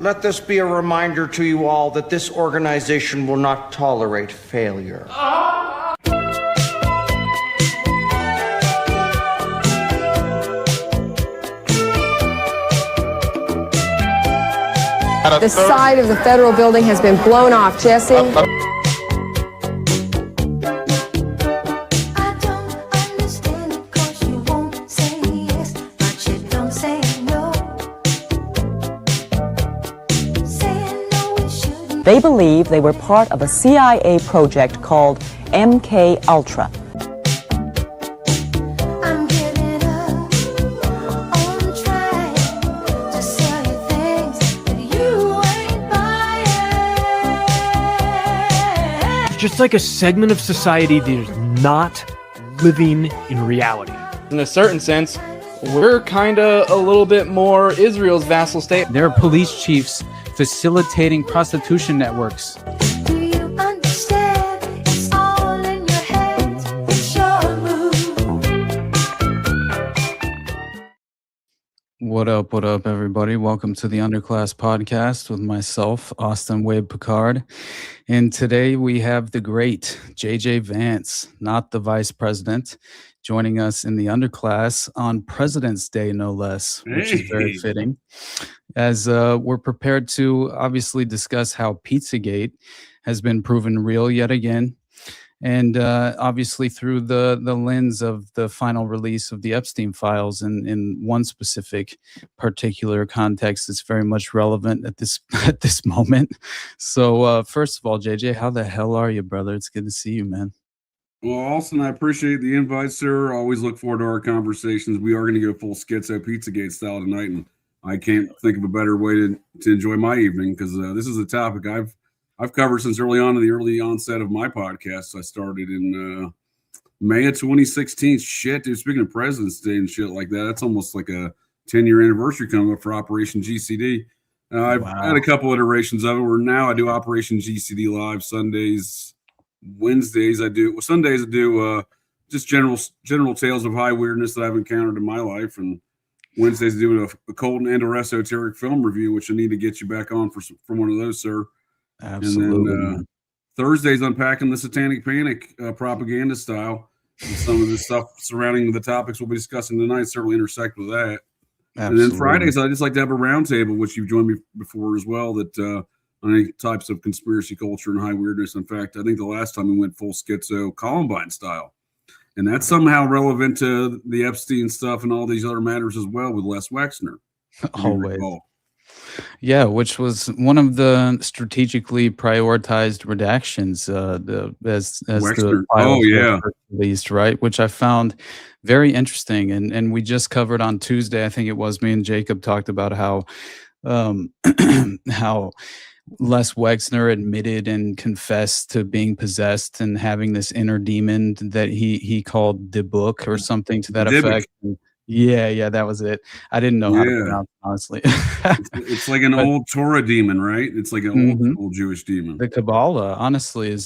Let this be a reminder to you all that this organization will not tolerate failure. The side of the federal building has been blown off, Jesse. They believe they were part of a CIA project called MK Ultra. Just like a segment of society that is not living in reality. In a certain sense, we're kind of a little bit more Israel's vassal state. There are police chiefs facilitating prostitution networks. Do you understand? It's all in your head. It's your move. What up, everybody? Welcome to the Underclass podcast with myself, Austin Wade Picard. And today we have the great JJ Vance, not the vice president, joining us in the Underclass on President's Day, no less, which is very fitting. As we're prepared to obviously discuss how PizzaGate has been proven real yet again. And obviously through the lens of the final release of the Epstein files in one specific particular context that's very much relevant at this moment. So first of all, JJ, how the hell are you, brother? It's good to see you, man. Well, Austin, I appreciate the invite, sir. Always look forward to our conversations. We are going to go full schizo PizzaGate style tonight, and I can't think of a better way to enjoy my evening because this is a topic I've covered since early on in the early onset of my podcast. I started in May of 2016. Shit, dude, speaking of President's Day and shit like that, that's almost like a 10-year anniversary coming up for Operation GCD. I've had a couple iterations of it where now I do Operation GCD live Sundays, Wednesdays Sundays I do just general tales of high weirdness that I've encountered in my life, and Wednesdays I do a occult and/or esoteric film review, which I need to get you back on for one of those, sir. Absolutely. And then Thursdays unpacking the satanic panic propaganda style. And some of the stuff surrounding the topics we'll be discussing tonight certainly intersect with that. Absolutely. And then Fridays I just like to have a roundtable, which you've joined me before as well, that on any types of conspiracy culture and high weirdness. In fact, I think the last time we went full schizo Columbine style. And that's somehow relevant to the Epstein stuff and all these other matters as well with Les Wexner. Always. Yeah, which was one of the strategically prioritized redactions as the files were released, right? Which I found very interesting. And we just covered on Tuesday, I think it was, me and Jacob talked about how how Les Wexner admitted and confessed to being possessed and having this inner demon that he called the book or something to that effect. Yeah, that was it. I didn't know how to pronounce it, honestly. it's like an old Torah demon, right? It's like an old Jewish demon. The Kabbalah, honestly, is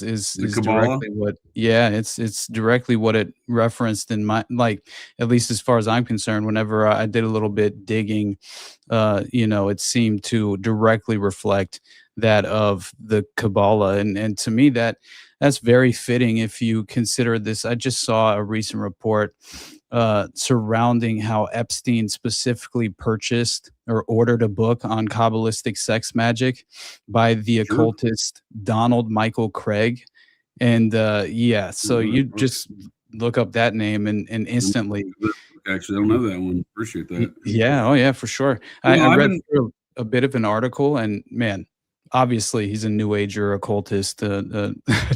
directly what. Yeah, it's directly what it referenced in my, like, at least as far as I'm concerned. Whenever I did a little bit digging, it seemed to directly reflect that of the Kabbalah, and to me that's very fitting if you consider this. I just saw a recent report surrounding how Epstein specifically purchased or ordered a book on Kabbalistic sex magic by the occultist Donald Michael Craig. And so you just look up that name and instantly. Actually, I don't know that one. Appreciate that. Yeah. Oh yeah, for sure. I read through a bit of an article, and man, obviously he's a new ager occultist,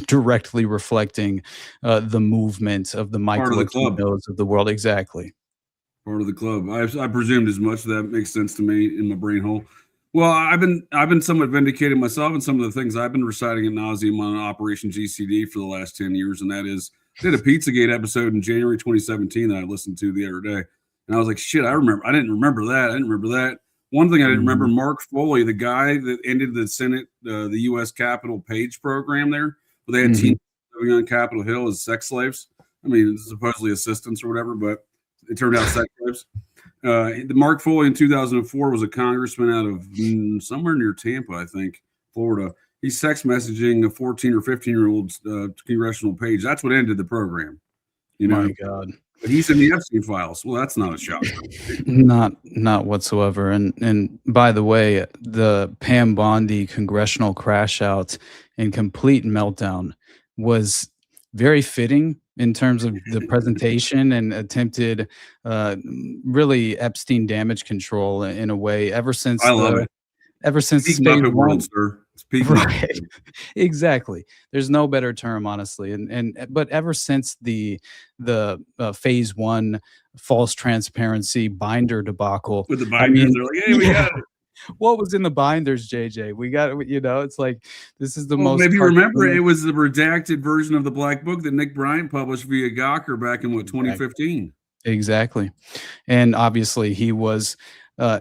directly reflecting the movement of the Michael Aquinos of the world. Exactly. Part of the club. I presumed as much. That makes sense to me in my brain hole. Well, I've been somewhat vindicated myself in some of the things I've been reciting ad nauseum on Operation GCD for the last 10 years, and that is, I did a PizzaGate episode in January 2017 that I listened to the other day, and I was like, shit, I didn't remember that. One thing I didn't remember, Mark Foley, the guy that ended the Senate, the U.S. Capitol page program there, where they had teens living on Capitol Hill as sex slaves. I mean, supposedly assistants or whatever, but it turned out sex slaves. The Mark Foley in 2004 was a congressman out of somewhere near Tampa, I think, Florida. He's sex messaging a 14 or 15-year-old's congressional page. That's what ended the program. You know, My God. but he's in the Epstein files. Well, that's not a shock. Not whatsoever. And by the way, the Pam Bondi congressional crash out and complete meltdown was very fitting in terms of the presentation and attempted really Epstein damage control in a way ever since I love it. Ever since Peak phase Muppet one. world, sir. It's peak Right. Muppet. Exactly. There's no better term, honestly. But ever since the phase one false transparency binder debacle, With the I binders, mean, they're like, "Hey, we yeah, got it." what was in the binders, JJ? We got, it's like this is the Well, most. maybe you remember cartoonish- it was the redacted version of the Black Book that Nick Bryant published via Gawker back in 2015. Exactly. And obviously he was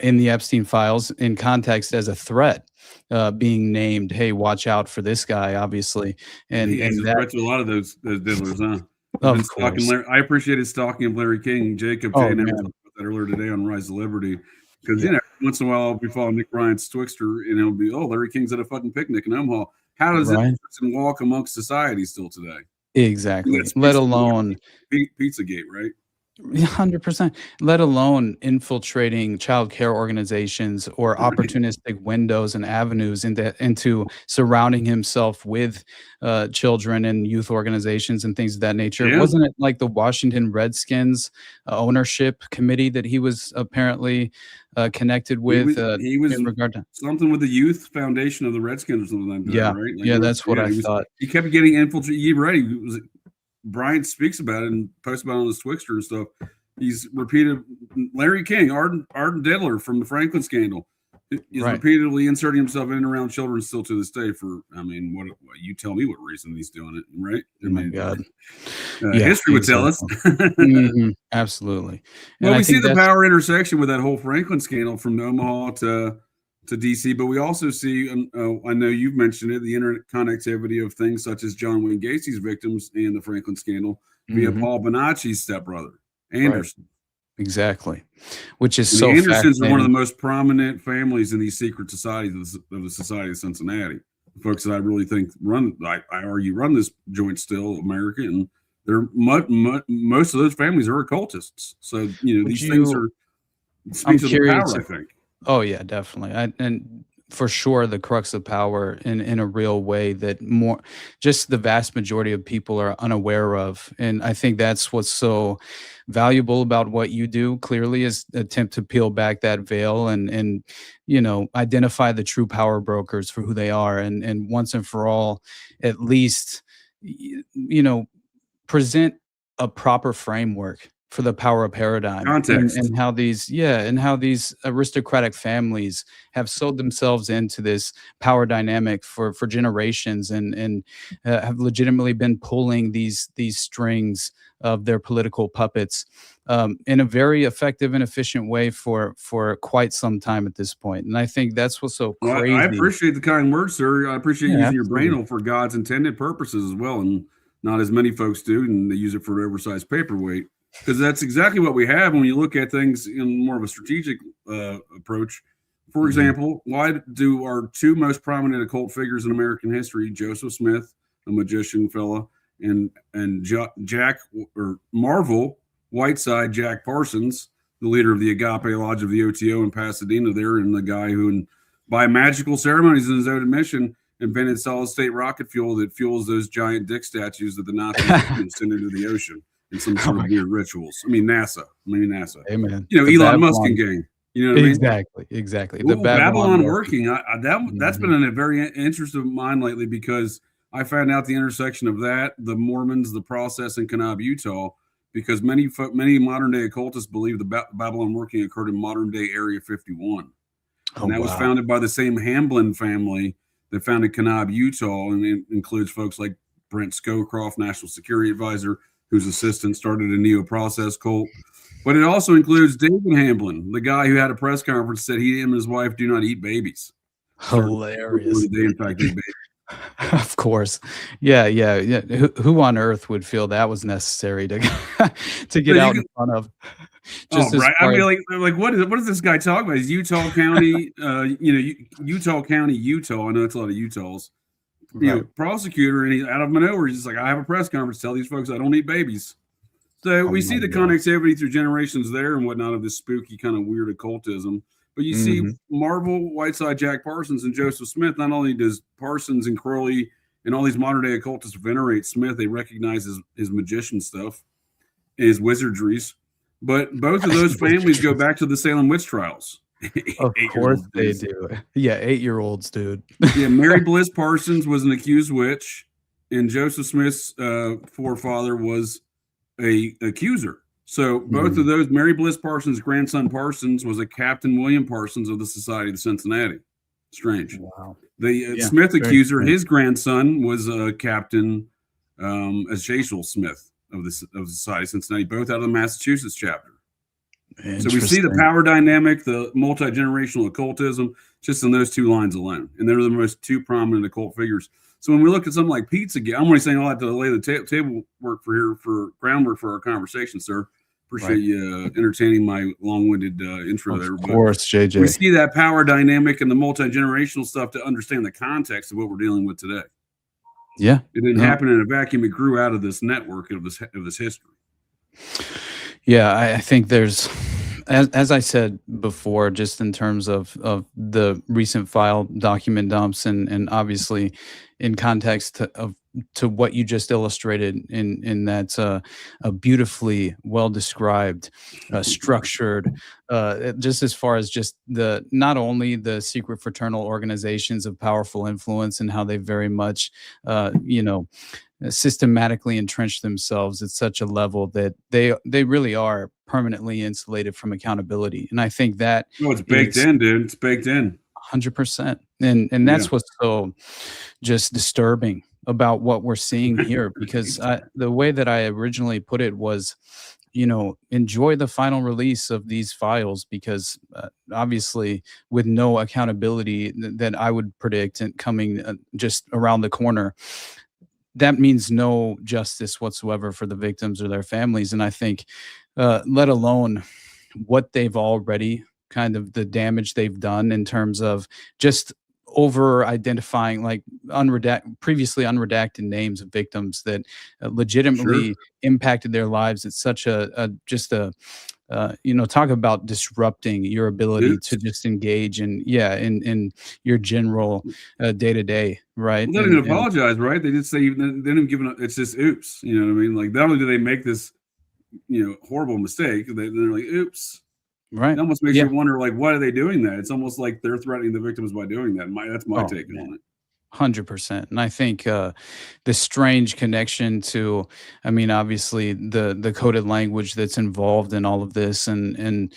in the Epstein files in context as a threat, being named, hey, watch out for this guy, obviously. And He is a that, threat to a lot of those diddlers, huh? of course. I appreciate his stalking of Larry King. Jacob Oh, J. never man. talked about that earlier today on Rise to Liberty. Because, Yeah. once in a while I'll be following Nick Bryant's Twixter and it'll be, oh, Larry King's at a fucking picnic in Omaha. How does Right. that person walk amongst society still today? Exactly. That's Let Pizza- alone Pizzagate, right? 100%, let alone infiltrating child care organizations or opportunistic windows and avenues into surrounding himself with children and youth organizations and things of that nature. Yeah. Wasn't it like the Washington Redskins ownership committee that he was apparently connected with he was in regard to? something with the youth foundation of the Redskins or something like that, Yeah. right? Like, Yeah, that's what I thought. He kept getting infiltrated. You're right. Brian speaks about it and posts about it on his Twixter and stuff. He's repeated Larry King, ardent diddler from the Franklin scandal. He's Right. repeatedly inserting himself in and around children still to this day for, what you tell me what reason he's doing it, right? Oh my God. History would tell us. Mhm. Absolutely. Well, I we see think the that's- power intersection with that whole Franklin scandal from Omaha to DC, but we also see, I know you've mentioned it, the interconnectivity of things such as John Wayne Gacy's victims and the Franklin scandal via Mhm. Paul Bonacci's stepbrother, Anderson. Exactly. Which is And so the Andersons are one of the fascinating. most prominent families in these secret societies of the Society of Cincinnati. The folks that I really think I argue run this joint still, America, and they're most of those families are occultists. So, these things are speaks of the curious power, if- I think. Oh yeah, definitely. And for sure the crux of power in a real way that just the vast majority of people are unaware of. And I think that's what's so valuable about what you do, clearly, is attempt to peel back that veil and identify the true power brokers for who they are and once and for all, at least present a proper framework for the power paradigm Context. and how these aristocratic families have sold themselves into this power dynamic for generations and have legitimately been pulling these strings of their political puppets in a very effective and efficient way for quite some time at this point. And I think that's what's so Well, crazy. I appreciate the kind words, sir. I appreciate Yeah, using your brain absolutely. for God's intended purposes as well, and not as many folks do, and they use it for an oversized paperweight. Because that's exactly what we have when you look at things in more of a strategic approach. For example, why do our two most prominent occult figures in American history, Joseph Smith, a magician fella, and Jack or Marvel Whiteside, Jack Parsons, the leader of the Agape Lodge of the OTO in Pasadena there, and the guy who, by magical ceremonies in his own admission, invented solid state rocket fuel that fuels those giant dick statues that the Nazis send into the ocean in some sort of weird rituals. Maybe NASA. Amen. You know, The Elon Musk Babylon- and gang. You know what I mean? Exactly. Ooh, Babylon working. That's Mhm. been in a very interest of mine lately because I found out the intersection of that, the Mormons, the process in Kanab, Utah, because many modern day occultists believe the Babylon working occurred in modern day Area 51. And that was founded by the same Hamblin family that founded Kanab, Utah, and it includes folks like Brent Scowcroft, National Security Advisor, whose assistant started a neo-process cult. But it also includes David Hamblin, the guy who had a press conference said him and his wife do not eat babies. Hilarious. They in fact eat babies. Of course. Yeah. Who on earth would feel that was necessary to to get So you out can- in front of? Just as right. I far mean, as- like what is this guy talking about? Is Utah County, Utah County, Utah. I know it's a lot of Utahs. right. Prosecutor, and he's out of nowhere. He's just like, I have a press conference. Tell these folks I don't eat babies. So we see my the God. connectivity through generations there and whatnot of this spooky kind of weird occultism. But you see Marvel, Whiteside, Jack Parsons, and Joseph Smith. Not only does Parsons and Crowley and all these modern day occultists venerate Smith, they recognize his magician stuff, his wizardries. But both of those families go back to the Salem witch trials. Of course they do. Yeah, 8-year-olds, dude. Yeah, Mary Bliss Parsons was an accused witch, and Joseph Smith's forefather was a accuser. So both of those, Mary Bliss Parsons' grandson Parsons was a Captain William Parsons of the Society of Cincinnati. Strange. Wow. The Smith accuser, his grandson was a Captain Ashael Smith of the Society of Cincinnati, both out of the Massachusetts chapter. So we see the power dynamic, the multi-generational occultism, just in those two lines alone. And they're the most two prominent occult figures. So when we look at something like PizzaGate, I'm only saying all that to lay the table work for groundwork for our conversation, sir. Appreciate you entertaining my long-winded intro there. Of course, JJ. We see that power dynamic and the multi-generational stuff to understand the context of what we're dealing with today. Yeah. It didn't happen in a vacuum. It grew out of this network of this history. Yeah, I think there's, as I said before, just in terms of the recent file document dumps and obviously in context to what you just illustrated in that a beautifully well described, structured, just as far as just the not only the secret fraternal organizations of powerful influence and how they very much, systematically entrenched themselves at such a level that they really are permanently insulated from accountability. And I think that it's baked in, dude. It's baked in. 100%. And that's what's so just disturbing about what we're seeing here, because the way that I originally put it was, enjoy the final release of these files, because obviously with no accountability that I would predict and coming just around the corner, that means no justice whatsoever for the victims or their families. And I think, let alone what they've already kind of the damage they've done in terms of just over identifying like previously unredacted names of victims that legitimately impacted their lives at such talk about disrupting your ability to just engage in your general day-to-day, right? Well, they didn't even apologize, right? They did say they didn't give it. It's just oops. You know what I mean? Like not only do they make this, horrible mistake, they're like oops. Right. It almost makes you wonder, like, why are they doing that? It's almost like they're threatening the victims by doing that. That's my take on it. 100%. And I think the strange connection to, obviously the coded language that's involved in all of this and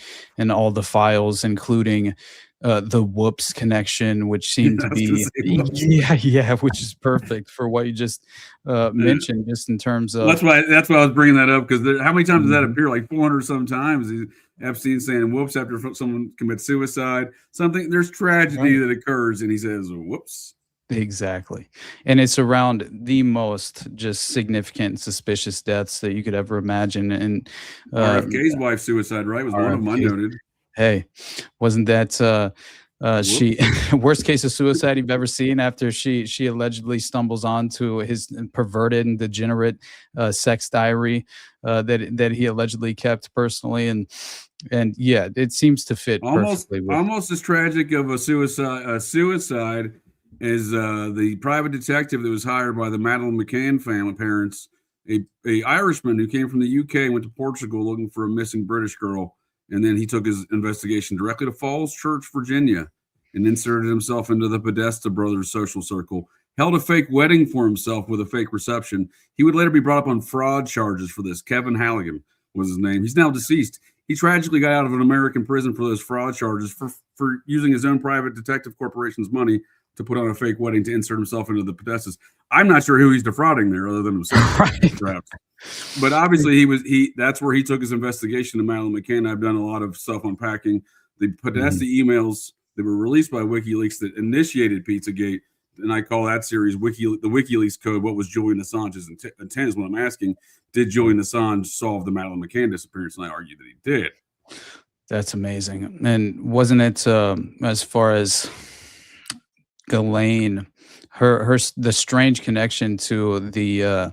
all the files, including the whoops connection, which seemed to be, which is perfect for what you just mentioned, just in terms of. That's why I was bringing that up, because how many times does that appear? Like 400 sometimes. Epstein saying whoops after someone commits suicide. There's tragedy that occurs, and he says whoops. Exactly. And it's around the most just significant, suspicious deaths that you could ever imagine. And RFK's wife's suicide, right, was one of them unnoted. Hey, wasn't that she worst case of suicide you've ever seen, after she allegedly stumbles onto his perverted and degenerate sex diary that he allegedly kept personally, and it seems to fit perfectly with almost as tragic of a suicide is the private detective that was hired by the Madeleine McCann family parents, a Irishman who came from the UK and went to Portugal looking for a missing British girl. And then he took his investigation directly to Falls Church, Virginia, and inserted himself into the Podesta brothers social circle, held a fake wedding for himself with a fake reception. He would later be brought up on fraud charges for this. Kevin Halligan was his name. He's now deceased. He tragically got out of an American prison for those fraud charges for using his own private detective corporation's money to put on a fake wedding to insert himself into the Podestas. I'm not sure who he's defrauding there other than himself. Perhaps. But obviously that's where he took his investigation to Madeleine McCann. I've done a lot of stuff unpacking the Podesta emails that were released by WikiLeaks that initiated PizzaGate. and I call that series the WikiLeaks Code. What was Julian Assange's intent is what I'm asking. Did Julian Assange solve the Madeleine McCann disappearance? And I argue that he did. That's amazing. And wasn't it as far as Ghislaine, the strange connection to the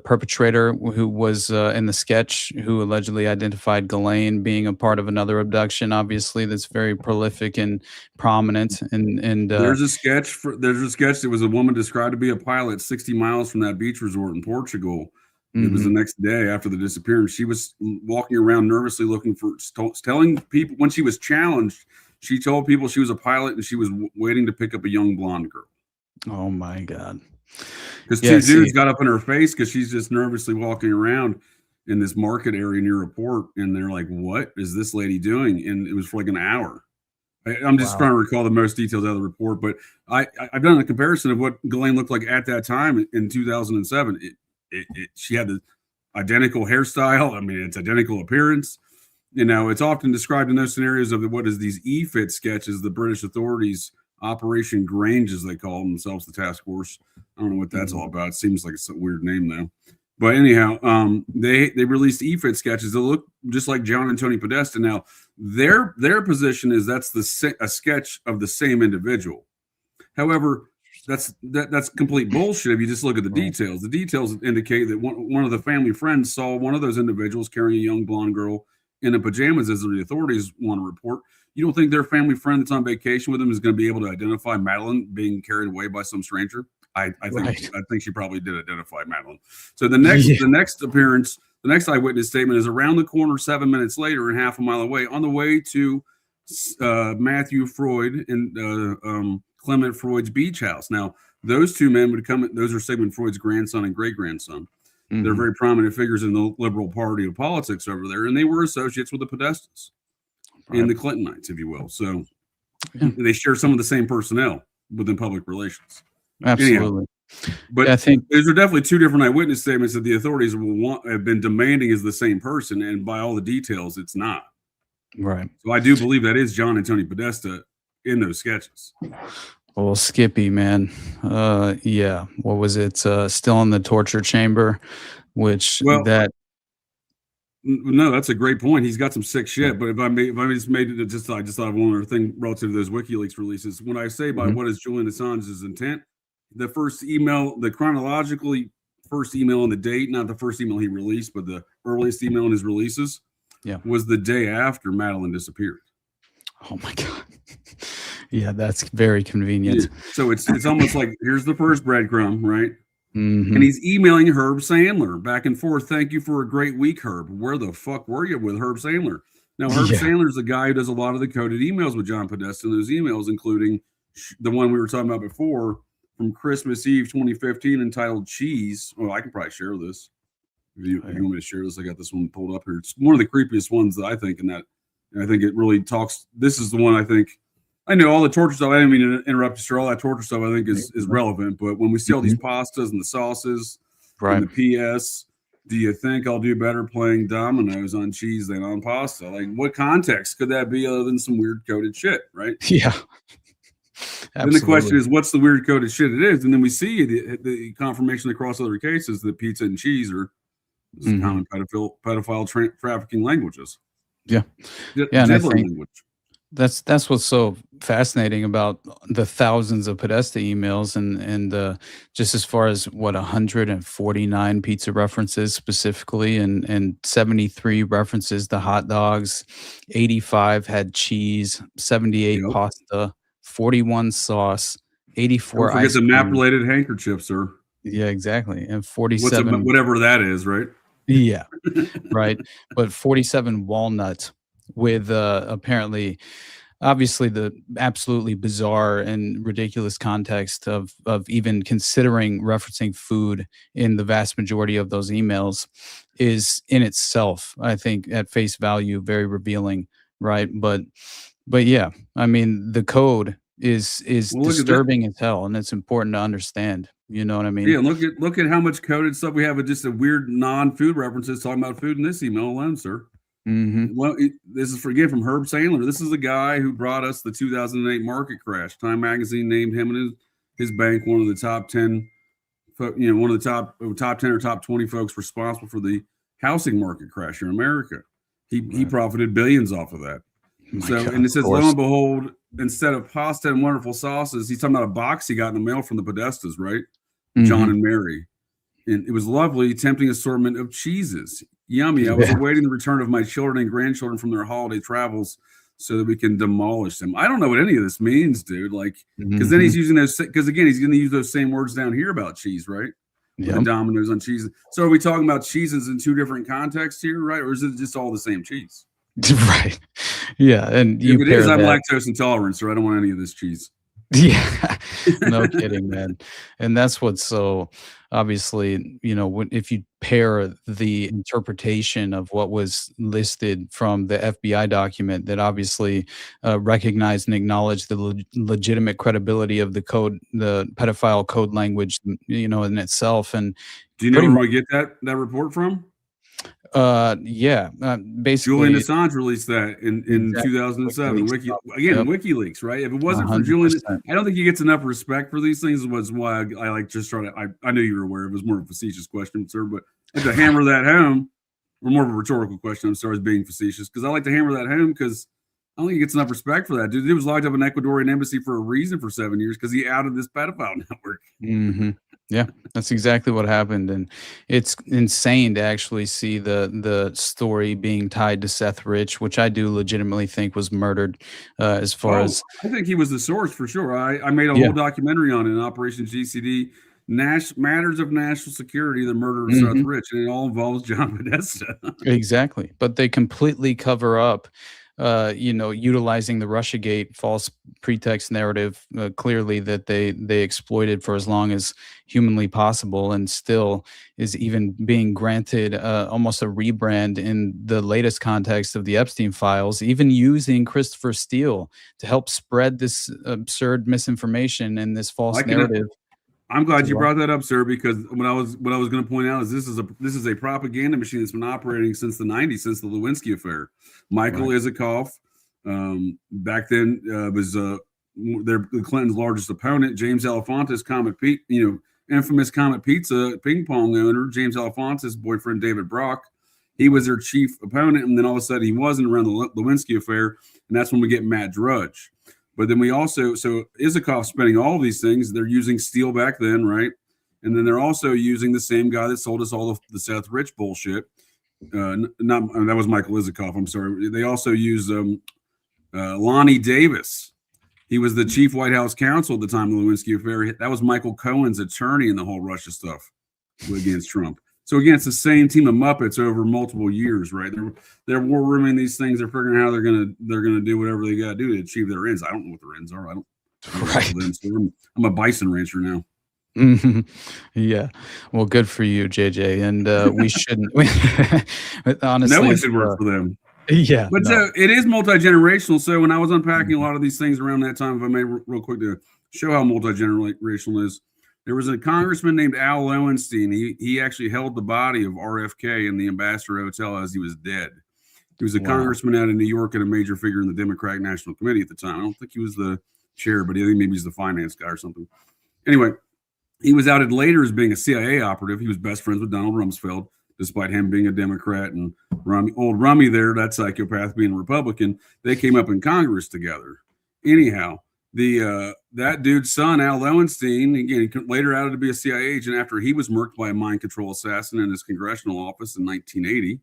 perpetrator who was in the sketch, who allegedly identified Ghislaine being a part of another abduction, obviously that's very prolific and prominent. And there's a sketch that was a woman described to be a pilot 60 miles from that beach resort in Portugal. It was the next day after the disappearance. She was walking around nervously looking for, telling people when she was challenged, she told people she was a pilot and she was waiting to pick up a young blonde girl. Oh my God. Because two dudes got up in her face because she's just nervously walking around in this market area near a port. And they're like, what is this lady doing? And it was for like an hour. I'm just trying to recall the most details out of the report. But I've done a comparison of what Ghislaine looked like at that time in 2007. She had the identical hairstyle. I mean, it's identical appearance. You know, it's often described in those scenarios of what is these EFIT sketches, the British authorities, Operation Grange, as they call themselves, the task force. I don't know what that's all about. It seems like it's a weird name, though. But anyhow, they released EFIT sketches that look just like John and Tony Podesta. Now, their position is that's a sketch of the same individual. However, that's complete bullshit if you just look at the details. The details indicate that one of the family friends saw one of those individuals carrying a young blonde girl in the pajamas, as the authorities want to report. You don't think their family friend that's on vacation with them is going to be able to identify Madeleine being carried away by some stranger? I think she probably did identify Madeleine. So the next appearance, the next eyewitness statement is around the corner 7 minutes later and half a mile away on the way to Matthew Freud and Clement Freud's beach house. Now, those two men would come. Those are Sigmund Freud's grandson and great grandson. They're very prominent figures in the liberal party of politics over there, and they were associates with the Podestas and the Clintonites, if you will. So they share some of the same personnel within public relations. Absolutely. Anyhow, but I think those are definitely two different eyewitness statements that the authorities have been demanding is the same person, and by all the details, it's not. Right. So I do believe that is John and Tony Podesta in those sketches. Well, Skippy, man. Yeah. What was it? Still in the torture chamber, no, that's a great point. He's got some sick shit. But if I just made it, I just thought of one other thing relative to those WikiLeaks releases. When I say by what is Julian Assange's intent, the first email, the chronologically first email on the date, not the first email he released, but the earliest email in his releases, was the day after Madeleine disappeared. Oh my God. Yeah, that's very convenient. Yeah. So it's almost like here's the first breadcrumb, right? And he's emailing Herb Sandler back and forth. Thank you for a great week, Herb. Where the fuck were you with Herb Sandler? Now, Herb Sandler is the guy who does a lot of the coded emails with John Podesta, and those emails, including the one we were talking about before from Christmas Eve 2015 entitled Cheese. Oh, I can probably share this. If you want me to share this, I got this one pulled up here. It's one of the creepiest ones that I think, and I think it really talks. This is the one I think. I know all the torture stuff. I didn't mean to interrupt you, sir. All that torture stuff I think is relevant. But when we see all these pastas and the sauces, and the PS, do you think I'll do better playing dominoes on cheese than on pasta? Like, what context could that be other than some weird coded shit, right? Yeah. Then the question is, what's the weird coded shit it is? And then we see the confirmation across other cases that pizza and cheese are common pedophile trafficking languages. Yeah. And I think language. That's what's so fascinating about the thousands of Podesta emails and just as far as 149 pizza references specifically and 73 references to hot dogs, 85 had cheese, 78 pasta, 41 sauce, 84 Don't forget the map-related handkerchief, sir. Yeah, exactly. And 47 whatever that is, right? Yeah. Right. But 47 walnut with apparently obviously the absolutely bizarre and ridiculous context of even considering referencing food in the vast majority of those emails is in itself, I think, at face value, very revealing, right? But yeah, I mean, the code is disturbing as hell, and it's important to understand. You know what I mean? Yeah, look at how much coded stuff we have with just a weird non-food references talking about food in this email alone, sir. Well, this is from Herb Sandler. This is the guy who brought us the 2008 market crash. Time magazine named him and his bank one of the top 10, one of the top 10 or top 20 folks responsible for the housing market crash in America. He profited billions off of that. And it says, lo and behold, instead of pasta and wonderful sauces, he's talking about a box he got in the mail from the Podestas, right? John and Mary. And it was lovely, tempting assortment of cheeses. Yummy. I was awaiting the return of my children and grandchildren from their holiday travels so that we can demolish them. I don't know what any of this means, dude. Like, because then he's using those, because again, he's going to use those same words down here about cheese, right? With the dominoes on cheese. So are we talking about cheeses in two different contexts here, right? Or is it just all the same cheese? Right. Yeah. And if it is, I'm lactose intolerant, so I don't want any of this cheese. Yeah, no kidding, man. And that's what's so obviously, if you pair the interpretation of what was listed from the FBI document that obviously recognized and acknowledged the legitimate credibility of the pedophile code language, in itself. And do you know where we get that report from? Basically Julian Assange released that in 2007. WikiLeaks, right? If it wasn't for Julian, I don't think he gets enough respect for these things. Was why I like just trying to. I knew you were aware. It was more of a facetious question, sir, but I had to hammer that home, or more of a rhetorical question. I'm sorry, as being facetious, because I like to hammer that home because I don't think he gets enough respect for that. Dude, he was locked up in Ecuadorian embassy for a reason for 7 years because he outed this pedophile network. Yeah, that's exactly what happened, and it's insane to actually see the story being tied to Seth Rich, which I do legitimately think was murdered. As far as I think he was the source for sure. I made a whole documentary on it, in Operation GCD, Matters of National Security, the murder of Seth Rich, and it all involves John Podesta. Exactly, but they completely cover up. Utilizing the Russiagate false pretext narrative clearly that they exploited for as long as humanly possible, and still is even being granted almost a rebrand in the latest context of the Epstein files, even using Christopher Steele to help spread this absurd misinformation and this false narrative. I'm glad you brought that up, sir, because what I was going to point out is this is a propaganda machine that's been operating since the 90s, since the Lewinsky affair. Michael Isikoff, back then was the Clinton's largest opponent. James Alefantis, infamous Comet Pizza ping pong owner. James Alefantis' boyfriend David Brock, he was their chief opponent, and then all of a sudden he wasn't around the Lewinsky affair, and that's when we get Matt Drudge. But then we also, Isikoff spending all these things, they're using Steele back then, right? And then they're also using the same guy that sold us all of the Seth Rich bullshit. That was Michael Isikoff, I'm sorry. They also use Lonnie Davis. He was the chief White House counsel at the time of the Lewinsky affair. That was Michael Cohen's attorney in the whole Russia stuff against Trump. So again, it's the same team of Muppets over multiple years, right? They're war rooming these things. They're figuring out how they're gonna do whatever they got to do to achieve their ends. I don't know what their ends are. I don't. I'm a bison rancher now. Yeah, well, good for you, JJ. And we shouldn't. Honestly, no one should work for them. Yeah, but it is multi-generational. So when I was unpacking a lot of these things around that time, if I may, real quick to show how multi-generational is. There was a congressman named Al Lowenstein. He actually held the body of RFK in the Ambassador Hotel as he was dead. He was a congressman out of New York and a major figure in the Democratic National Committee at the time. I don't think he was the chair, but I think maybe he's the finance guy or something. Anyway, he was outed later as being a CIA operative. He was best friends with Donald Rumsfeld, despite him being a Democrat and old Rummy there, that psychopath, being a Republican. They came up in Congress together. Anyhow, that dude's son, Al Lowenstein, again, he later outed to be a CIA agent after he was murked by a mind control assassin in his congressional office in 1980.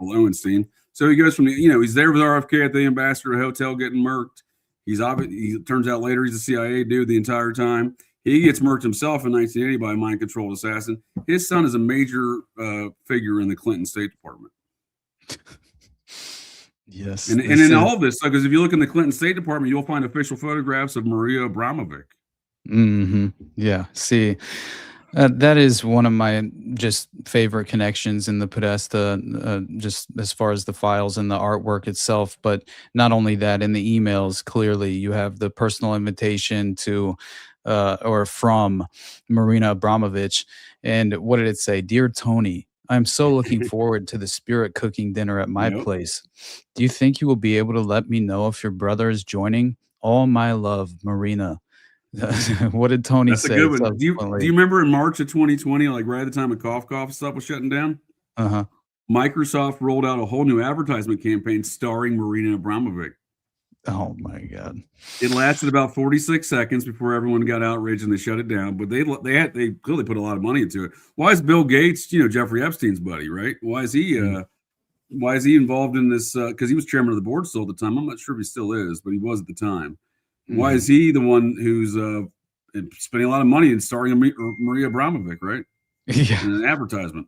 Al Lowenstein. So he goes from he's there with RFK at the Ambassador Hotel getting murked. He turns out later he's a CIA dude the entire time. He gets murked himself in 1980 by a mind controlled assassin. His son is a major figure in the Clinton State Department. Yes. And in all this, because if you look in the Clinton State Department, you'll find official photographs of Maria Abramovic. Yeah. See, that is one of my just favorite connections in the Podesta, just as far as the files and the artwork itself. But not only that, in the emails, clearly you have the personal invitation to or from Marina Abramovich. And what did it say? Dear Tony, I'm so looking forward to the spirit cooking dinner at my place. Do you think you will be able to let me know if your brother is joining? All my love, Marina. What did Tony That's a say good one. Do you subsequently? remember in March of 2020, like right at the time of cough stuff was shutting down? Uh-huh. Microsoft rolled out a whole new advertisement campaign starring Marina Abramovic. Oh my God. It lasted about 46 seconds before everyone got outraged and they shut it down. But they clearly put a lot of money into it. Why is Bill Gates, Jeffrey Epstein's buddy, right? Why is he involved in this? Because he was chairman of the board still at the time. I'm not sure if he still is, but he was at the time. Why is he the one who's spending a lot of money and starring Maria Abramovic, right? Yeah. In an advertisement.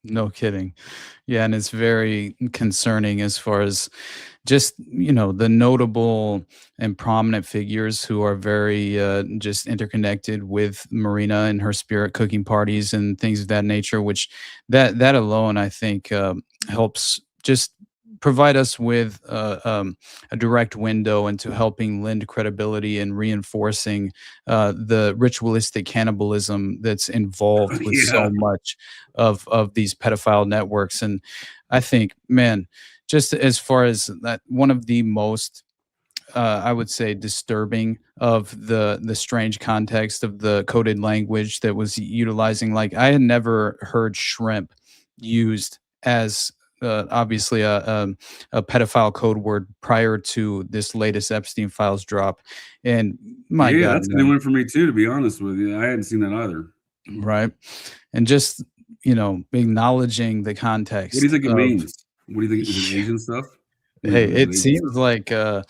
No kidding. Yeah, and it's very concerning as far as just, the notable and prominent figures who are very just interconnected with Marina and her spirit cooking parties and things of that nature, which that alone, I think, helps just provide us with a direct window into helping lend credibility and reinforcing the ritualistic cannibalism that's involved with so much of these pedophile networks. And I think, man, just as far as that, one of the most I would say disturbing of the strange context of the coded language that was utilizing, like I had never heard shrimp used as obviously a pedophile code word prior to this latest Epstein files drop. And my God, that's a new one for me too, to be honest with you. I hadn't seen that either. Right. And just, acknowledging the context. What do you think it means? What do you think? Is it Asian stuff? Hey, it seems like, I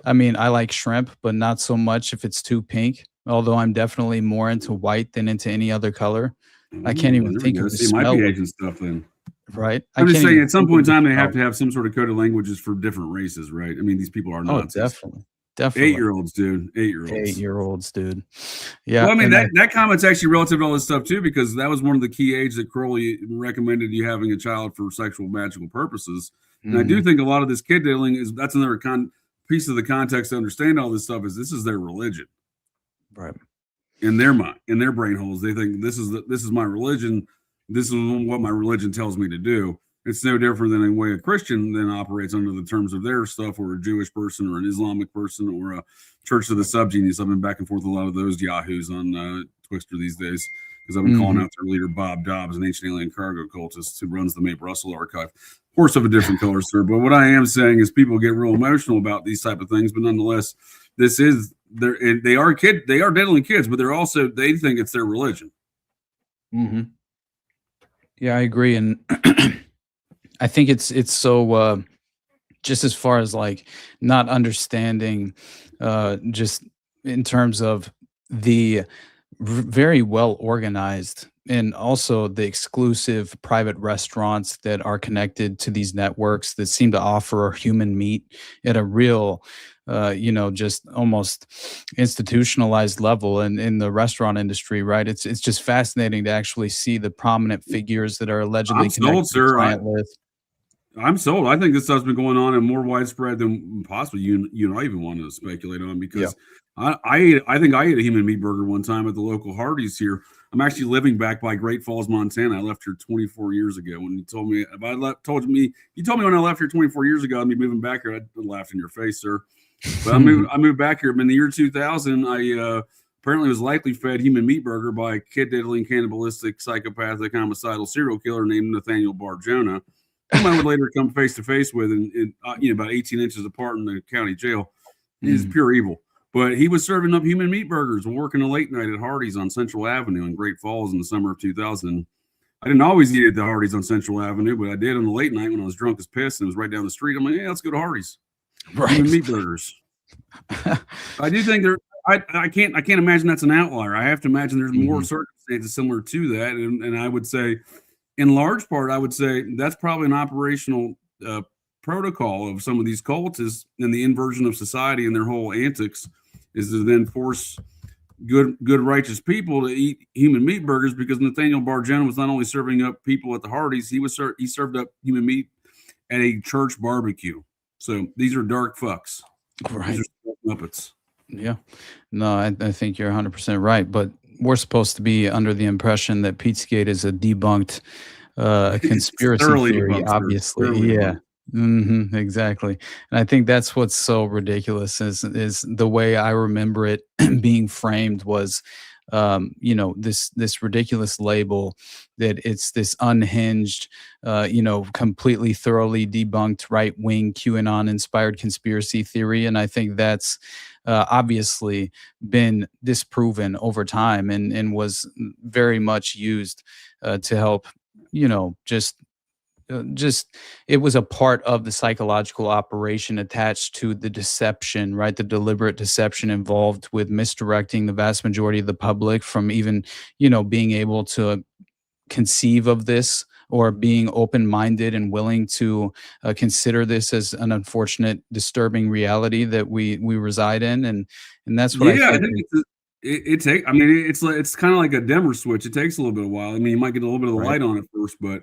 like shrimp, but not so much if it's too pink. Although I'm definitely more into white than into any other color. I can't even think of the It might smell. be Asian stuff then. Right. I'm just saying, at some point in time, they have to have some sort of coded languages for different races, right? I mean, these people are not. Oh, definitely. 8-year-olds, dude. 8-year-olds. 8-year-olds, dude. Yeah. Well, I mean, that comment's actually relative to all this stuff too, because that was one of the key ages that Crowley recommended you having a child for sexual magical purposes. And I do think a lot of this kid dealing that's another piece of the context to understand all this stuff is this is their religion, right? In their mind, in their brain holes, they think this is my religion. This is what my religion tells me to do. It's no different than a way a Christian then operates under the terms of their stuff, or a Jewish person, or an Islamic person, or a Church of the Subgenius. I've been back and forth with a lot of those yahoos on Twister these days because I've been calling out their leader, Bob Dobbs, an ancient alien cargo cultist who runs the Mabe Russell archive. Horse of a different color, sir. But what I am saying is people get real emotional about these type of things, but nonetheless, they are definitely kids, but they think it's their religion. Mm-hmm. Yeah, I agree. And I think it's so just as far as like not understanding just in terms of the very well organized and also the exclusive private restaurants that are connected to these networks that seem to offer human meat at a real just almost institutionalized level in the restaurant industry, right? It's just fascinating to actually see the prominent figures that are allegedly connected to the client list. I'm sold. I think this stuff's been going on and more widespread than possibly you and I even wanted to speculate on, because I think I ate a human meat burger one time at the local Hardee's here. I'm actually living back by Great Falls, Montana. I left here 24 years ago. When you told me when I left here 24 years ago I'd be moving back here, I'd laughed in your face, sir. But I moved back here. In the year 2000, I apparently was likely fed human meat burger by a kid-diddling, cannibalistic, psychopathic, homicidal serial killer named Nathaniel Barjona, whom I would later come face to face with in about 18 inches apart in the county jail. He's pure evil. But he was serving up human meat burgers and working a late night at Hardee's on Central Avenue in Great Falls in the summer of 2000. I didn't always eat at the Hardee's on Central Avenue, but I did on the late night when I was drunk as piss and it was right down the street. I'm like, yeah, let's go to Hardee's. Right. Human meat burgers. I do think I can't imagine that's an outlier. I have to imagine there's more circumstances similar to that. And I would say, in large part, that's probably an operational protocol of some of these cultists and the inversion of society and their whole antics is to then force good righteous people to eat human meat burgers, because Nathaniel Barjona was not only serving up people at the Hardee's, he served up human meat at a church barbecue. So these are dark fucks. Right. These are Muppets. Yeah. No, I think you're 100% right. But we're supposed to be under the impression that PizzaGate is a debunked conspiracy theory, obviously. Exactly. And I think that's what's so ridiculous is the way I remember it being framed was this ridiculous label that it's this unhinged completely thoroughly debunked right-wing QAnon inspired conspiracy theory. And I think that's obviously been disproven over time and was very much used to help just it was a part of the psychological operation attached to the deception, right? The deliberate deception involved with misdirecting the vast majority of the public from even, being able to conceive of this or being open-minded and willing to consider this as an unfortunate, disturbing reality that we reside in, and that's what I Yeah, I think. think it take. I mean, it's like it's kind of like a dimmer switch. It takes a little bit of a while. I mean, you might get a little bit of the Right. light on at first, but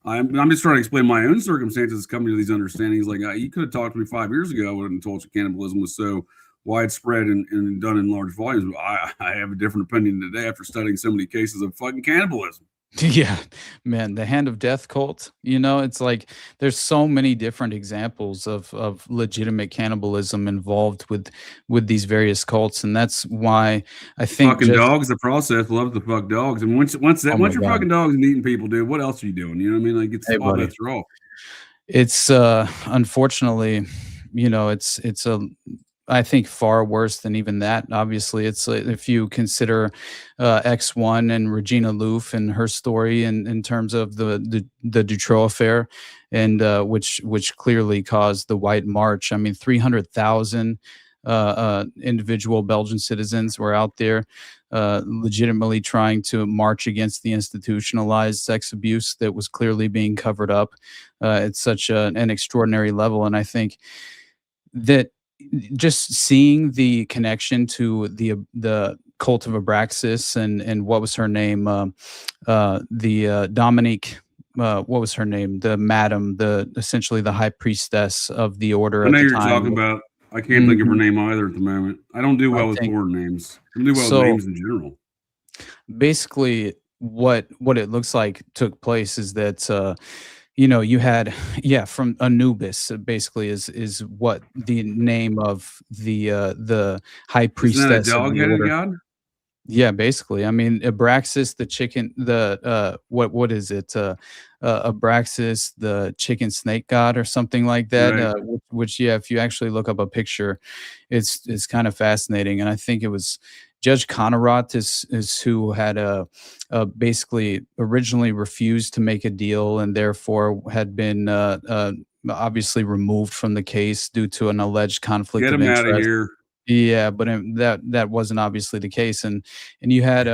I'm just trying to explain my own circumstances coming to these understandings. Like you could have talked to me 5 years ago, I wouldn't have told you cannibalism was so widespread and done in large volumes. But I have a different opinion today after studying so many cases of fucking cannibalism. Yeah, man, the hand of death cult, it's like there's so many different examples of legitimate cannibalism involved with these various cults, and that's why I think Fucking just dogs, the process loves to fuck dogs, and once oh once my you're god. fucking dogs and eating people, dude, what else are you doing? You know what I mean? Like it's Hey all buddy. bets are off. It's unfortunately, it's a I think far worse than even that. Obviously, it's if you consider X1 and Regina Louf and her story in terms of the Dutroux affair, and which clearly caused the White March. I mean, 300,000 individual Belgian citizens were out there legitimately trying to march against the institutionalized sex abuse that was clearly being covered up at such an extraordinary level. And I think that just seeing the connection to the cult of Abraxas and what was her name, the Dominique. What was her name? The madam, the essentially the high priestess of the order I at know the you're time. talking about. I can't think of her Mhm. name either at the moment. I don't do I well with think foreign names. I do well with so. names in general. Basically, what it looks like took place is that you had from Anubis basically is what the name of the high Isn't that a priestess of the dog-headed order. god? Yeah, basically. I mean, Abraxas, the chicken, what is it? Abraxas, the chicken snake god, or something like that. Right. Which, yeah, if you actually look up a picture, it's kind of fascinating. And I think it was Judge Connerat is who had basically originally refused to make a deal and therefore had been obviously removed from the case due to an alleged conflict Get of him out of interest. here. Yeah, but that wasn't obviously the case, and you had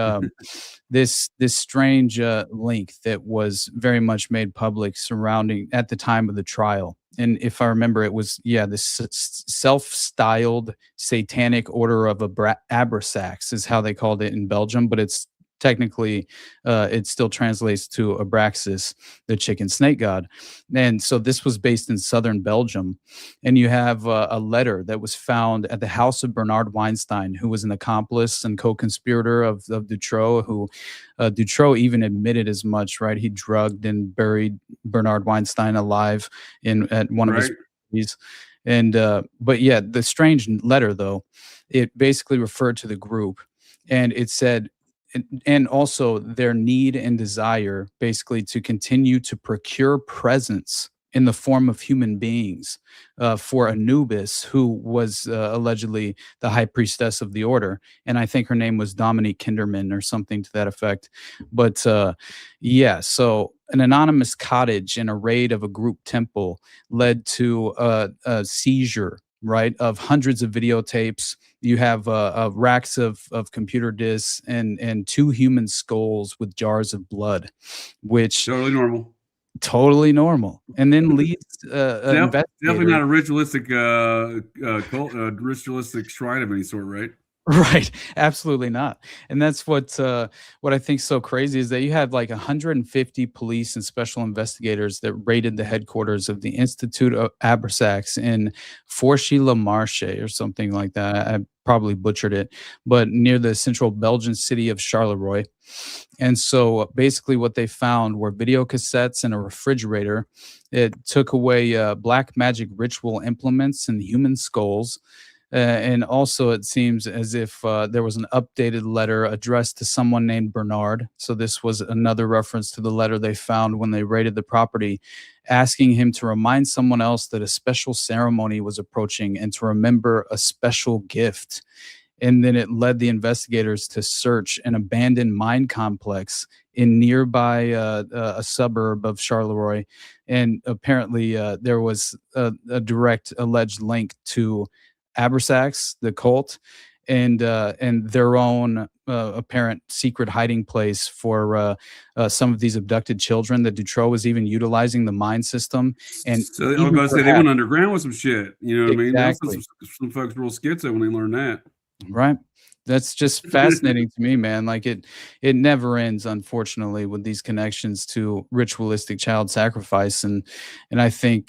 this strange link that was very much made public surrounding at the time of the trial. And if I remember, it was this self-styled Satanic Order of Abrasax is how they called it in Belgium, but it's technically it still translates to Abraxas, the chicken snake god. And so this was based in southern Belgium, and you have a letter that was found at the house of Bernard Weinstein, who was an accomplice and co-conspirator of Dutroux, who Dutroux even admitted as much, right? He drugged and buried Bernard Weinstein alive at one of his Right. properties. And but yeah, the strange letter though, it basically referred to the group, and it said and also their need and desire basically to continue to procure presence in the form of human beings for Anubis, who was allegedly the high priestess of the order. And I think her name was Dominique Kinderman or something to that effect. But so an anonymous cottage and a raid of a group temple led to a seizure, right, of hundreds of videotapes. You have racks of computer disks and two human skulls with jars of blood, which Totally normal. totally normal, and then leads an Definitely investigator. not a ritualistic cult, ritualistic shrine of any sort, right? Right, absolutely not. And that's what I think so crazy is that you had like 150 police and special investigators that raided the headquarters of the Institute of Abrasax in Forchy-le-Marche or something like that. I'm probably butchered it, but near the central Belgian city of Charleroi. And so basically what they found were video cassettes and a refrigerator. It took away black magic ritual implements and human skulls. And also, it seems as if there was an updated letter addressed to someone named Bernard. So, this was another reference to the letter they found when they raided the property, asking him to remind someone else that a special ceremony was approaching and to remember a special gift. And then it led the investigators to search an abandoned mine complex in nearby a suburb of Charleroi. And apparently, there was a direct alleged link to Abersax, the cult, and their own apparent secret hiding place for some of these abducted children. That Dutroux was even utilizing the mine system. And so I was about to say they went underground with some shit. You know what Exactly. I mean? Some folks real schizo when they learn that. Right. That's just fascinating to me, man. Like it never ends, unfortunately, with these connections to ritualistic child sacrifice. And I think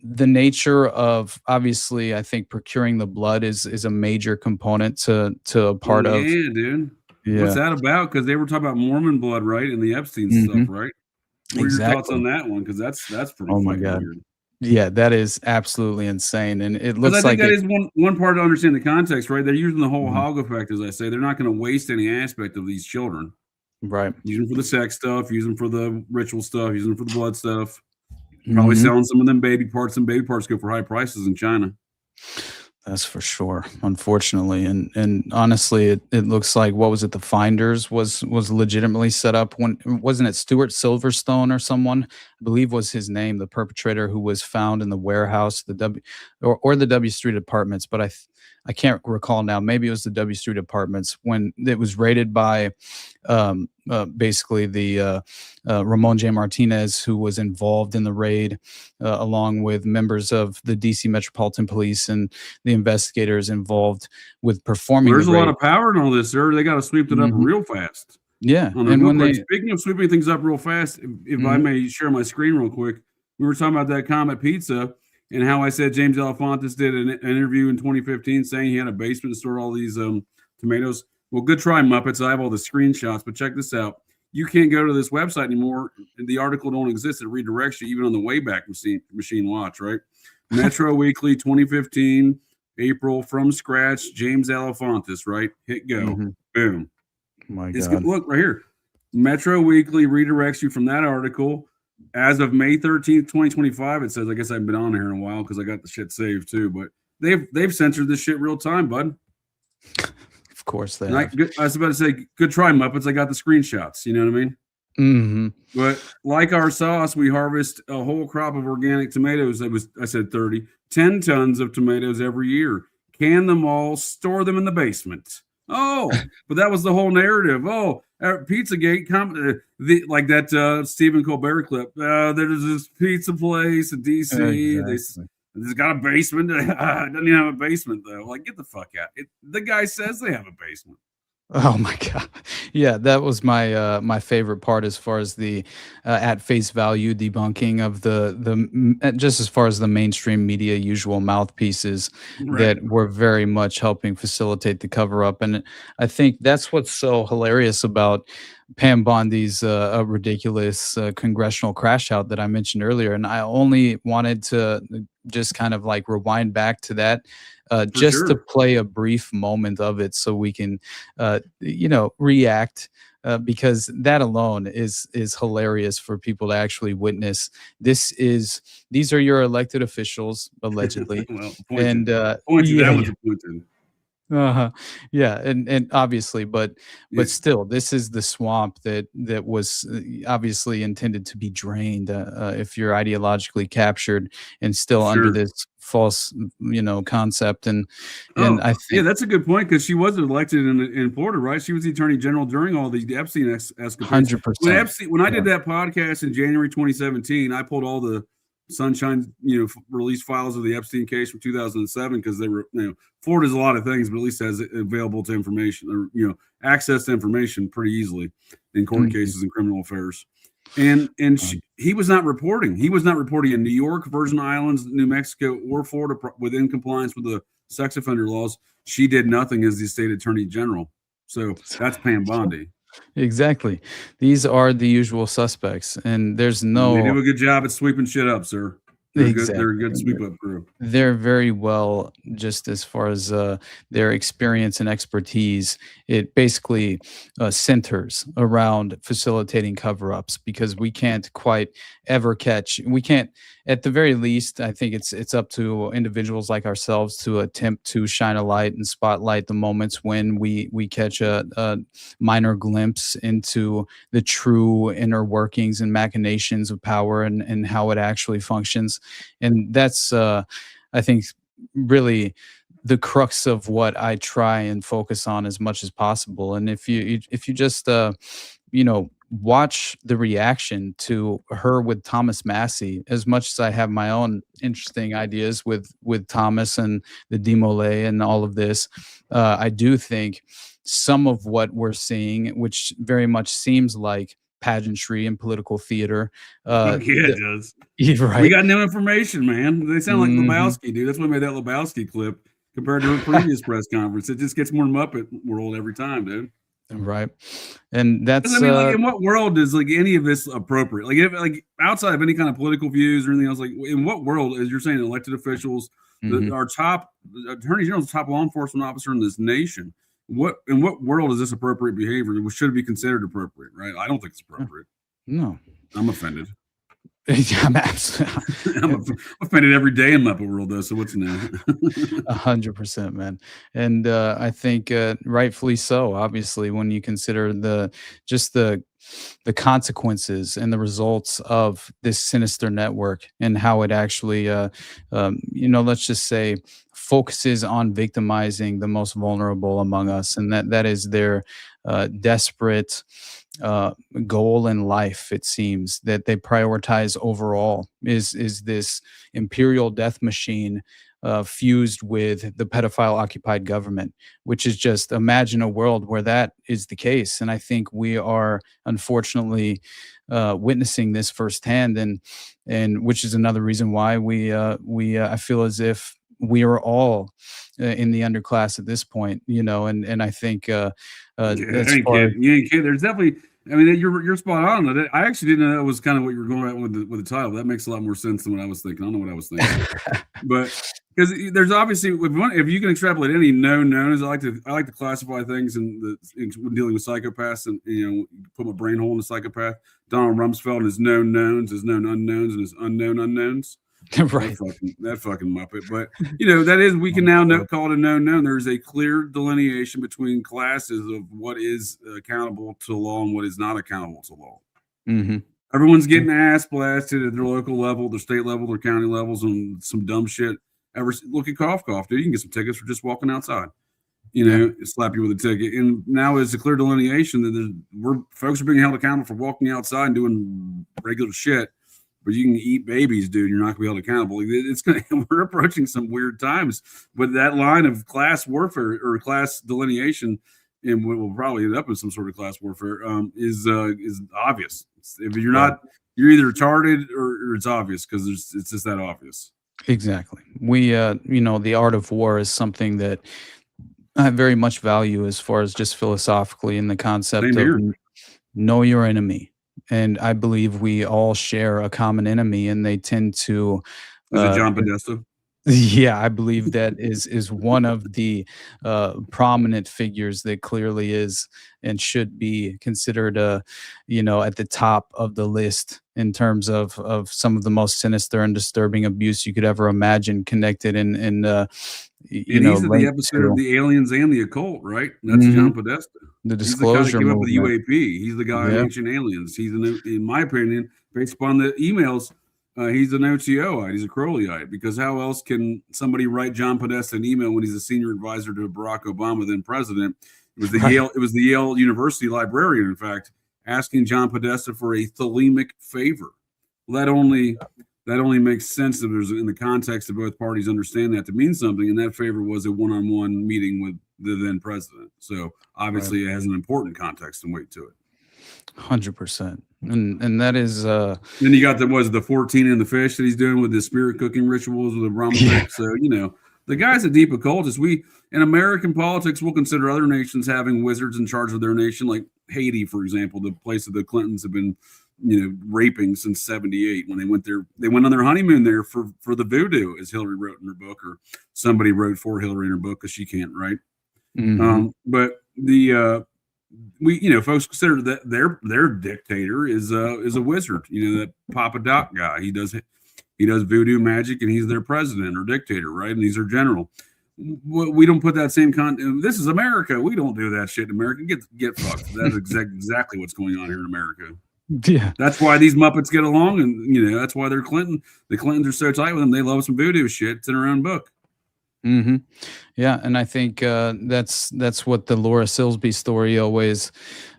the nature of, obviously, I think procuring the blood is a major component to a part of. Yeah, dude. Yeah. What's that about? Because they were talking about Mormon blood, right? And the Epstein stuff, right? What are your thoughts on that one? Because that's pretty Oh my fucking God. weird. Yeah, that is absolutely insane. And it Because looks I think like that is one part to understand the context, right? They're using the whole Mhm. hog effect, as I say. They're not going to waste any aspect of these children. Right. Use them for the sex stuff, use them for the ritual stuff, use them for the blood stuff. Probably Mhm. selling some of them baby parts. Some baby parts go for high prices in China. That's for sure, unfortunately. And honestly, it looks like, what was it? The Finders was legitimately set up when, wasn't it Stuart Silverstone or someone, I believe was his name, the perpetrator who was found in the warehouse, the the W Street Apartments, but I can't recall now. Maybe it was the W Street Apartments when it was raided by basically the Ramon J. Martinez, who was involved in the raid, along with members of the DC Metropolitan Police and the investigators involved with performing There's the a raid. lot of power in all this, sir. They got to sweep it up Mhm. real fast. Yeah, On and real when quick. they Speaking of sweeping things up real fast, if I Mhm. may share my screen real quick, we were talking about that Comet Pizza and how I said James Alefantis did an interview in 2015 saying he had a basement to store all these tomatoes. Well, good try, Muppets. I have all the screenshots, but check this out. You can't go to this website anymore. The article don't exist. It redirects you even on the Wayback Machine watch, right? Metro Weekly 2015, April, from scratch, James Alefantis, right? Hit go. Mhm. Boom. My It's God. good. Look right here. Metro Weekly redirects you from that article. As of May 13th, 2025, it says, I guess I've been on here in a while because I got the shit saved too, but they've censored this shit real time, bud. Of course they And have. I was about to say, good try, Muppets. I got the screenshots. You know what I mean? Mhm. But like our sauce, we harvest a whole crop of organic tomatoes. I said 10 tons of tomatoes every year. Can them all, store them in the basement. Oh, but that was the whole narrative. Oh, Pizzagate, like that Stephen Colbert clip. There's this pizza place in DC. Exactly. It's got a basement. It doesn't even have a basement though. Like, get the fuck out. The guy says they have a basement. Oh my God. Yeah, that was my my favorite part, as far as the at face value debunking of just as far as the mainstream media usual mouthpieces that were very much helping facilitate the cover up. And I think that's what's so hilarious about Pam Bondi's ridiculous congressional crash out that I mentioned earlier. And I only wanted to just kind of like rewind back to that just to play a brief moment of it so we can, react. Because that alone is hilarious for people to actually witness. These are your elected officials, allegedly. Well, And that yeah, was appointed. uh-huh. Yeah, and obviously, but Yeah. still, this is the swamp that was obviously intended to be drained. If you're ideologically captured and still under Sure. this false, concept, and Oh, I yeah, think that's a good point because she was elected in Florida, right? She was the attorney general during all these Epstein escapades. 100%. When I did that podcast in January 2017, I pulled all the sunshine, release files of the Epstein case from 2007 because they were, Florida's a lot of things, but at least has it available to information or access to information pretty easily in court Mhm. cases and criminal affairs. And he was not reporting. He was not reporting in New York, Virgin Islands, New Mexico, or Florida within compliance with the sex offender laws. She did nothing as the state attorney general. So that's Pam Bondi. Exactly. These are the usual suspects, and there's They no do a good job at sweeping shit up, sir. They're good. They're a good exactly. sweep up crew. They're very well, just as far as their experience and expertise, it basically centers around facilitating cover-ups, because we can't quite ever catch. We can't, at the very least, I think it's up to individuals like ourselves to attempt to shine a light and spotlight the moments when we catch a minor glimpse into the true inner workings and machinations of power, and how it actually functions. And that's I think really the crux of what I try and focus on as much as possible. And if you just watch the reaction to her with Thomas Massey, as much as I have my own interesting ideas with Thomas and the Demolay and all of this, I do think some of what we're seeing, which very much seems like pageantry and political theater, Yeah, it does. right? We got new information, man. They sound like Mhm. Lebowski, dude. That's why I made that Lebowski clip compared to her previous press conference. It just gets more Muppet World every time, dude. Right. And 'Cause that's I mean, like, in what world is like any of this appropriate? Like, if like outside of any kind of political views or anything else, like in what world, as you're saying, elected officials, mhm. our top attorney general, the top law enforcement officer in this nation? In what world is this appropriate behavior? Should it be considered appropriate? Right? I don't think it's appropriate. No. I'm offended. I'm absolutely I'm offended every day in Muppet World, though. So what's new? 100%, man. And I think rightfully so, obviously, when you consider just the consequences and the results of this sinister network, and how it actually let's just say focuses on victimizing the most vulnerable among us, and that is their desperate goal in life. It seems that they prioritize overall is this imperial death machine fused with the pedophile occupied government, which is just, imagine a world where that is the case. And I think we are unfortunately witnessing this firsthand, and which is another reason why I feel as if we are all in the underclass at this point, and I think as far as You ain't kidding. There's definitely. I mean, you're spot on. I actually didn't know that was kind of what you were going at with the title. That makes a lot more sense than what I was thinking. I don't know what I was thinking, but because there's obviously, if you can extrapolate any known knowns, I like to classify things when dealing with psychopaths, and put my brain hole in the psychopath. Donald Rumsfeld and his known knowns, his known unknowns, and his unknown unknowns. right. That fucking Muppet. But that is, we can now call it a known known. There is a clear delineation between classes of what is accountable to law and what is not accountable to law. Mm-hmm. Everyone's getting ass blasted at their local level, their state level, their county levels, and some dumb shit. Look at Cough Cough, dude. You can get some tickets for just walking outside. Slap you with a ticket. And now it's a clear delineation that folks are being held accountable for walking outside and doing regular shit. But you can eat babies, dude. You're not gonna be held accountable. We're approaching some weird times. But that line of class warfare or class delineation, and what will probably end up in some sort of class warfare, is obvious. If you're not, you're either retarded or it's obvious, because it's just that obvious. Exactly. We, the art of war is something that I very much value, as far as just philosophically, in the concept of know your enemy. And I believe we all share a common enemy, and they tend to. Is it John Podesta? Yeah, I believe that is one of the prominent figures that clearly is and should be considered, at the top of the list in terms of some of the most sinister and disturbing abuse you could ever imagine, connected and he's at the episode of the aliens and the occult, right? That's John Podesta. The disclosure came up with movement. UAP. He's the guy in Ancient Aliens. He's in my opinion, based upon the emails, he's an OTOite. He's a Crowleyite, because how else can somebody write John Podesta an email when he's a senior advisor to Barack Obama, then president? It was the Yale University librarian, in fact, asking John Podesta for a thelemic favor. Well, that only makes sense if there's, in the context of both parties, understand that to mean something, and that favor was a one-on-one meeting with the then president. So obviously it has an important context and weight to it. 100%. And that is Then you got the 14 in the fish that he's doing with the spirit cooking rituals with the Brahminic. So, the guy's a deep occultist. We in American politics will consider other nations having wizards in charge of their nation, like Haiti, for example, the place that the Clintons have been, raping since '78 when they went there. They went on their honeymoon there for the voodoo, as Hillary wrote in her book, or somebody wrote for Hillary in her book because she can't write. But the folks consider that their dictator is a wizard. That Papa Doc guy. He does voodoo magic, and he's their president or dictator, right? And he's their general. We don't put that same content. This is America. We don't do that shit in America. Get fucked. That's exactly what's going on here in America. Yeah, that's why these Muppets get along, and that's why they're Clinton. The Clintons are so tight with them. They love some voodoo shit. It's in their own book. Yeah, and I think that's what the Laura Silsby story always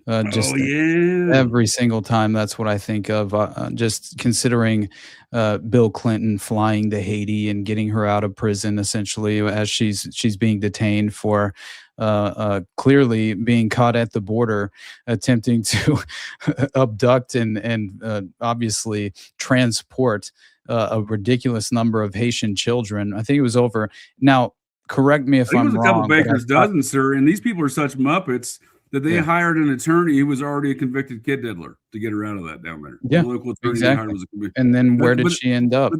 every single time. That's what I think of. Just considering Bill Clinton flying to Haiti and getting her out of prison, essentially, as she's being detained for clearly being caught at the border, attempting to abduct and obviously transport a ridiculous number of Haitian children. I think it was over. Now, correct me if I'm wrong. It was a couple baker's dozen, sir. And these people are such Muppets that they hired an attorney who was already a convicted kid diddler to get her out of that down there. Yeah, the local attorney exactly. And then where did she end up?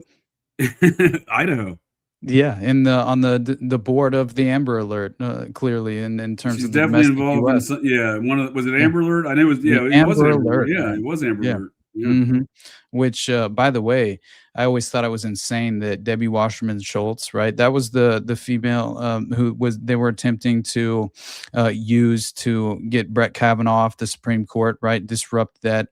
Idaho. Yeah, on the board of the Amber Alert, clearly, in terms She's of definitely involved in some, was it Amber Alert? I know it was Amber Alert. Yeah, it was Amber Alert. Yeah. Which, by the way, I always thought it was insane that Debbie Wasserman Schultz, right? That was the female they were attempting to use to get Brett Kavanaugh off the Supreme Court, right? Disrupt that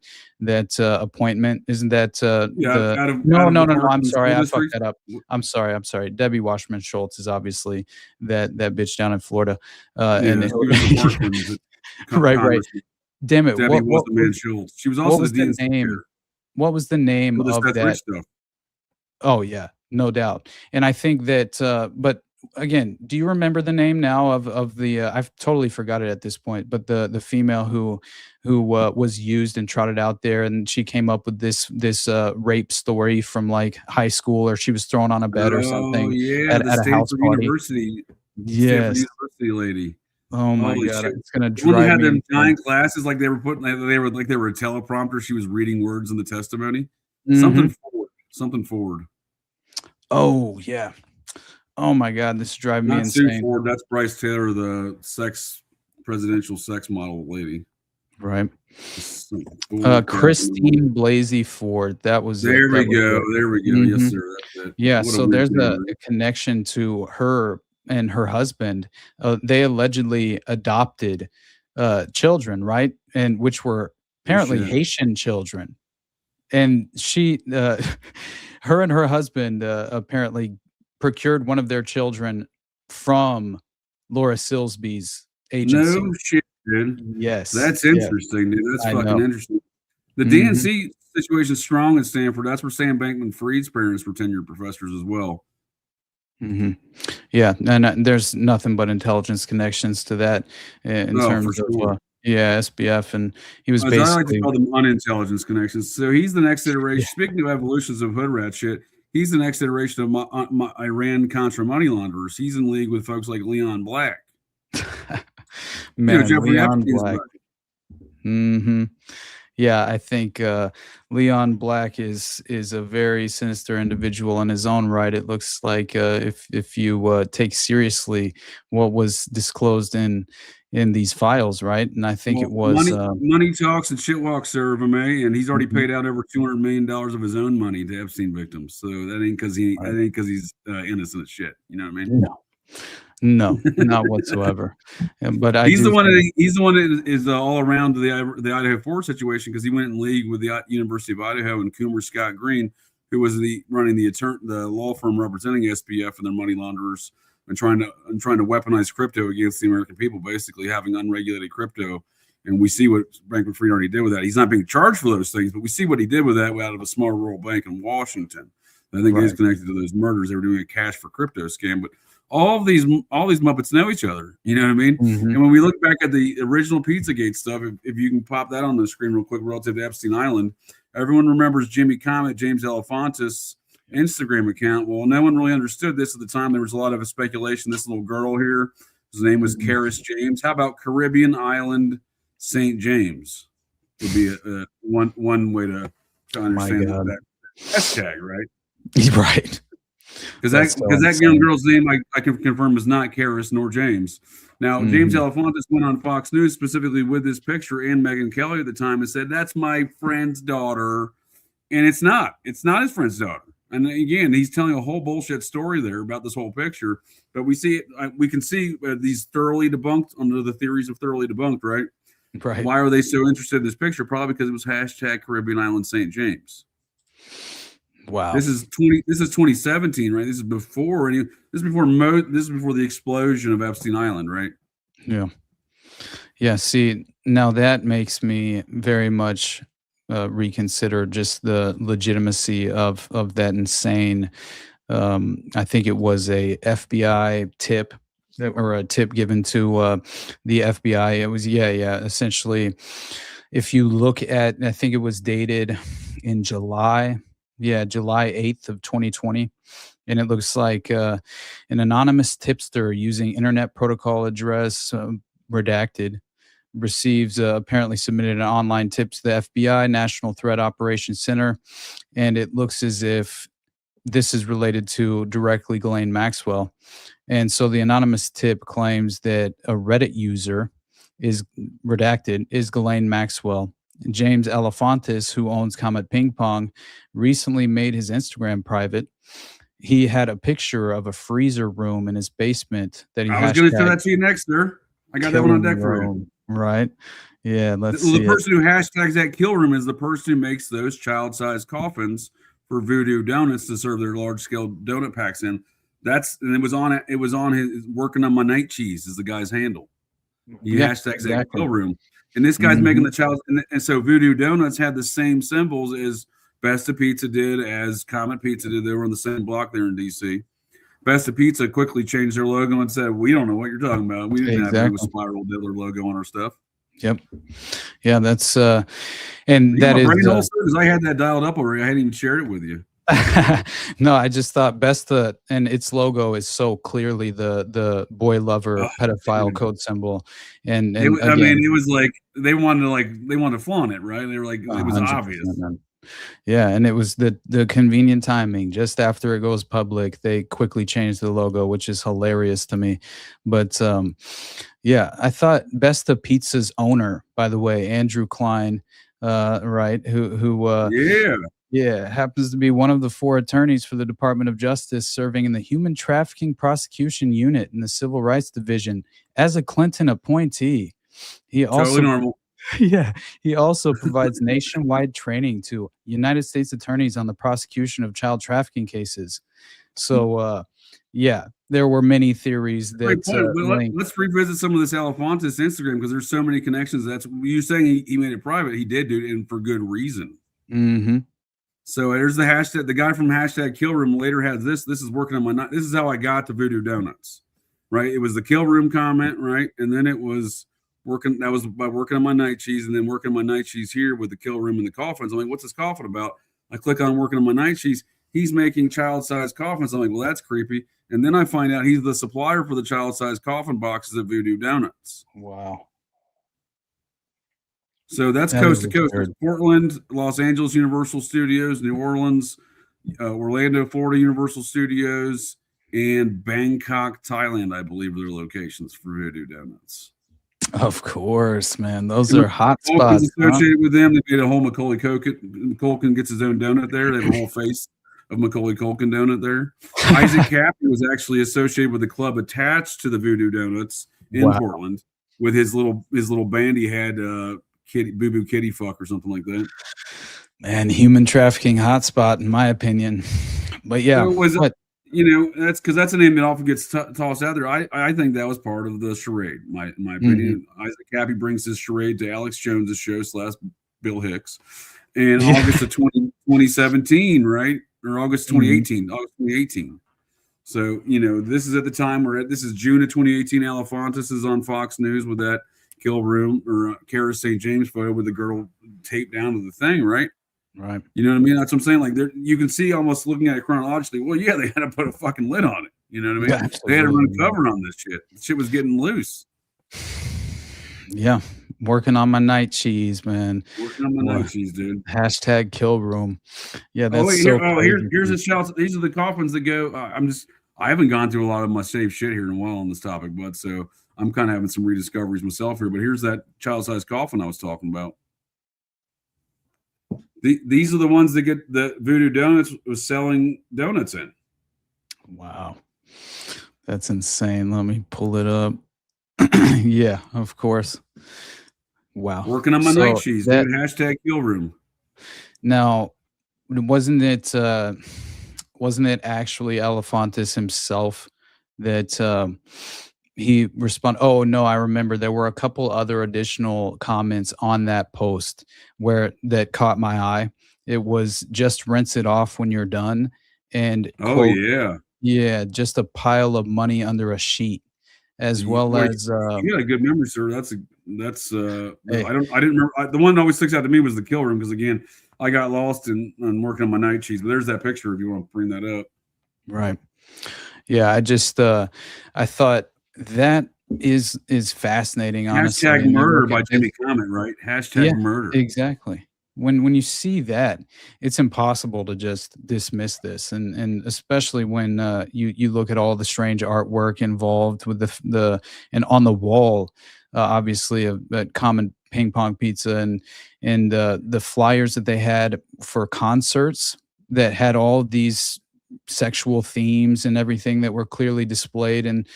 appointment. Isn't that No. I'm sorry, I fucked that up. I'm sorry. Debbie Wasserman Schultz is obviously that bitch down in Florida. Right. Damn it! Debbie was the man Schultz. She was also the name. What was the name of that? Stuff. Oh yeah, no doubt. And I think that, but again, do you remember the name now of the? I've totally forgot it at this point. But the female who was used and trotted out there, and she came up with this rape story from like high school, or she was thrown on a bed or something at a house party. University. Yes, University lady. Oh my Holy God! shit. It's gonna When drive they had me them insane. nine classes, like they were a teleprompter. She was reading words in the testimony. Mhm. Something forward. Oh yeah. Oh my God! This is driving me Not Sue insane. Ford. That's Bryce Taylor, the presidential sex model lady. Right. Christine Blasey Ford. That was it. There we That was go. it. There we go. Mhm. Yes, sir. That's it. Yeah, What a so weird there's thing, a right? connection to her and her husband. They allegedly adopted children, right? And which were apparently shit. Haitian children. And she, her and her husband apparently procured one of their children from Laura Silsby's agency. No shit, dude. Yes. That's yes. interesting, dude. That's I fucking know. interesting. The Mhm. DNC situation is strong at Stanford. That's where Sam Bankman-Fried's parents were tenured professors as well. hmm Yeah, and there's nothing but intelligence connections to that in Oh, terms for of sure. SBF, and he was As I like to basically call them unintelligence connections. So he's the next iteration. Speaking of evolutions of hood rat shit, he's the next iteration of my Iran Contra money launderers. He's in league with folks like Leon Black. man, Jeffrey Leon Epstein's Black. buddy. hmm Yeah, I think Leon Black is a very sinister individual in his own right. It looks like if you take seriously what was disclosed in these files, right? And I think it was money talks and shit walks, sir, MMA, and he's already Mhm. paid out over $200 million of his own money to Epstein victims. So that ain't because he's innocent as shit. You know what I mean? No, not whatsoever. But He's the one that is all around the Idaho 4 situation because he went in league with the University of Idaho and Coomer Scott Green, who was running the law firm representing SBF and their money launderers and trying to weaponize crypto against the American people, basically having unregulated crypto. And we see what Bankman-Fried already did with that. He's not being charged for those things, but we see what he did with that out of a small rural bank in Washington. I think he's connected to those murders. They were doing a cash for crypto scam, but all these Muppets know each other. You know what I mean? Mhm. And when we look back at the original PizzaGate stuff, if you can pop that on the screen real quick relative to Epstein Island, everyone remembers Jimmy Comet, James Alefantis Instagram account. Well, no one really understood this at the time. There was a lot of speculation. This little girl here, whose name was Karis James. How about Caribbean Island St. James? Would be one way to understand that hashtag, right? Right. Because that young girl's name I can confirm is not Karis nor James. Now, James Alefantis went on Fox News specifically with this picture and Megyn Kelly at the time and said, "That's my friend's daughter." And it's not his friend's daughter. And again, he's telling a whole bullshit story there about this whole picture. But we can see these thoroughly debunked under the theories of thoroughly debunked, right? Right. Why are they so interested in this picture? Probably because it was hashtag Caribbean Island St. James. Wow. This is 2017, right? This is before the explosion of Epstein Island, right? Yeah. Yeah. See, now that makes me very much reconsider just the legitimacy of that insane. I think it was a FBI tip or a tip given to the FBI. It was essentially, if you look at, I think it was dated in July 8th of 2020. And it looks like an anonymous tipster using internet protocol address redacted receives apparently submitted an online tip to the FBI National Threat Operations Center. And it looks as if this is related to directly Ghislaine Maxwell. And so the anonymous tip claims that a Reddit user is redacted is Ghislaine Maxwell. James Alefantis, who owns Comet Ping Pong, recently made his Instagram private. He had a picture of a freezer room in his basement that he I was going to show that to you next, sir. I got that one on deck for you. Right. Yeah. Let's see. The person who hashtags that kill room is the person who makes those child-sized coffins for Voodoo Donuts to serve their large-scale donut packs in. It was on his working on my night cheese is the guy's handle. He hashtags that kill room. And this guy's making the child, and so Voodoo Donuts had the same symbols as Best of Pizza did, as Comet Pizza did. They were on the same block there in DC. Best of Pizza quickly changed their logo and said, "We don't know what you're talking about. We didn't have a Spiral Diddler logo on our stuff." Yep. Yeah, that's and that is because I had that dialed up already. I hadn't even shared it with you. No, I just thought and its logo is so clearly the boy lover pedophile code symbol, and it was like they wanted to flaunt it, right? They were like, it was obvious. Man. Yeah, and it was the convenient timing. Just after it goes public, they quickly changed the logo, which is hilarious to me. But yeah, I thought Best of Pizza's owner, by the way, Andrew Klein, right, who happens to be one of the 4 attorneys for the Department of Justice serving in the Human Trafficking Prosecution Unit in the Civil Rights Division as a Clinton appointee. He also totally normal. Yeah, he also provides nationwide training to United States attorneys on the prosecution of child trafficking cases. So, there were many theories that. Let's revisit some of this Alefantis Instagram because there's so many connections. That's you saying he made it private. He did do it, and for good reason. Mm-hmm. So there's the hashtag. The guy from hashtag Kill Room later has this. This is working on my night. This is how I got to Voodoo Donuts, right? It was the Kill Room comment, right, and then it was. That was by working on my night cheese and then working on my night cheese here with the kill room and the coffins. I'm like, what's this coffin about? I click on working on my night cheese. He's making child-sized coffins. I'm like, well, that's creepy. And then I find out he's the supplier for the child-sized coffin boxes at Voodoo Donuts. Wow. So that's coast to coast. There's Portland, Los Angeles Universal Studios, New Orleans, Orlando, Florida Universal Studios, and Bangkok, Thailand, I believe, are their locations for Voodoo Donuts. Of course, man. Those are hot spots. Associated with them, they made a whole Macaulay Culkin gets his own donut there. They have a whole face of Macaulay Culkin donut there. Isaac Cappy was actually associated with the club attached to the Voodoo Donuts in Portland with his little band he had, Boo Boo Kitty Fuck or something like that. Man, human trafficking hotspot, in my opinion. But yeah, so that's because that's a name that often gets tossed out there. I think that was part of the charade. In my opinion, Isaac Cappy brings his charade to Alex Jones's show / Bill Hicks in August of 2017, right, or August 2018. August 2018. So, this is at the time this is June of 2018. Elefantis is on Fox News with that kill room or Kara St. James photo with the girl taped down to the thing, right? Right. You know what I mean? That's what I'm saying. Like, you can see almost looking at it chronologically. Well, yeah, they had to put a fucking lid on it. You know what I mean? Yeah, they had to run absolutely. a cover on this shit. Shit was getting loose. Yeah. Working on my night cheese, man. Working on my night cheese, dude. Hashtag kill room. Yeah, that's here's a shout. These are the coffins that go. I haven't gone through a lot of my safe shit here in a while on this topic, but so I'm kind of having some rediscoveries myself here. But here's that child-sized coffin I was talking about. These are the ones that get the Voodoo Donuts was selling donuts in. Wow. That's insane. Let me pull it up. Yeah, of course. Wow. Working on my night cheese, dude. Hashtag kill room. Now, wasn't it actually Elefantis himself that he responded? Oh no, I remember there were a couple other additional comments on that post that caught my eye. It was just rinse it off when you're done, and quote, yeah, just a pile of money under a sheet, as well as you got a good memory, sir. Hey. I didn't remember. The one that always sticks out to me was the kill room because again, I got lost in working on my night cheese. But there's that picture if you want to bring that up. Right. Yeah, I just I thought that is fascinating. Honestly, hashtag murder by Jimmy Comet, right? Hashtag murder. Exactly. When you see that, it's impossible to just dismiss this, and especially when you look at all the strange artwork involved with the and on the wall, obviously of Common Ping Pong Pizza and the flyers that they had for concerts that had all these sexual themes and everything that were clearly displayed in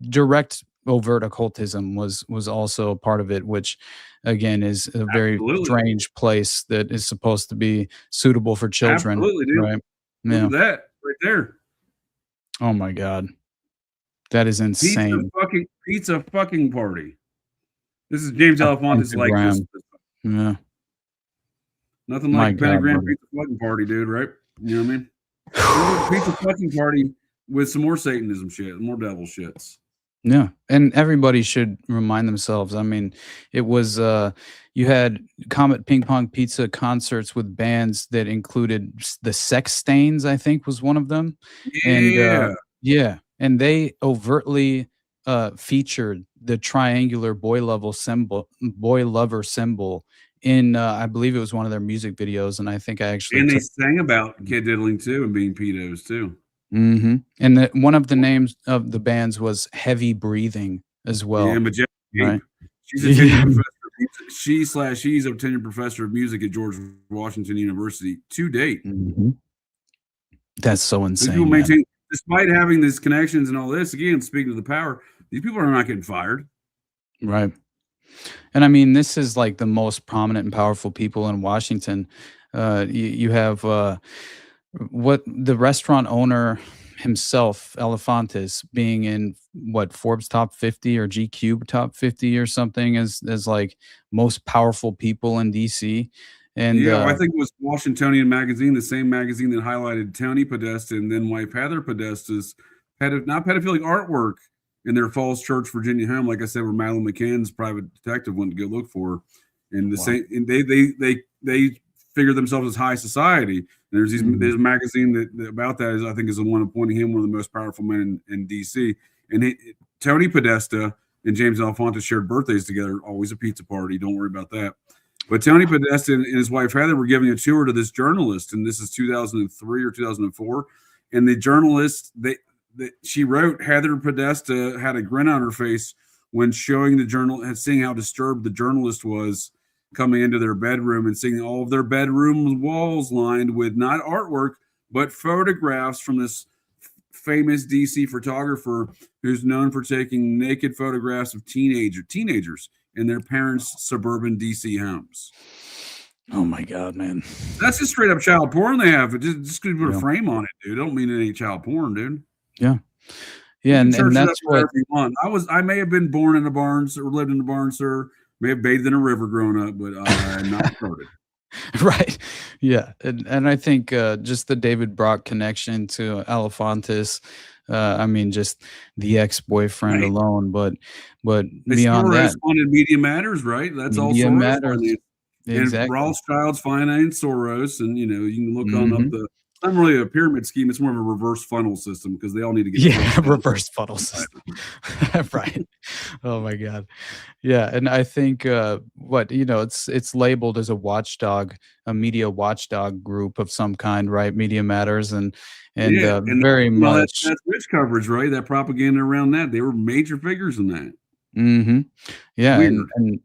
direct overt occultism was also a part of it, which again is a very strange place that is supposed to be suitable for children. Absolutely, dude. Right? Look at that right there. Oh my God. That is insane. Pizza fucking party. This is James Elefantis like this. Yeah. Nothing like pentagram pizza fucking party, dude, right? You know what I mean? Pizza fucking party with some more Satanism shit, more devil shits. Yeah, and everybody should remind themselves. I mean, it was you had Comet Ping Pong Pizza concerts with bands that included the Sex Stains, I think was one of them. Yeah. And and they overtly featured the triangular boy lover symbol in I believe it was one of their music videos, and I think I actually they sang about kid diddling too and being pedos too. Mm-hmm. And one of the names of the bands was Heavy Breathing as well. Yeah, Majestic. Right? She's a tenured professor of music. She's a tenured professor of music at George Washington University to date. Mm-hmm. That's so insane. Despite having these connections and all this, again, speaking of the power, these people are not getting fired. Right. And I mean, this is like the most prominent and powerful people in Washington. You have what the restaurant owner himself, Elefantis, being in Forbes top 50 or GQ top 50 or something as like most powerful people in DC. And I think it was Washingtonian magazine, the same magazine that highlighted Tony Podesta and then wife Heather Podesta's not pedophilic artwork in their Falls Church, Virginia home, like I said, where Madeline McCann's private detective went to go look for. And the same, and they figure themselves as high society. And there's there's a magazine that about that I think is the one appointing him one of the most powerful men in DC. And Tony Podesta and James Elefantis shared birthdays together, always a pizza party. Don't worry about that. But Tony Podesta and his wife Heather were giving a tour to this journalist, and this is 2003 or 2004. And the journalist she wrote, Heather Podesta had a grin on her face when showing seeing how disturbed the journalist was coming into their bedroom and seeing all of their bedroom walls lined with not artwork, but photographs from this famous DC photographer who's known for taking naked photographs of teenagers in their parents' suburban DC homes. Oh my God, man. That's just straight up child porn they have. Just going to put a frame on it, dude. Don't mean it ain't child porn, dude. Yeah. Yeah, and that's what you want. I may have been born in a barn or lived in a barn, sir. May have bathed in a river growing up, but I'm not retarded. Right. Yeah. And I think just the David Brock connection to Alefantis, I mean, just the ex-boyfriend Right. alone, but beyond that, Soros funded Media Matters, right? That's all media Soros matters. financed. And Exactly. Rothschild's financed Soros, and you can look on up Hmm. the. It's not really a pyramid scheme; it's more of a reverse funnel system because they all need to get Yeah, flushed down. reverse funnel system. Right. Oh my God. Yeah, and I think what it's labeled as a watchdog, a media watchdog group of some kind, right? Media Matters and Yeah, and very much. that's rich coverage, right? That propaganda around that, they were major figures in that. Hmm. Yeah, Weird. and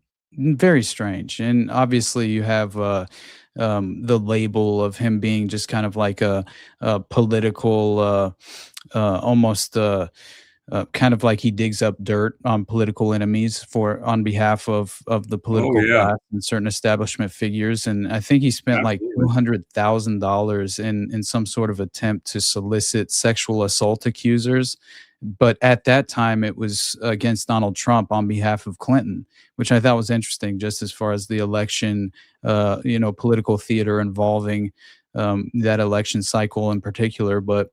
very strange. And obviously, you have the label of him being just kind of like a political, almost. Kind of like he digs up dirt on political enemies for on behalf of the Oh political yeah, class and certain establishment figures. And I think he spent like absolutely. $200,000 in some sort of attempt to solicit sexual assault accusers. But at that time, it was against Donald Trump on behalf of Clinton, which I thought was interesting, just as far as the election, political theater involving that election cycle in particular. But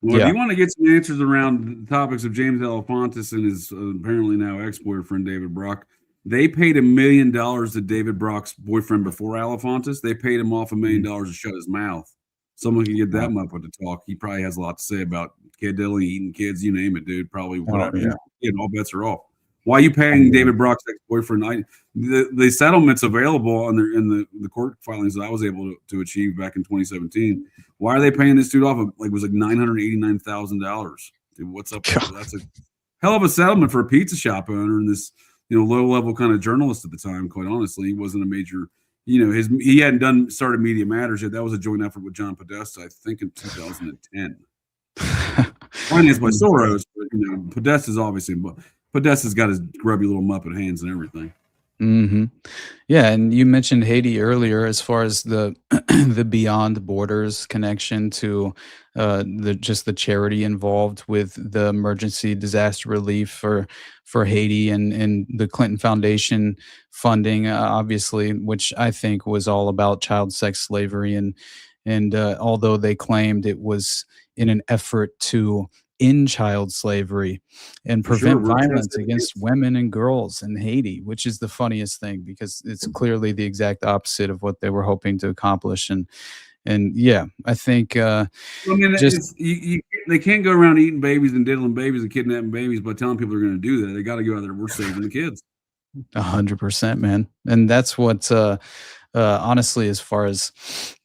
Well, if yeah. you want to get some answers around the topics of James Alefantis and his apparently now ex-boyfriend David Brock, they paid $1 million to David Brock's boyfriend before Alefantis. They paid him off $1 million to shut his mouth. Someone can get that Wow. muppet to talk. He probably has a lot to say about kid diddling, eating kids, you name it, dude. Probably Oh, whatever. yeah. All bets are off. Why are you paying David Brock's ex-boyfriend? The settlements available in the court filings that I was able to achieve back in 2017. Why are they paying this dude off? It was like $989,000. Dude, what's up? That's a hell of a settlement for a pizza shop owner and this low level kind of journalist at the time. Quite honestly, he wasn't a major. He hadn't started Media Matters yet. That was a joint effort with John Podesta, I think, in 2010. Financed by Soros, but Podesta's obviously, but Podesta's got his grubby little Muppet hands and everything. Hmm. Yeah, and you mentioned Haiti earlier as far as the the Beyond Borders connection to the charity involved with the emergency disaster relief for Haiti and the Clinton Foundation funding, obviously, which I think was all about child sex slavery and although they claimed it was in an effort to end child slavery and For sure, prevent we're trying to violence save against kids. women and girls in Haiti, which is the funniest thing because it's clearly the exact opposite of what they were hoping to accomplish. And yeah, I think I mean, just they can't go around eating babies and diddling babies and kidnapping babies by telling people they're going to do that. They got to go out there. We're saving the kids. 100%, man. And that's what honestly, as far as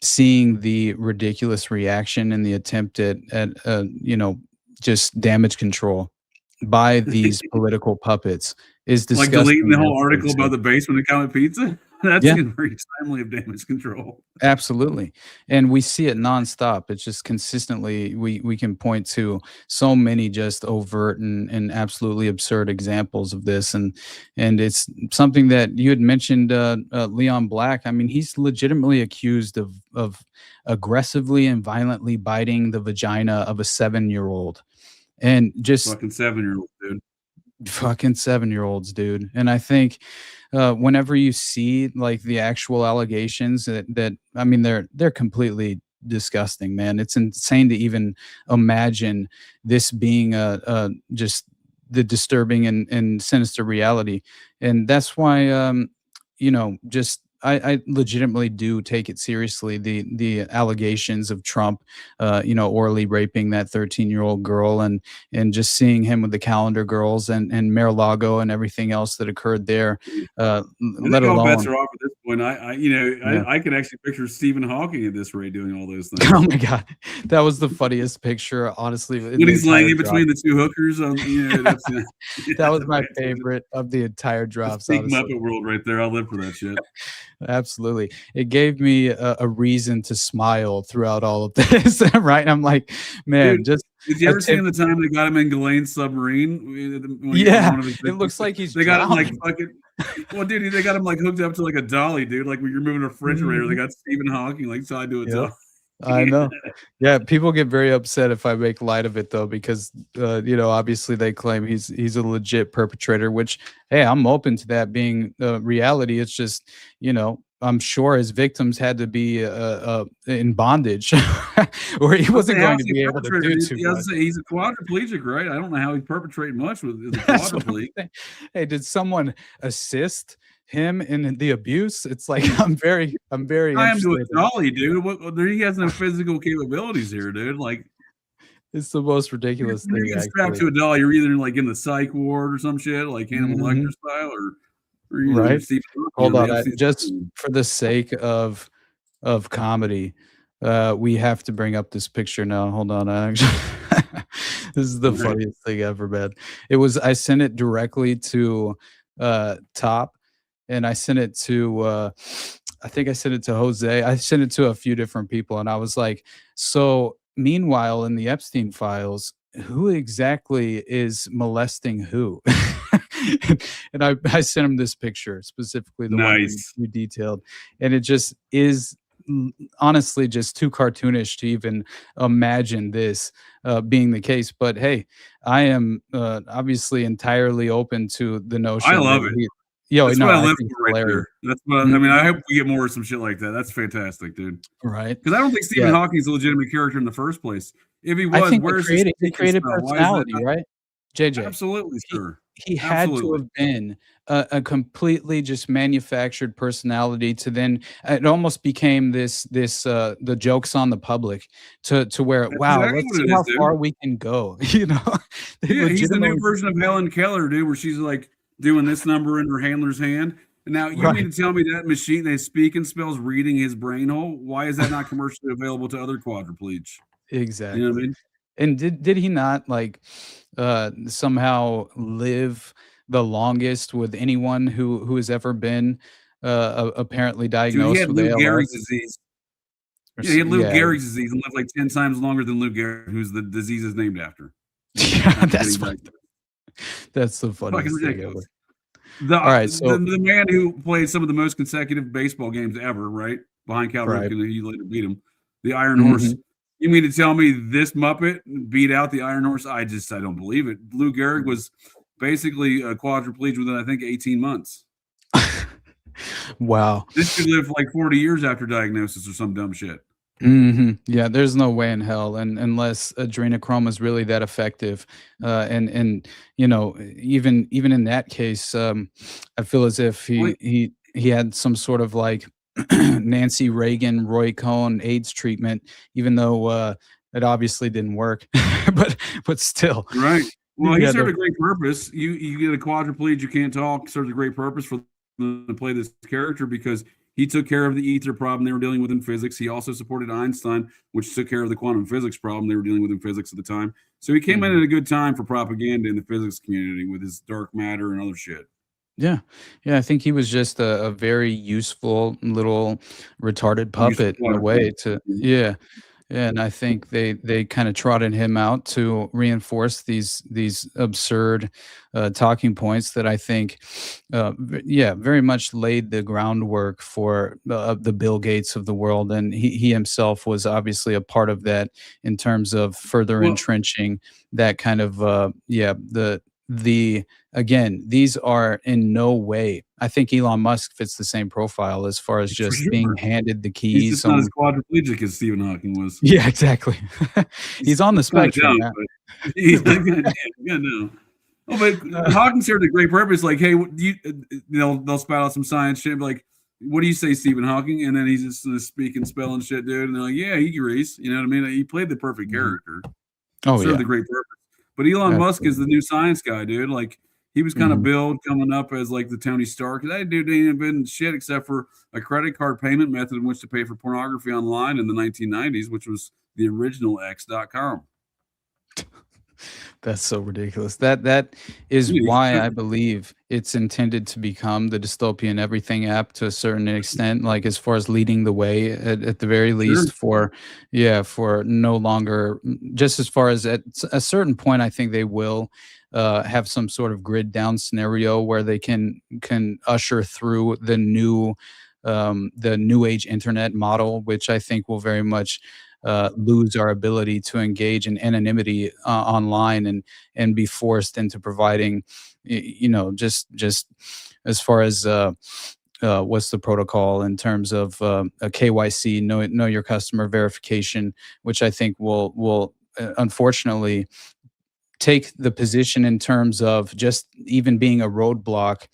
seeing the ridiculous reaction and the attempt at just damage control by these political puppets is Like deleting disgusting. the whole That's article about absurd. the basement account of pizza. That's Yeah, very timely of damage control. absolutely. And we see it nonstop. It's just consistently we can point to so many just overt and absolutely absurd examples of this. And it's something that you had mentioned Leon Black. I mean, he's legitimately accused of aggressively and violently biting the vagina of a 7-year-old. And just Fucking 7-year-old dude. fucking 7-year-olds, dude. And I think whenever you see like the actual allegations that I mean they're completely disgusting, man. It's insane to even imagine this being a just the disturbing and sinister reality. And that's why just I legitimately do take it seriously the allegations of Trump orally raping that 13-year-old girl and just seeing him with the calendar girls and Mar-a-Lago and everything else that occurred there, I let think all bets alone. are off at this point. Yeah. I could actually picture Stephen Hawking at this rate doing all those Oh things. my God. That was the funniest picture, honestly, in When the he's laying entire in drop. between the two hookers on, that's That was my right. favorite of the entire That's drops, peak honestly. Muppet world right there. I'll live for that shit. Absolutely. It gave me a reason to smile throughout all of this, right? I'm like, man, Dude, just did you a ever see tip. him the time they got him in Ghislaine's submarine when he on Yeah, one of his it looks like he's they got him like drowning. fucking well, dude, they got him like hooked up to like a dolly, dude. Like when you're moving a refrigerator, they Mhm. got Stephen Hawking like tied to a Yep. dolly. I know. Yeah, people get very upset if I make light of it though, because obviously they claim he's a legit perpetrator, which hey, I'm open to that being reality. It's just, I'm sure his victims had to be in bondage, or he wasn't going to be able to do too much. He's a quadriplegic, right? I don't know how he's perpetrating much with the That's what I'm quadriplegic. saying. Hey, did someone assist him in the abuse? It's like I'm very I am doing interested. jolly, dude. He has no physical capabilities here, dude. Like, It's the most ridiculous when thing. you get strapped to Actually. a dolly, you're either like in the psych ward or some shit, like Hannibal Mhm. Lecter style, or Right. Stephen Hawking Hold on on. the Epstein Just island. for the sake of comedy, we have to bring up this picture now. Hold on. This is the Right. funniest thing ever, man. I sent it directly to Top, and I sent it to I think I sent it to Jose. I sent it to a few different people, and I was like, so meanwhile, in the Epstein files, who exactly is molesting who? And I sent him this picture, specifically the one Nice. you detailed, and it just is honestly just too cartoonish to even imagine this being the case. But hey, I am obviously entirely open to the I notion love that it. yo, That's no, what I I live think it's for right hilarious. there. That's what I mean. I hope we get more of some shit like that. That's fantastic, dude. Right? Because I don't think Stephen Yeah. Hawking's a legitimate character in the first place. If he I was, think where's his he speaking created style? Why is that personality, not? right? JJ. Absolutely, He sir. he had to Absolutely. have been a completely just manufactured personality to then it almost became the jokes on the public to where, That's wow, exactly let's what see it is, how dude. far we can go, you know? They Yeah, he's the new legitimately version of Helen Keller, dude, where she's like doing this number in her handler's hand. And now you right, mean to tell me that machine they speak and spells reading his brain hole? Why is that not commercially available to other quadriplegics? You know what I exactly. mean? And did he not, like, somehow live the longest with anyone who has ever been, apparently Dude, he diagnosed had with Lou ALS? Gehrig's disease. Or Yeah, he had Lou yeah. Gehrig's disease and lived like 10 times longer than Lou Gehrig, who's the disease is named after Yeah, after getting diagnosed. that's the Fucking funniest thing ever. ridiculous. The, Alright, the so the man who played some of the most consecutive baseball games ever, right? Behind Cal right. Ripken, and he later beat him. The Iron Horse. Mhm. You mean to tell me this Muppet beat out the Iron Horse? I don't believe it. Lou Gehrig was basically a quadriplegic within, I think, 18 months. Wow. This dude lived for like 40 years after diagnosis or some dumb shit. Mhm. Yeah, there's no way in hell, and unless adrenochrome is really that effective, and you know, even in that case, I feel as if Like, he had some sort of like Nancy Reagan, Roy Cohn AIDS treatment, even though it obviously didn't work, but still, right. Well, he yeah, served a great purpose. You get a quadriplegic, you can't talk, served a great purpose for them to play this character because he took care of the ether problem they were dealing with in physics. He also supported Einstein, which took care of the quantum physics problem they were dealing with in physics at the time. So he came in Mhm. at a good time for propaganda in the physics community with his dark matter and other shit. Yeah, yeah, I think he was just a very useful little retarded Useful puppet in a way to quadriplegic. yeah. Yeah, and I think they kinda trotted him out to reinforce these absurd, talking points that I think, yeah, very much laid the groundwork for the Bill Gates of the world, and he himself was obviously a part of that in terms of further Well, entrenching that kind of, yeah, the again, these are in no way I think Elon Musk fits the same profile as far as for just being sure. handed the He's keys just not as on quadriplegic as Stephen Hawking was. yeah, exactly. He's on the He's kind of spectrum, dumb, yeah. but he's like, yeah, no. Oh, but Hawking served a great purpose. Like, hey, they'll spout out some science shit. Like, what do you say, Stephen Hawking? And then he's just speaking, spelling shit, dude. And they're like, yeah, he agrees. You know what I mean? He played the perfect Mhm. character, Oh, served yeah, a great purpose. But Elon Musk is the absolutely. new science guy, dude. Like, he was kind of Mhm. billed coming up as like the Tony Stark. That dude ain't been shit except for a credit card payment method in which to pay for pornography online in the 1990s, which was the original X.com. That's so ridiculous. That is Dude, why I believe it's intended to become the dystopian everything app to a certain extent, like, as far as leading the way at the very sure. least for yeah, for no longer just as far as at a certain point, I think they will, have some sort of grid down scenario where they can usher through the new age internet model, which I think will very much lose our ability to engage in anonymity online and be forced into providing, you know, just as far as what's the protocol in terms of a KYC, know your customer verification, which I think will unfortunately take the position in terms of just even being a roadblock,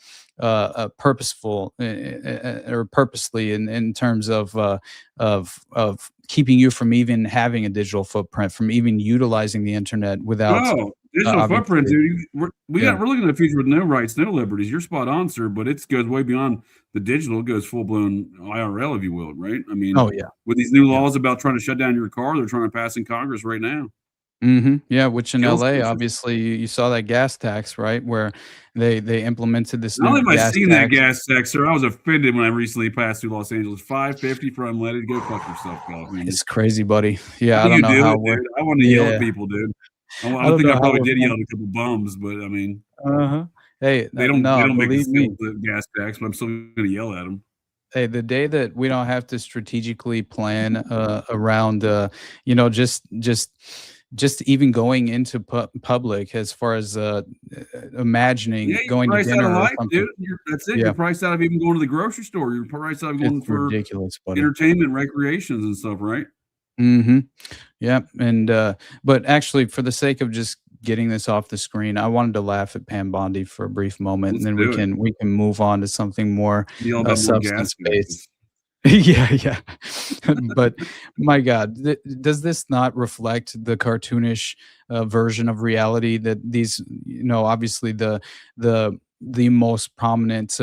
purposeful or purposely in terms of keeping you from even having a digital footprint, from even utilizing the internet without Oh, digital footprint, obviously, dude. yeah. We're looking at a future with no rights, no liberties. You're spot on, sir. But it goes way beyond the digital. It goes full blown IRL, if you will, right? I mean, Oh yeah, with these new yeah. laws about trying to shut down your car, they're trying to pass in Congress right now. Yeah, which in Kill LA, switches. obviously, you saw that gas tax, right? Where they implemented this Not new only have I gas seen that tax. gas tax, sir, I was offended when I recently passed through Los Angeles. $5.50 for unleaded. Go fuck yourself, California. It's crazy, buddy. How Yeah, I do don't you know do how it, we're. dude? I wanted to yell at Yeah, people, dude. I I don't think know I how probably we're. did yell at a couple bums, but I mean, Uh-huh. Hey, they no, don't make the believe sale me. with the gas tax, but I'm still gonna yell at them. Hey, the day that we don't have to strategically plan around, just even going into public as far as Yeah, imagining you're going to priced out dinner of or life, something. dude. That's it. Yeah, You're priced out of even going to the grocery store. You're priced out of it's going for ridiculous, buddy. entertainment, recreations, and stuff, right? Mm-hmm. Yeah, and but actually, for the sake of just getting this off the screen, I wanted to laugh at Pam Bondi for a brief moment, and Let's then we do it. can we can move on to something more Yell about more gas substance based. taxes. Yeah, yeah. But my God, does this not reflect the cartoonish version of reality that these, obviously the most prominent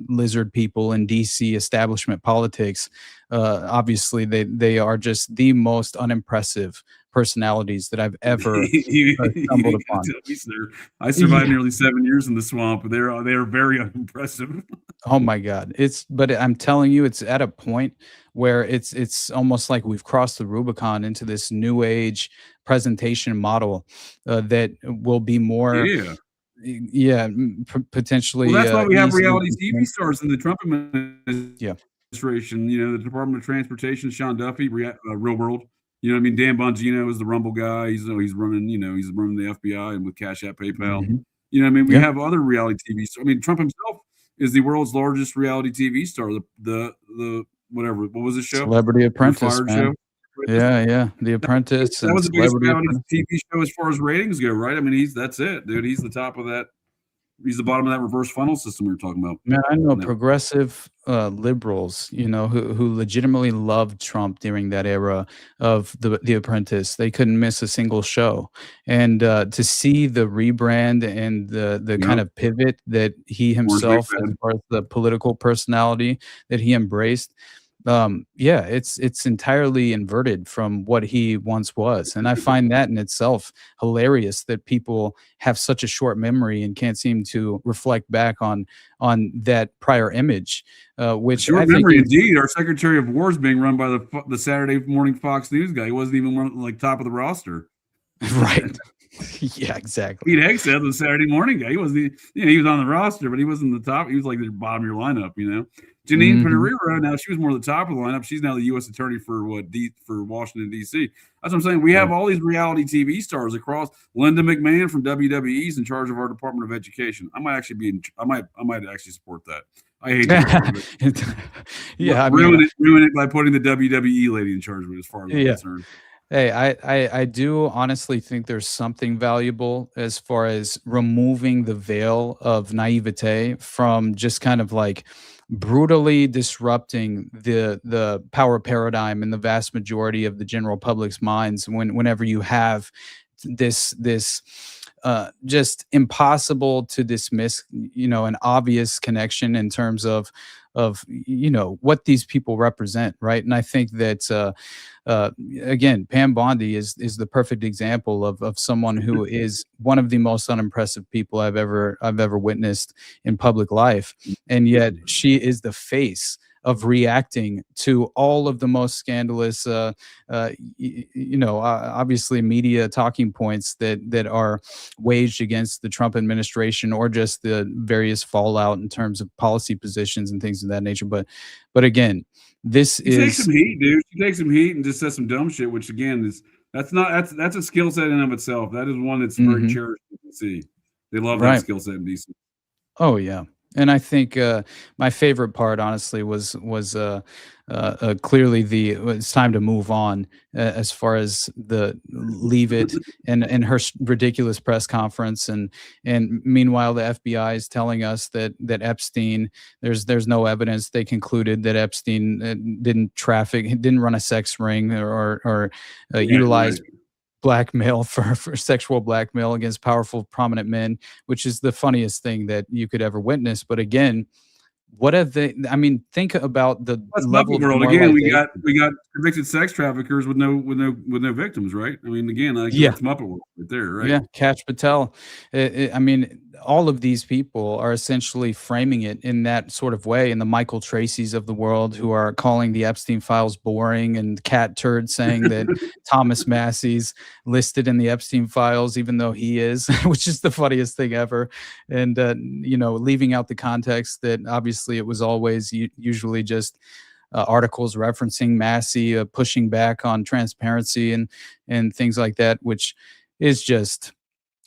lizard people in DC establishment politics, obviously they are just the most unimpressive personalities that I've ever You stumbled gotta upon. tell me, sir. I survived Yeah. nearly 7 years in the swamp. They are very unimpressive. Oh my God. But I'm telling you, it's at a point where it's almost like we've crossed the Rubicon into this new age presentation model that will be more, Yeah. yeah, Well, potentially that's why we have easily reality TV consumed. stars in the Trump Yeah. administration. The Department of Transportation, Sean Duffy, Real World. You know what I mean? Dan Bongino is the Rumble guy. He's running. He's running the FBI and with Cash App, PayPal. Hmm. You know what I mean? We Yeah. have other reality TV stars. I mean, Trump himself is the world's largest reality TV star. The whatever. What was the show? Celebrity You're Apprentice, Fired man. show. Yeah, yeah. The Apprentice That and was the biggest Celebrity reality Apprentice. TV show as far as ratings go, right? I mean, that's it, dude. He's the top of that. He's the bottom of that reverse funnel system we were talking about. Man, I know No. progressive liberals, who legitimately loved Trump during that era of the Apprentice. They couldn't miss a single show, and to see the rebrand and the kind Yep. of pivot that he Orange himself, as McFadden. far as the political personality that he embraced, yeah, it's entirely inverted from what he once was, and I find that in itself hilarious that people have such a short memory and can't seem to reflect back on that prior image, which I Short think memory, is indeed. Our Secretary of War is being run by the Saturday morning Fox News guy. He wasn't even top of the roster. right. Yeah, exactly. Pete Hegseth was the Saturday morning guy. He wasn't. He was on the roster, but he wasn't the top. He was like the bottom of your lineup. Janine Mhm. Pereira. Now she was more the top of the lineup. She's now the U.S. Attorney for for Washington D.C. That's what I'm saying. We have Right. all these reality TV stars across. Linda McMahon from WWE is in charge of our Department of Education. I might actually be. I might actually support that. I hate that. Yeah, I mean, Ruin it by putting the WWE lady in charge of it, as far as I'm yeah. concerned. Hey, I do honestly think there's something valuable as far as removing the veil of naivete from just kind of like brutally disrupting the power paradigm in the vast majority of the general public's minds whenever you have this just impossible to dismiss, an obvious connection in terms of what these people represent, right? And I think that again, Pam Bondi is the perfect example of someone who is one of the most unimpressive people I've ever witnessed in public life, and yet she is the face of reacting to all of the most scandalous, obviously media talking points that are waged against the Trump administration or just the various fallout in terms of policy positions and things of that nature. But again, this She takes is some heat, dude. She takes some heat and just says some dumb shit, which again is that's a skill set in and of itself. That is one that's very Mhm. cherished in DC. They love that Right. skill set in DC. Oh yeah. And I think my favorite part, honestly, was clearly it's time to move on as far as the leave it and her ridiculous press conference, and meanwhile the FBI is telling us that Epstein, there's no evidence. They concluded that Epstein didn't traffic, didn't run a sex ring or Yeah, utilize right. blackmail for sexual blackmail against powerful prominent men, which is the funniest thing that you could ever witness. But again, what have they, I mean, think about the That's level Muppet of World again. demoralization. We got convicted sex traffickers with no victims, right? I mean, again, like Yeah. that's Muppet World right there, right? Yeah, Catch Patel. I mean, all of these people are essentially framing it in that sort of way. And the Michael Tracys of the world, who are calling the Epstein files boring, and Cat Turd saying that Thomas Massey's listed in the Epstein files, even though he is, which is the funniest thing ever. And, leaving out the context that obviously it was always usually just articles referencing Massey, pushing back on transparency and things like that, which is just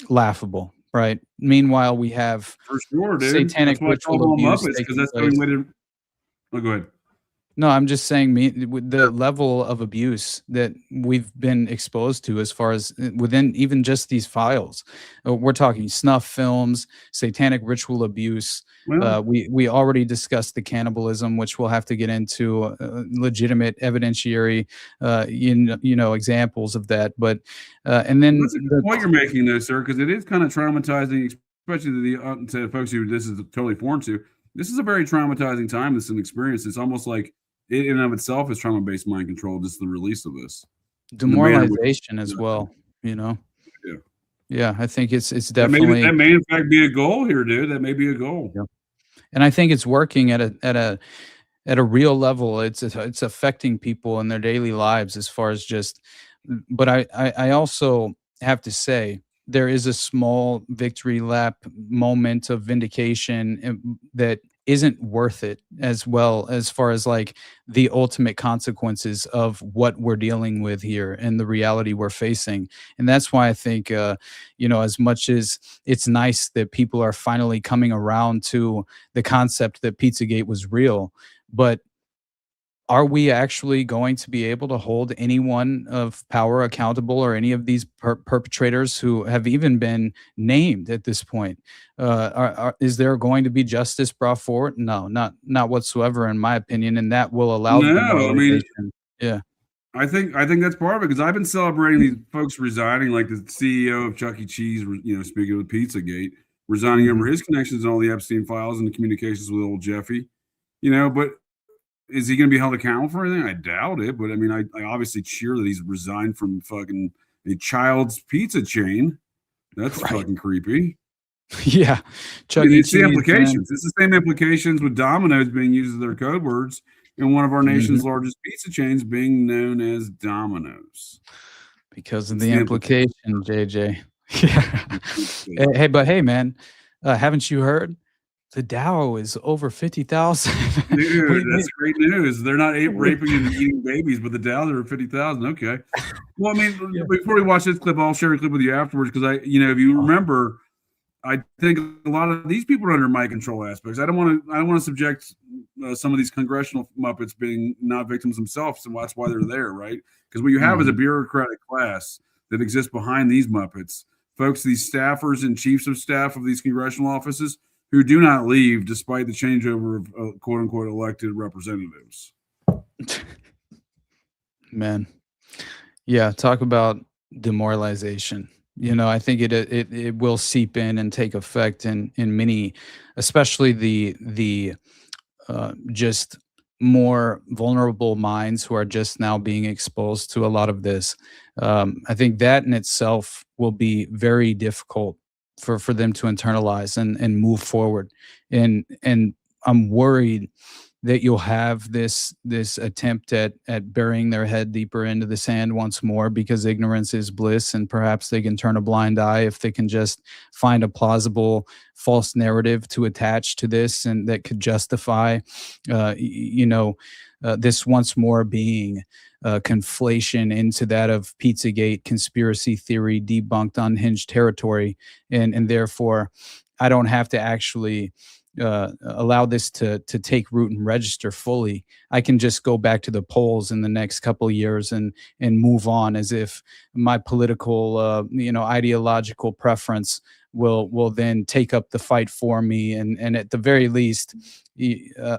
laughable, right? Meanwhile, we have For sure, dude. satanic That's why I call ritual them all abuse Muppets, because taking that's the place. only way to. Oh, go ahead. No, I'm just saying, with the level of abuse that we've been exposed to, as far as within even just these files, we're talking snuff films, satanic ritual abuse. Well, We already discussed the cannibalism, which we'll have to get into legitimate evidentiary, examples of that. But and then that's a good point you're making, though, sir, because it is kind of traumatizing, especially to folks who this is totally foreign to. This is a very traumatizing time. This is an experience. It's almost like it in and of itself is trauma-based mind control. Just the release of this, and the manner in which demoralization as well. Yeah. Yeah, I think it's That definitely. may in fact be a goal here, dude. That may be a goal. Yeah. And I think it's working at a real level. It's affecting people in their daily lives, as far as just. But I also have to say, there is a small victory lap moment of vindication that isn't worth it, as well, as far as like the ultimate consequences of what we're dealing with here and the reality we're facing. And that's why I think as much as it's nice that people are finally coming around to the concept that Pizzagate was real, but are we actually going to be able to hold anyone of power accountable, or any of these perpetrators who have even been named at this point? Is there going to be justice brought forward? No, not whatsoever, in my opinion, and that will allow the No, I mean, demoralization. Yeah. I think that's part of it, because I've been celebrating these folks resigning, like the CEO of Chuck E. Cheese, speaking of Pizzagate, resigning over his connections and all the Epstein files and the communications with old Jeffy. But is he going to be held accountable for anything? I doubt it. But I mean, I obviously cheer that he's resigned from fucking a child's pizza chain. That's Right. fucking creepy. Yeah. Chuck It's E. the Cheese, implications. It's the same implications with Domino's being used as their code words, and one of our nation's largest pizza chains being known as Domino's. because of It's the the implication, JJ. Yeah. Hey, but hey, man, haven't you heard? The Dow is over 50,000. Dude, that's great news. They're not raping and eating babies, but the Dows are 50,000. Okay. Well, I mean, before we watch this clip, I'll share a clip with you afterwards, because if you remember, I think a lot of these people are under my control aspects. I don't want to subject some of these congressional Muppets being not victims themselves, and that's why they're there, right? Because what you have is a bureaucratic class that exists behind these Muppets, folks, these staffers and chiefs of staff of these congressional offices, who do not leave despite the changeover of quote unquote elected representatives. Man. Yeah, talk about demoralization. I think it will seep in and take effect in many, especially the just more vulnerable minds who are just now being exposed to a lot of this. I think that in itself will be very difficult for them to internalize and move forward. And I'm worried that you'll have this attempt at burying their head deeper into the sand once more, because ignorance is bliss, and perhaps they can turn a blind eye if they can just find a plausible false narrative to attach to this, and that could justify this once more being conflation into that of Pizzagate conspiracy theory, debunked, unhinged territory, and therefore I don't have to actually allow this to take root and register fully, I can just go back to the polls in the next couple of years and move on as if my political, ideological preference will then take up the fight for me, and at the very least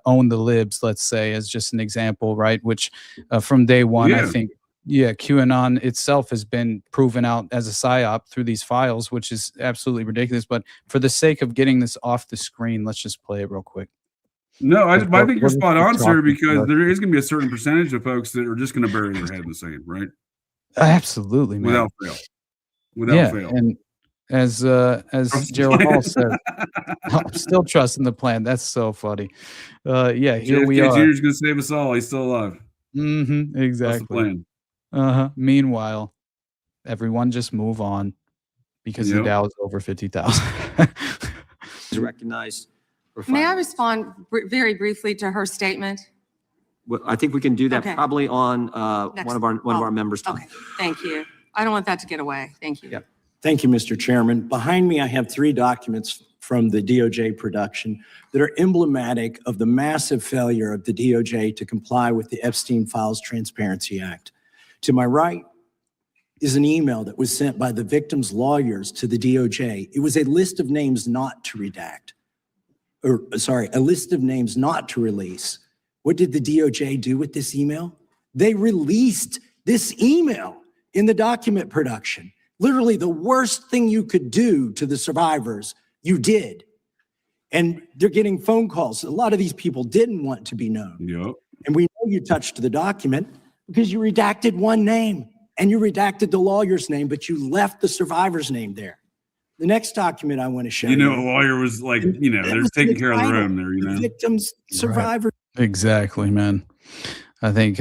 own the libs, let's say, as just an example, right? Which from day one, I think, QAnon itself has been proven out as a psyop through these files, which is absolutely ridiculous. But for the sake of getting this off the screen, let's just play it real quick. No, I think you're spot on, sir, because there is going to be a certain percentage of folks that are just going to bury their head in the sand, right? Absolutely, man. Without fail. And as Gerald Hall said, I'm still trusting the plan. That's so funny. Here we are. Jr.'s going to save us all. He's still alive. Exactly. That's the plan. Meanwhile, everyone just move on because the Dow is over 50,000. Recognized. May I respond very briefly to her statement? Well, I think we can do that probably on one of our members' time. Okay, thank you. I don't want that to get away. Thank you. Yep. Thank you, Mr. Chairman. Behind me, I have 3 documents from the DOJ production that are emblematic of the massive failure of the DOJ to comply with the Epstein Files Transparency Act. To my right is an email that was sent by the victims' lawyers to the DOJ. It was a list of names not to redact, a list of names not to release. What did the DOJ do with this email? They released this email in the document production. Literally the worst thing you could do to the survivors, you did. And they're getting phone calls. A lot of these people didn't want to be known. Yep. And we know you touched the document because you redacted one name and you redacted the lawyer's name, but you left the survivor's name there. The next document I want to show you. A lawyer was like, they're taking care of their own there, The victims, survivors. Right. Exactly, man. I think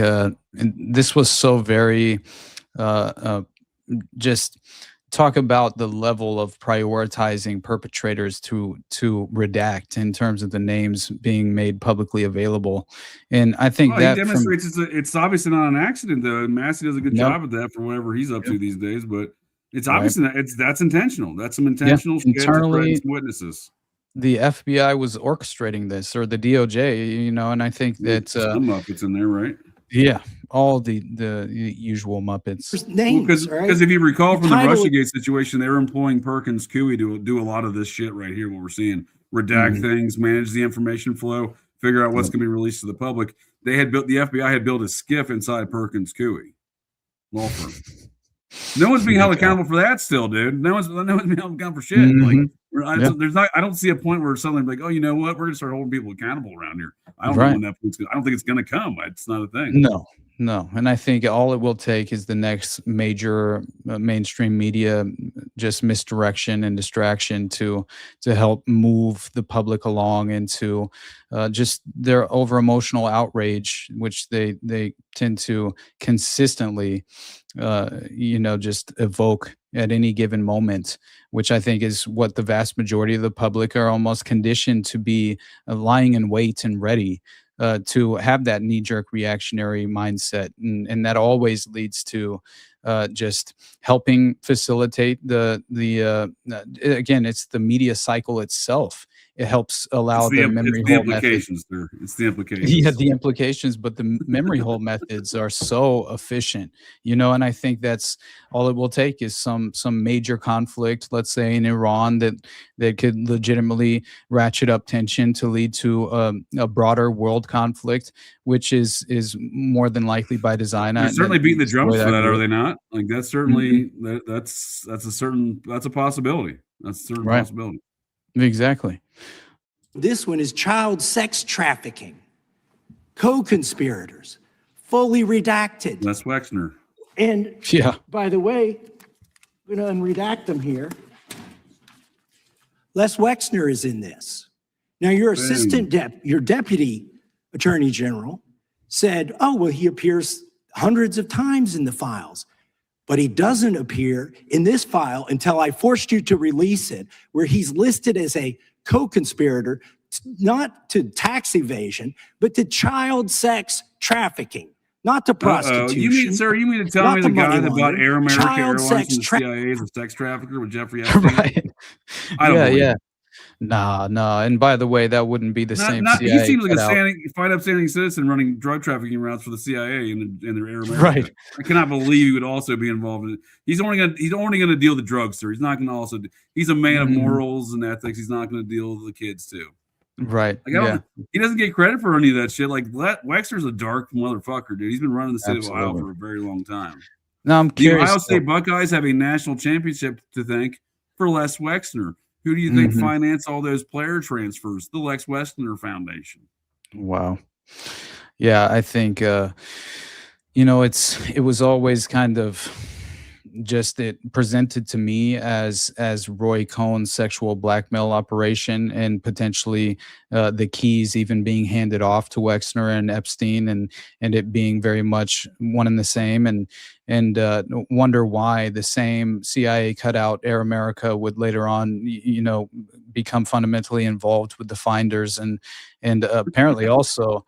this was so very just talk about the level of prioritizing perpetrators to redact in terms of the names being made publicly available. And I think that he demonstrates it's obviously not an accident, though. Massey does a good job at that for whatever he's up to these days, but it's obviously that's intentional. That's some intentional internally witnesses. The FBI was orchestrating this, or the DOJ, and I think that some Muppets in there, right? Yeah, all the usual Muppets. Because if you recall from the Russiagate situation, they were employing Perkins Coie to do a lot of this shit right here. What we're seeing, redact things, manage the information flow, figure out what's going to be released to the public. The FBI had built a skiff inside Perkins Coie law firm. No one's being held accountable for that still, dude. No one's being held accountable for shit. I don't see a point where suddenly like, oh, you know what? We're gonna start holding people accountable around here. I don't know when that point's I don't think it's gonna come. It's not a thing. No. And I think all it will take is the next major mainstream media just misdirection and distraction to help move the public along into just their over emotional outrage, which they tend to consistently just evoke at any given moment, which I think is what the vast majority of the public are almost conditioned to be lying in wait and ready to have that knee-jerk reactionary mindset. And that always leads to just helping facilitate again, it's the media cycle itself. It helps allow the memory hole implications there. It's the implications. Yeah, the implications, but the memory hole methods are so efficient, and I think that's all it will take is some major conflict, let's say in Iran, that could legitimately ratchet up tension to lead to a broader world conflict, which is more than likely by design. They're certainly beating the drums for that, are they not? Like that's certainly that's a possibility. That's a certain possibility. Exactly. This one is child sex trafficking, co-conspirators, fully redacted. Les Wexner. And by the way, I'm going to unredact them here. Les Wexner is in this. Now, your your deputy attorney general said, oh, well, he appears hundreds of times in the files. But he doesn't appear in this file until I forced you to release it, where he's listed as a co-conspirator, not to tax evasion, but to child sex trafficking, not to prostitution. You mean to tell me the guy that bought Air America Airlines from the CIA is a sex trafficker with Jeffrey Epstein? Right. I don't believe it. Nah. And by the way, that wouldn't be the same He CIA seems like a cutout. upstanding citizen running drug trafficking routes for the CIA in their air America. Right. I cannot believe he would also be involved in it. He's only gonna deal with the drugs, sir. He's not gonna also. He's a man of morals and ethics. He's not gonna deal with the kids too. Right. Like, he doesn't get credit for any of that shit. Like Wexler's a dark motherfucker, dude. He's been running the state of Ohio for a very long time. Now I'm curious. The Ohio State Buckeyes have a national championship to thank for Les Wexner. Who do you think financed all those player transfers? The Lex Wexner Foundation. Wow. Yeah, I think it was always kind of just it presented to me as Roy Cohn's sexual blackmail operation, and potentially the keys even being handed off to Wexner and Epstein, and it being very much one and the same, and wonder why the same CIA cutout Air America would later on become fundamentally involved with the finders, and apparently also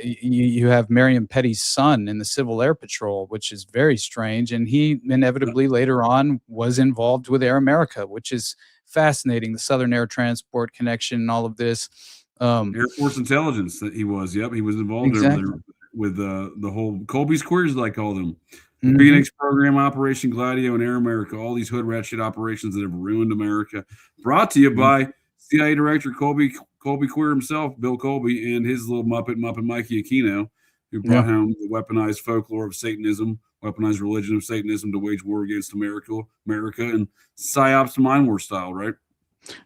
you have Marion Petty's son in the Civil Air Patrol, which is very strange, and he inevitably later on was involved with Air America, which is fascinating. The Southern Air Transport connection and all of this. Air Force Intelligence that he was. Yep, he was involved with the whole Colby's queries, as I call them. Phoenix Program, Operation Gladio, and Air America. All these hood rat shit operations that have ruined America. Brought to you by CIA Director Colby Queer himself, Bill Colby, and his little Muppet Mikey Aquino, who brought home the weaponized folklore of Satanism, weaponized religion of Satanism to wage war against America, and psyops to mind war style, right?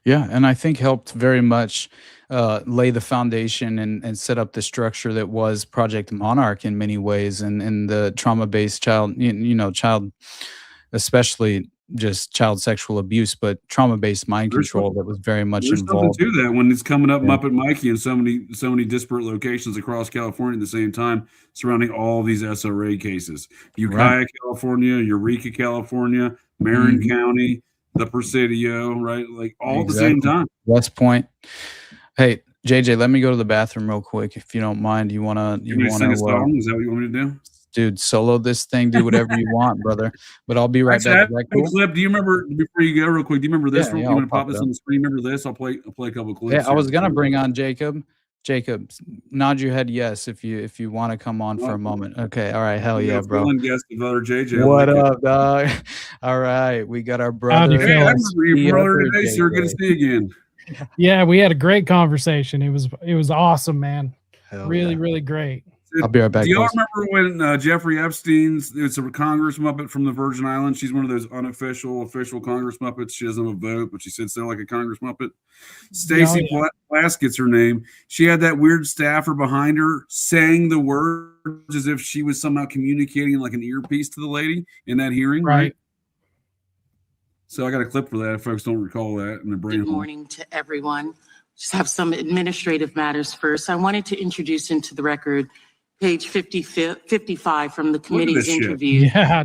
Yeah, and I think helped very much lay the foundation and set up the structure that was Project Monarch in many ways, and the trauma-based child, especially just child sexual abuse, but trauma-based mind control that was very much involved. There's something to that when it's coming up Muppet Mikey in so many disparate locations across California at the same time, surrounding all these SRA cases. Ukiah, California, Eureka, California, Marin County, the Presidio, right? Like all at the same time. West Point. Hey, JJ, let me go to the bathroom real quick, if you don't mind. You wanna sing a song? Is that what you want me to do? Dude, solo this thing, do whatever you want, brother. But I'll be right back. Cool? Clip. Do you remember, before you go real quick, do you remember this? You want to pop this on the screen? Remember this? I'll play a couple of clips. Yeah, I was gonna bring on Jacob. Jacob, nod your head yes if you want to come on for a moment. Okay, all right, hell yeah, bro. Guest of other JJ. What up, dog? All right, we got our brother. Hey, I remember your brother today, sir. Good to see you again. Yeah, we had a great conversation. It was awesome, man. Really great. I'll be right back. Do y'all remember when Jeffrey Epstein's, it's a Congress Muppet from the Virgin Islands? She's one of those official Congress Muppets. She doesn't have a vote, but she sits there like a Congress Muppet. Stacy Plaskett's her name. She had that weird staffer behind her saying the words as if she was somehow communicating like an earpiece to the lady in that hearing, right? So I got a clip for that if folks don't recall that in the brain. Good morning to everyone. Just have some administrative matters first. I wanted to introduce into the record page 55 from the committee's interview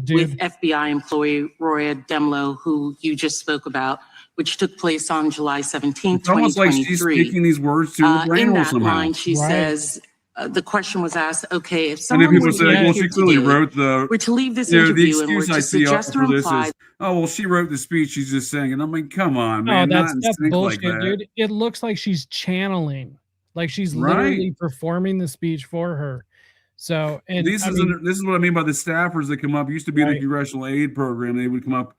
with FBI employee Roya Demlow, who you just spoke about, which took place on July 17th, it's almost 2023. Like she's speaking these words to the brain. In that somehow. line, she says, the question was asked, okay, if someone and then people were say, well, she clearly wrote to leave this interview and were to suggest or imply. Oh, well, she wrote the speech. She's just saying it. I mean, come on, no, man. That's bullshit, like that. Dude. It looks like she's channeling, like she's literally performing the speech for her. So, and this is what I mean by the staffers that come up. It used to be the Congressional Aid Program. They would come up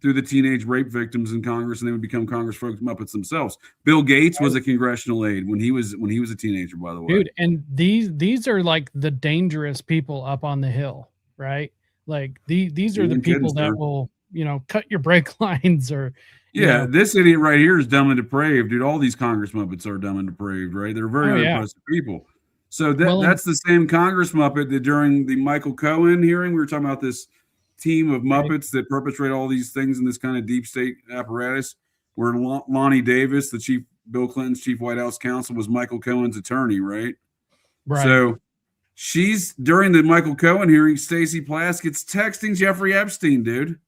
through the teenage rape victims in Congress, and they would become Congress folks Muppets themselves. Bill Gates was a congressional aide when he was a teenager, by the way. Dude, and these are like the dangerous people up on the hill, right? Like these are the people that will, cut your brake lines or. Yeah, this idiot right here is dumb and depraved, dude. All these Congress Muppets are dumb and depraved, right? They're very unimpressive people. So that's the same Congress Muppet that during the Michael Cohen hearing, we were talking about this team of Muppets that perpetrate all these things in this kind of deep state apparatus, where Lonnie Davis, Bill Clinton's chief White House counsel, was Michael Cohen's attorney, right? Right. So she's, during the Michael Cohen hearing, Stacy Plaskett's texting Jeffrey Epstein, dude.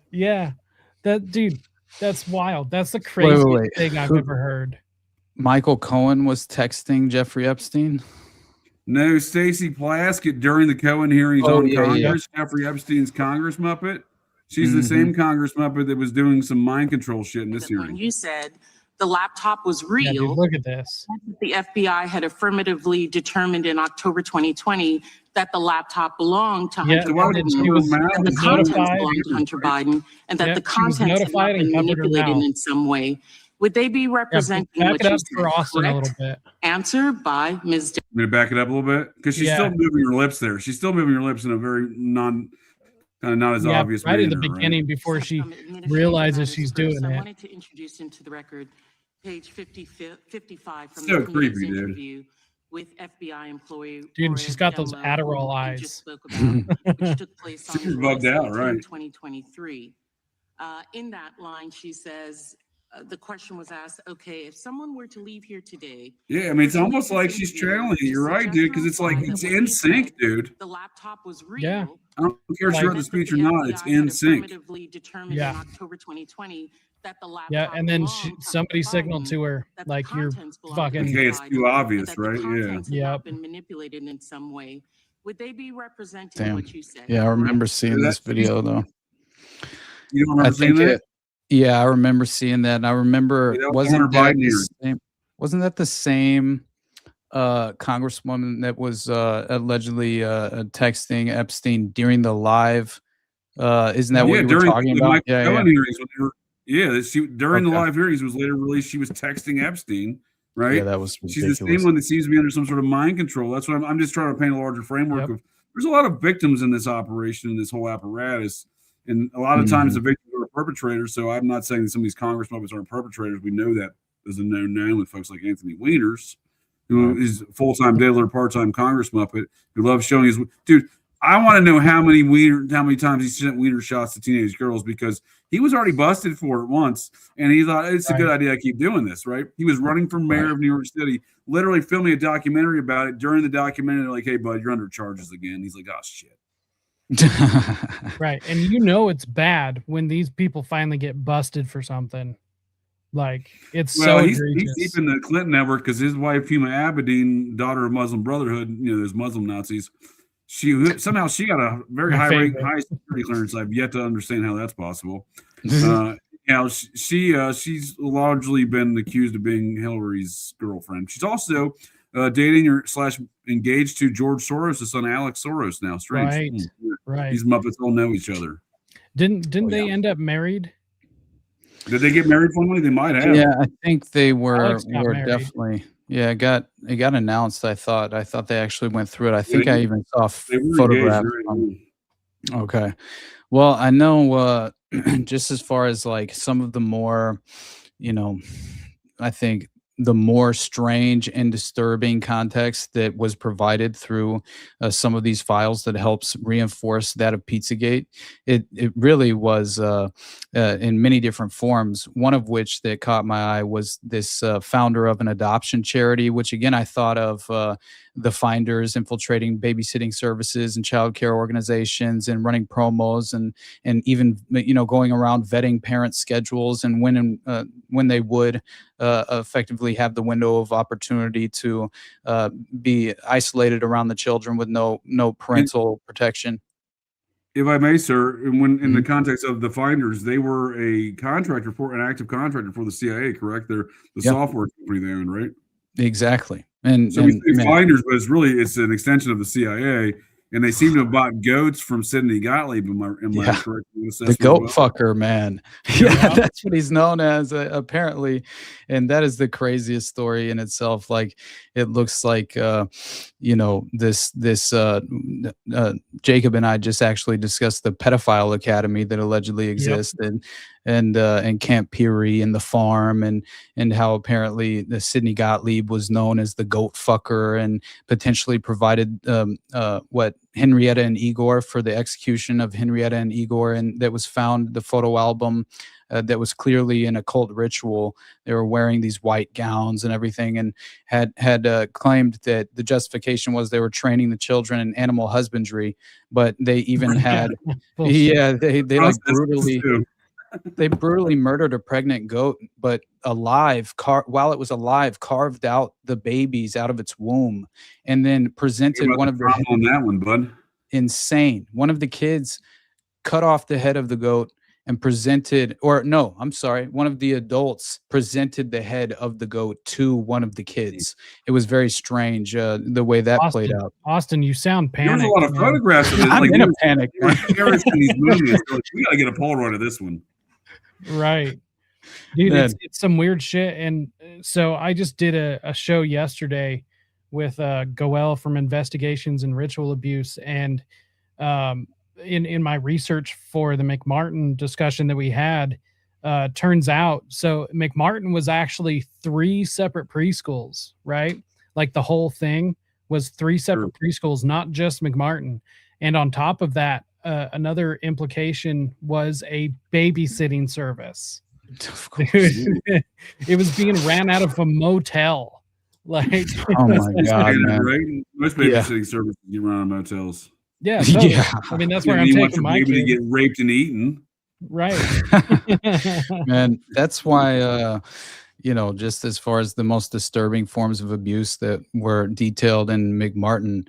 Yeah, that's wild. That's the craziest thing I've ever heard. Michael Cohen was texting Jeffrey Epstein? No, Stacy Plaskett during the Cohen hearings on Congress, Jeffrey Epstein's Congress Muppet. She's the same Congress Muppet that was doing some mind control shit in this When hearing. you said the laptop was real, Yeah, dude, look at this. the FBI had affirmatively determined in October 2020 that the laptop belonged to Yeah, Hunter and then Biden, she was and the contents notified. belonged to Hunter Biden, and that Yep, the she was contents had not notified and been covered her manipulated mouth. in some way. Would they be representing back what it you up for said? Austin a Correct? little bit. Answer by Ms. I'm going to back it up a little bit because she's still moving her lips there. She's still moving her lips in a very kind of not as obvious right manner. at the beginning before she Administrative realizes matters she's first. doing I it. wanted to introduce into the record page 55 from So the committee's creepy, dude. interview with FBI employee. Dude, and she's got those Demlo, Adderall who we just eyes. spoke about, which took place on She's July bugged out, 17, right? 2023. In that line, she says, the question was asked, okay, if someone were to leave here today. Yeah, I mean, it's almost like she's channeling it. You're right, dude, because it's like it's in sync, dude. The laptop was real. Yeah. I don't care if she wrote the speech or not. It's in sync. Determined Yeah. in October 2020 that the laptop Yeah, and then belonged to somebody Hunter signaled Biden, to her, that the like, you're contents belonged to fucking. Okay, it's Hunter too Biden, obvious, and that the right? Yeah. contents had not Yep. been manipulated in some way. Would they be representing Damn. what you said? Yeah, I remember correct? seeing this video though. You don't I remember seeing think that? yeah, I remember seeing that. And I remember Yeah, that was wasn't Hunter that Biden the hearing. same, wasn't that the same congresswoman that was allegedly texting Epstein during the live? Isn't that what you were during talking the about? Mike Yeah, Cohen yeah. hearings, when they were, she during the Okay. live hearings was later released. She was texting Epstein, right? Yeah, that was She's the ridiculous. same one that seems to be under some sort of mind control. That's what I'm just trying to paint a larger framework Yep. of. There's a lot of victims in this operation, in this whole apparatus, and a lot of times the victims are perpetrators. So I'm not saying that some of these Congress Muppets aren't perpetrators. We know that as a known with folks like Anthony Wieners, who is a full-time diddler, part-time Congress Muppet, who loves showing his dude. I want to know how many times he sent wiener shots to teenage girls, because he was already busted for it once, and he thought it's a good idea to keep doing this. Right? He was running for mayor of New York City, literally filming a documentary about it. During the documentary, they're like, "Hey, bud, you're under charges again." He's like, "Oh shit." Right. And you know it's bad when these people finally get busted for something. Like, it's so He's egregious. deep in the Clinton network because his wife, Huma Abedin, daughter of Muslim Brotherhood, those Muslim Nazis, somehow she got a very high security clearance. I've yet to understand how that's possible. She's largely been accused of being Hillary's girlfriend. She's also dating or / engaged to George Soros' son, Alex Soros. Now, strange. Right. These Muppets all know each other. Didn't they end up married? Did they get married formally? They might have. Yeah, I think they were Alex got married. definitely. Yeah, it got announced. I thought they actually went through it. I think I even saw They were photographs. engaged, right? Okay. Well, I know just as far as like some of the more, I think the more strange and disturbing context that was provided through some of these files that helps reinforce that of PizzaGate. It really was in many different forms, one of which that caught my eye was this founder of an adoption charity, which again, I thought of the finders infiltrating babysitting services and childcare organizations and running promos and even going around vetting parent schedules and when they would effectively have the window of opportunity to be isolated around the children with no parental protection. If I may, sir, in the context of the finders, they were an active contractor for the CIA, correct? They're the software company they own, right? Exactly. And so we say finders, but it's an extension of the CIA, and they seem to have bought goats from Sidney Gottlieb. Am I correct? The goat fucker, man. Yeah, that's what he's known as, apparently. And that is the craziest story in itself. Like, it looks like, this Jacob and I just actually discussed the pedophile academy that allegedly exists and Camp Peary and the farm and how apparently the Sidney Gottlieb was known as the goat fucker and potentially provided what Henrietta and Igor for the execution of Henrietta and Igor, and that was found the photo album that was clearly an occult ritual. They were wearing these white gowns and everything, and had claimed that the justification was they were training the children in animal husbandry, but they even had they like brutally. They brutally murdered a pregnant goat, but alive, while it was alive, carved out the babies out of its womb, and then presented one of their on that one, bud. Insane. One of the kids cut off the head of the goat and presented, or no, I'm sorry, one of the adults presented the head of the goat to one of the kids. It was very strange the way that played out. Austin, you sound panicked. There's a lot of photographs of this. I'm in a panic. They were cherishing these movies. They're like, we got to get a Polaroid of this one. Right. Dude, it's some weird shit. And so I just did a show yesterday with Goel from Investigations and Ritual Abuse. And in my research for the McMartin discussion that we had, turns out, so McMartin was actually 3 separate preschools, right? Like the whole thing was 3 separate preschools, not just McMartin. And on top of that, another implication was a babysitting service. Of course. It was being ran out of a motel. Like, oh my God, man. Right? Most babysitting services you run on motels. Yeah, totally. Yeah. I mean, that's where I'm you taking want your my baby to kid. get raped and eaten. Right. Man, that's why just as far as the most disturbing forms of abuse that were detailed in McMartin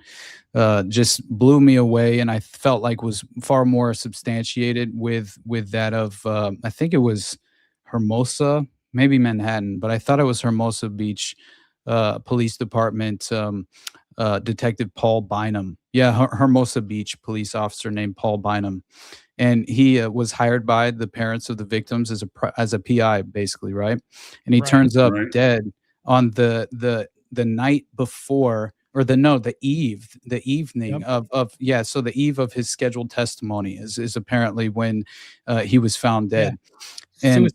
just blew me away, and I felt like was far more substantiated with that of I think it was Hermosa, maybe Manhattan, but I thought it was Hermosa Beach Police Department Detective Paul Bynum. Yeah, Hermosa Beach police officer named Paul Bynum. And he was hired by the parents of the victims as a PI, basically, right? And he turns up dead on the night before, or the evening of so the eve of his scheduled testimony is apparently when he was found dead. And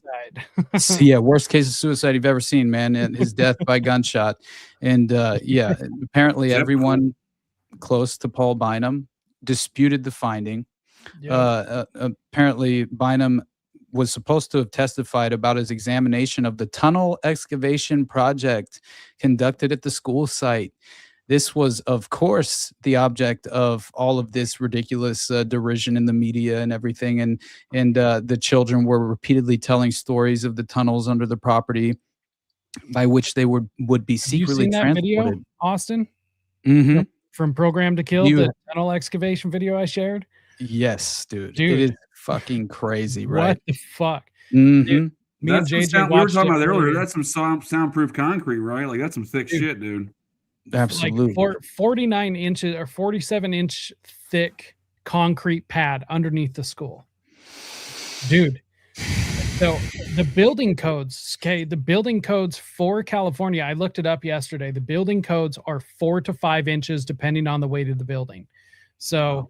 suicide. Yeah, worst case of suicide you've ever seen, man. And his death by gunshot. And apparently everyone close to Paul Bynum disputed the finding. Apparently Bynum was supposed to have testified about his examination of the tunnel excavation project conducted at the school site. This was, of course, the object of all of this ridiculous derision in the media and everything. And the children were repeatedly telling stories of the tunnels under the property by which they would be secretly you seen that transported. video, Austin? Mm-hmm. From Program to Kill, the tunnel excavation video I shared? Yes, dude. It is fucking crazy, right? What the fuck? Mm-hmm. Dude, me and JJ we were talking about it earlier. That's some soundproof concrete, right? Like that's some thick shit, dude. Absolutely. Like 49 inches or 47-inch thick concrete pad underneath the school. Dude. So the building codes, the building codes for California, I looked it up yesterday. The building codes are 4 to 5 inches depending on the weight of the building. So,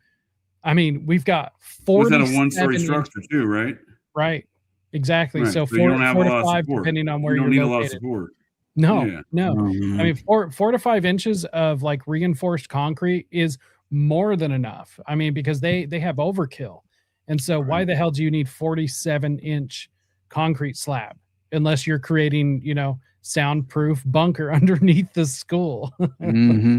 I mean, we've got 40. Was that a one-story structure too, right? Right. Exactly. Right. So, So you don't have 4 a to lot of 5 support. depending on where You don't you're need a lot of located. support. No, Yeah. no. Mhm. I mean, 4 to 5 inches of like reinforced concrete is more than enough. I mean, because they have overkill. And so why the hell do you need 47-inch concrete slab unless you're creating, soundproof bunker underneath the school? Mm-hmm.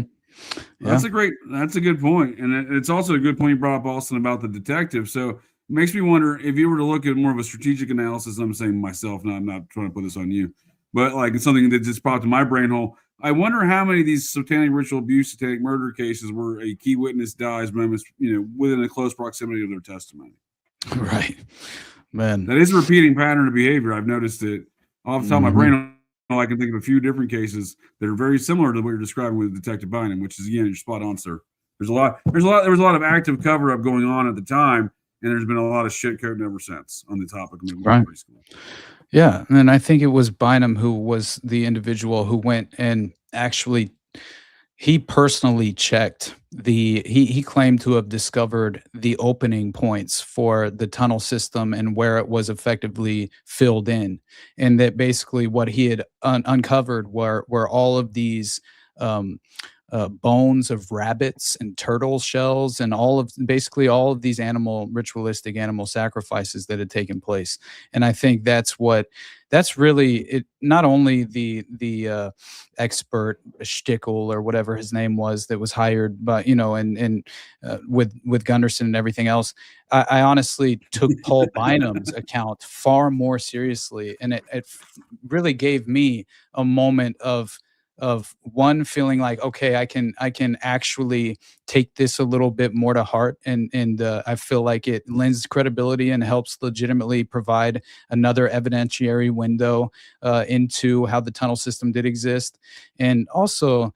That's a good point. And it's also a good point you brought up, Austin, about the detective. So it makes me wonder if you were to look at more of a strategic analysis. I'm saying myself, I'm not trying to put this on you, but like it's something that just popped in my brain hole. I wonder how many of these satanic ritual abuse, satanic murder cases where a key witness dies, within a close proximity of their testimony. Right, man. That is a repeating pattern of behavior. I've noticed it off the top of my brain. I can think of a few different cases that are very similar to what you're describing with Detective Bynum, which is again, you're spot on, sir. There was a lot of active cover up going on at the time, and there's been a lot of shit coding ever since on the topic of Right. preschool. Yeah, and I think it was Bynum who was the individual who went and actually he personally checked he claimed to have discovered the opening points for the tunnel system and where it was effectively filled in, and that basically what he had uncovered were all of these bones of rabbits and turtle shells and basically all of these ritualistic animal sacrifices that had taken place. And I think that's really it. Not only the expert Stickle or whatever his name was that was hired, but with Gunderson and everything else, I honestly took Paul Bynum's account far more seriously, and it really gave me a moment of of one feeling like, okay, I can actually take this a little bit more to heart, and I feel like it lends credibility and helps legitimately provide another evidentiary window into how the tunnel system did exist. And also,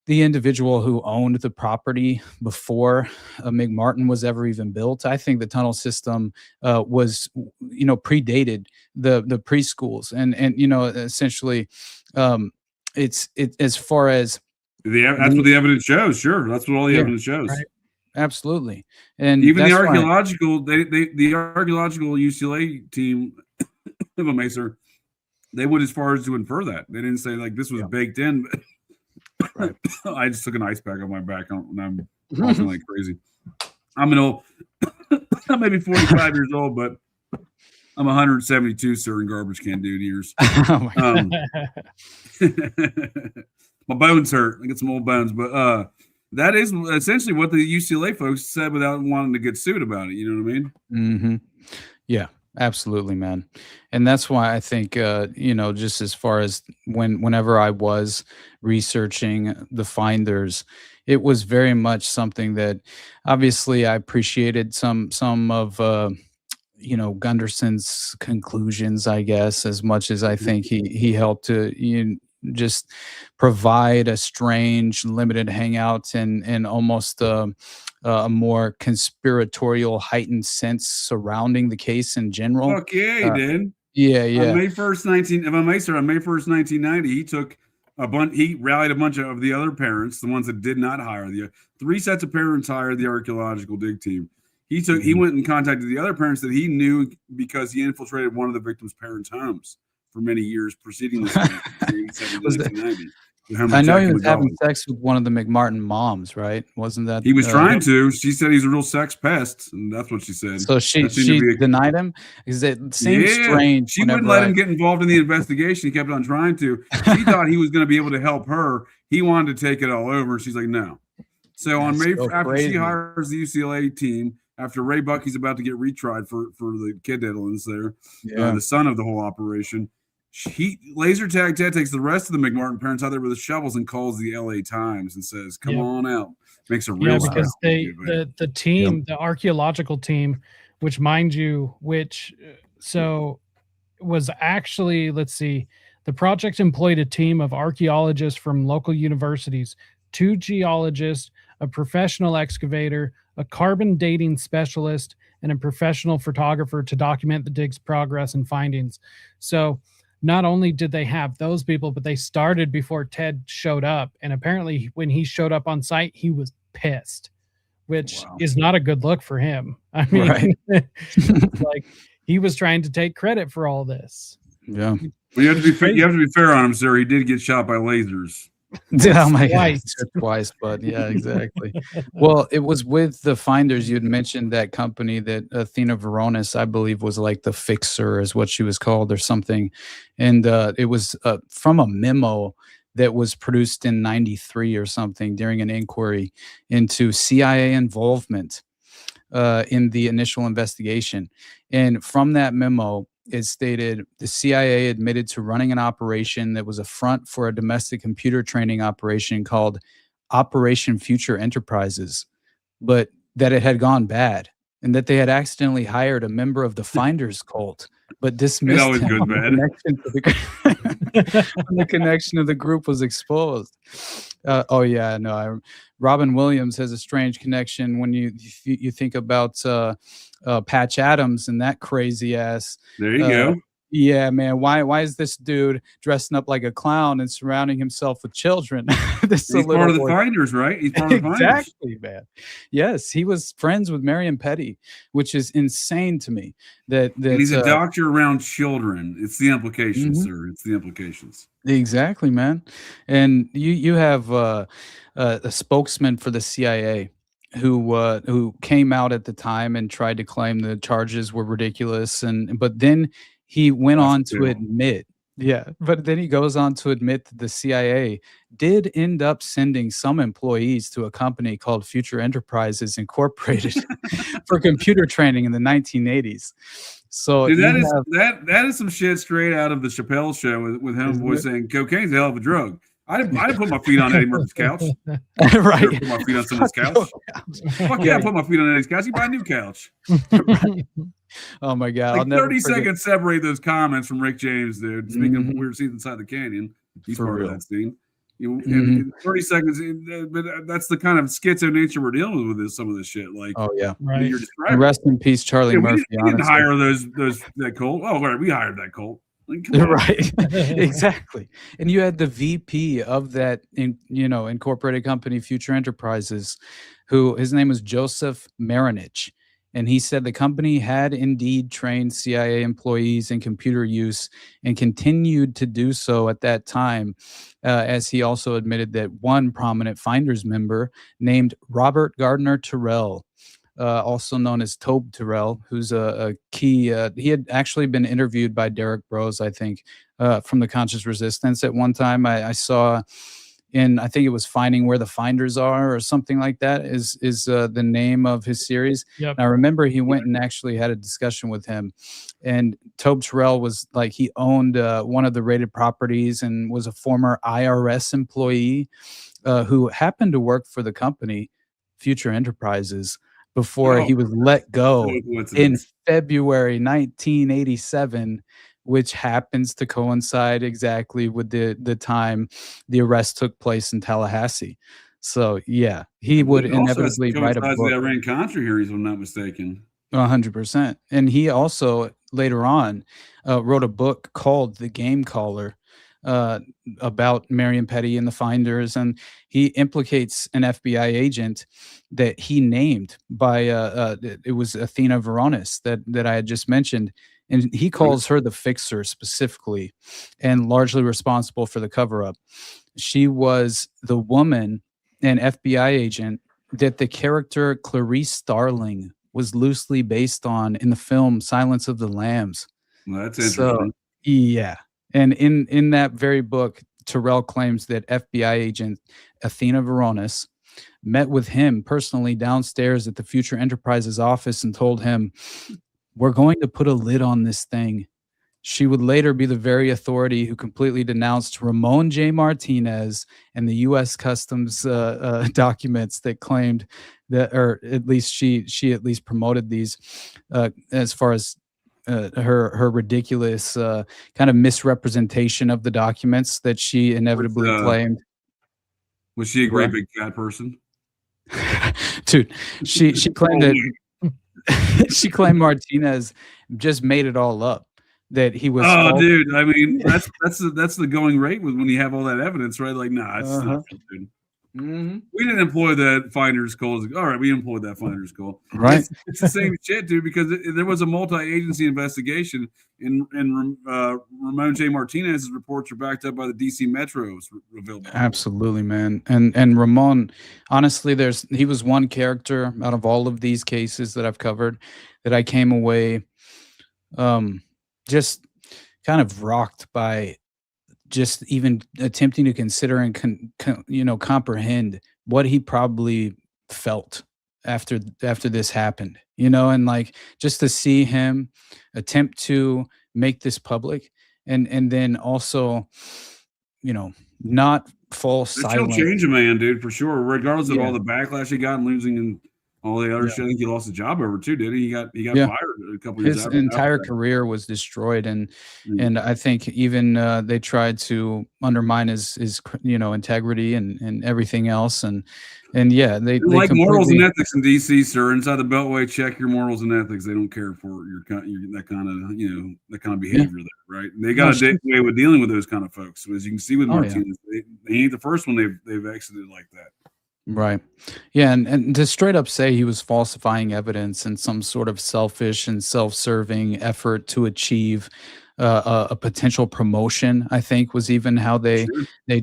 the individual who owned the property before McMartin was ever even built. I think the tunnel system was, predated the preschools, and essentially, it's as far as that's what the evidence shows. Sure, that's what all the evidence shows. Right. Absolutely, and even the archaeological, the archaeological UCLA team of a Macer, they went as far as to infer that. They didn't say like this was baked in. But right. I just took an ice pack on my back and I'm walking like crazy. I'm I'm maybe 45 years old, but I'm 172, sir, in garbage can dude years. Oh my my bones hurt. I get some old bones, but that is essentially what the UCLA folks said without wanting to get sued about it. You know what I mean? Mm-hmm. Yeah. Absolutely, man. And that's why I think, just as far as whenever I was researching the finders, it was very much something that obviously I appreciated some of, Gunderson's conclusions, I guess, as much as I think he helped to just provide a strange, limited hangout and almost a more conspiratorial, heightened sense surrounding the case in general. Fuck yeah, he did. Yeah. On May 1st, 1990, he took he rallied a bunch of the other parents, the ones that did not hire the 3 sets of parents hired the archaeological dig team. He went and contacted the other parents that he knew because he infiltrated one of the victims' parents' homes for many years preceding this. 1990. I know he was having sex with one of the McMartin moms, right? Wasn't that he was trying to? She said he's a real sex pest, and that's what she said. So she denied him. Is it seems strange? She wouldn't let him get involved in the investigation. He kept on trying to. She thought he was going to be able to help her. He wanted to take it all over, and she's like, no. So on May, after she hires the UCLA team, after Ray Bucky's about to get retried for the kid diddlings there, the son of the whole operation. Laser Tag Ted takes the rest of the McMartin parents out there with the shovels and calls the LA Times and says, come on out. Makes a real because the team, the archaeological team, which mind you, was actually, let's see, the project employed a team of archaeologists from local universities, 2 geologists, a professional excavator, a carbon dating specialist, and a professional photographer to document the dig's progress and findings. So not only did they have those people, but they started before Ted showed up. And apparently when he showed up on site, he was pissed, which is not a good look for him. I mean, like he was trying to take credit for all this. Yeah. Well, you have to be fair on him, sir. He did get shot by lasers. Oh my God, twice, but yeah, exactly. Well, it was with the finders. You'd mentioned that company that Athena Veronis, I believe, was like the fixer, is what she was called, or something. And it was from a memo that was produced in '93 or something during an inquiry into CIA involvement in the initial investigation. And from that memo, it stated the CIA admitted to running an operation that was a front for a domestic computer training operation called Operation Future Enterprises, but that it had gone bad and that they had accidentally hired a member of the Finders cult, but dismissed him when the connection of the group was exposed. Robin Williams has a strange connection when you think about Patch Adams and that crazy ass. There you go. Yeah, man. Why is this dude dressing up like a clown and surrounding himself with children? He's part of the Finders, right? He's part of the Finders. Exactly, man. Yes, he was friends with Marion Petty, which is insane to me. That he's a doctor around children. It's the implications, sir. It's the implications. Exactly, man. And you have a spokesman for the CIA who came out at the time and tried to claim the charges were ridiculous, but then he went on to admit, but then he goes on to admit that the CIA did end up sending some employees to a company called Future Enterprises Incorporated for computer training in the 1980s. So dude, that is some shit straight out of the Chappelle show with him saying cocaine's a hell of a drug. I didn't put my feet on Eddie Murphy's couch. Right. Put my feet on someone's couch. Fuck yeah, I put my feet on Eddie's couch. You buy a new couch. Oh my God. Like 30 seconds separate those comments from Rick James, dude. Speaking of weird scenes inside the canyon, he's part of that scene. In 30 seconds, but that's the kind of schizo nature we're dealing with some of this shit. Like, oh yeah, right. You're describing. Rest in peace, Charlie Murphy. We didn't hire that cult. Oh, right, we hired that cult. Like, right, exactly. And you had the VP of that, incorporated company, Future Enterprises, who his name was Joseph Marinich. And he said the company had indeed trained CIA employees in computer use and continued to do so at that time, as he also admitted that one prominent Finders member named Robert Gardner Terrell, also known as Tobe Terrell, who's a key, he had actually been interviewed by Derek Brose, I think, from the Conscious Resistance at one time. I saw I think it was Finding Where the Finders Are or something like that is the name of his series. Yep. And I remember he went and actually had a discussion with him, and Tobe Terrell was like, he owned one of the rated properties and was a former IRS employee who happened to work for the company Future Enterprises before he was let go in February 1987, which happens to coincide exactly with the time the arrest took place in Tallahassee. So yeah, he would inevitably write a book. The Iran-Contra hearings, if I'm not mistaken. 100%. And he also later on wrote a book called The Game Caller, about Marion Petty and the Finders, and he implicates an FBI agent that he named by it was Athena Veronis that I had just mentioned. And he calls her the fixer specifically and largely responsible for the cover-up. She was the woman and FBI agent that the character Clarice Starling was loosely based on in the film Silence of the Lambs. Well, that's interesting. So, yeah. And in that very book, Terrell claims that FBI agent Athena Veronis met with him personally downstairs at the Future Enterprises office and told him, "We're going to put a lid on this thing." She would later be the very authority who completely denounced Ramon J. Martinez and the U.S. Customs documents that claimed that, or at least she at least promoted these as far as her ridiculous kind of misrepresentation of the documents that she inevitably claimed. Was she a great big fat person? Dude, she claimed that she claimed Martinez just made it all up. That he was. Oh, dude! I mean, that's the going rate with when you have all that evidence, right? Like, nah, it's not dude. Mm-hmm. We didn't employ that finder's call. All right, we employed that finder's call. Right. It's the same shit, dude. Because there was a multi-agency investigation, and Ramon J. Martinez's reports are backed up by the DC Metro's revealed. Absolutely, man. And Ramon, honestly, he was one character out of all of these cases that I've covered that I came away, just kind of rocked by. Just even attempting to consider and comprehend what he probably felt after this happened, and like just to see him attempt to make this public and then also, not fall silent. She'll change a man, dude, for sure. Regardless of all the backlash he got and losing and all the other shit. I think he lost his job over too, did he? He got fired a couple years after. His entire career was destroyed, and I think even they tried to undermine his integrity and everything else, and they like morals and ethics in DC, sir. Inside the Beltway, check your morals and ethics. They don't care for that kind of behavior there, right? And they got a way with dealing with those kind of folks. So as you can see with Martinez, they ain't the first one they've exited like that. Right. Yeah. And to straight up say he was falsifying evidence in some sort of selfish and self-serving effort to achieve a potential promotion, I think was even how they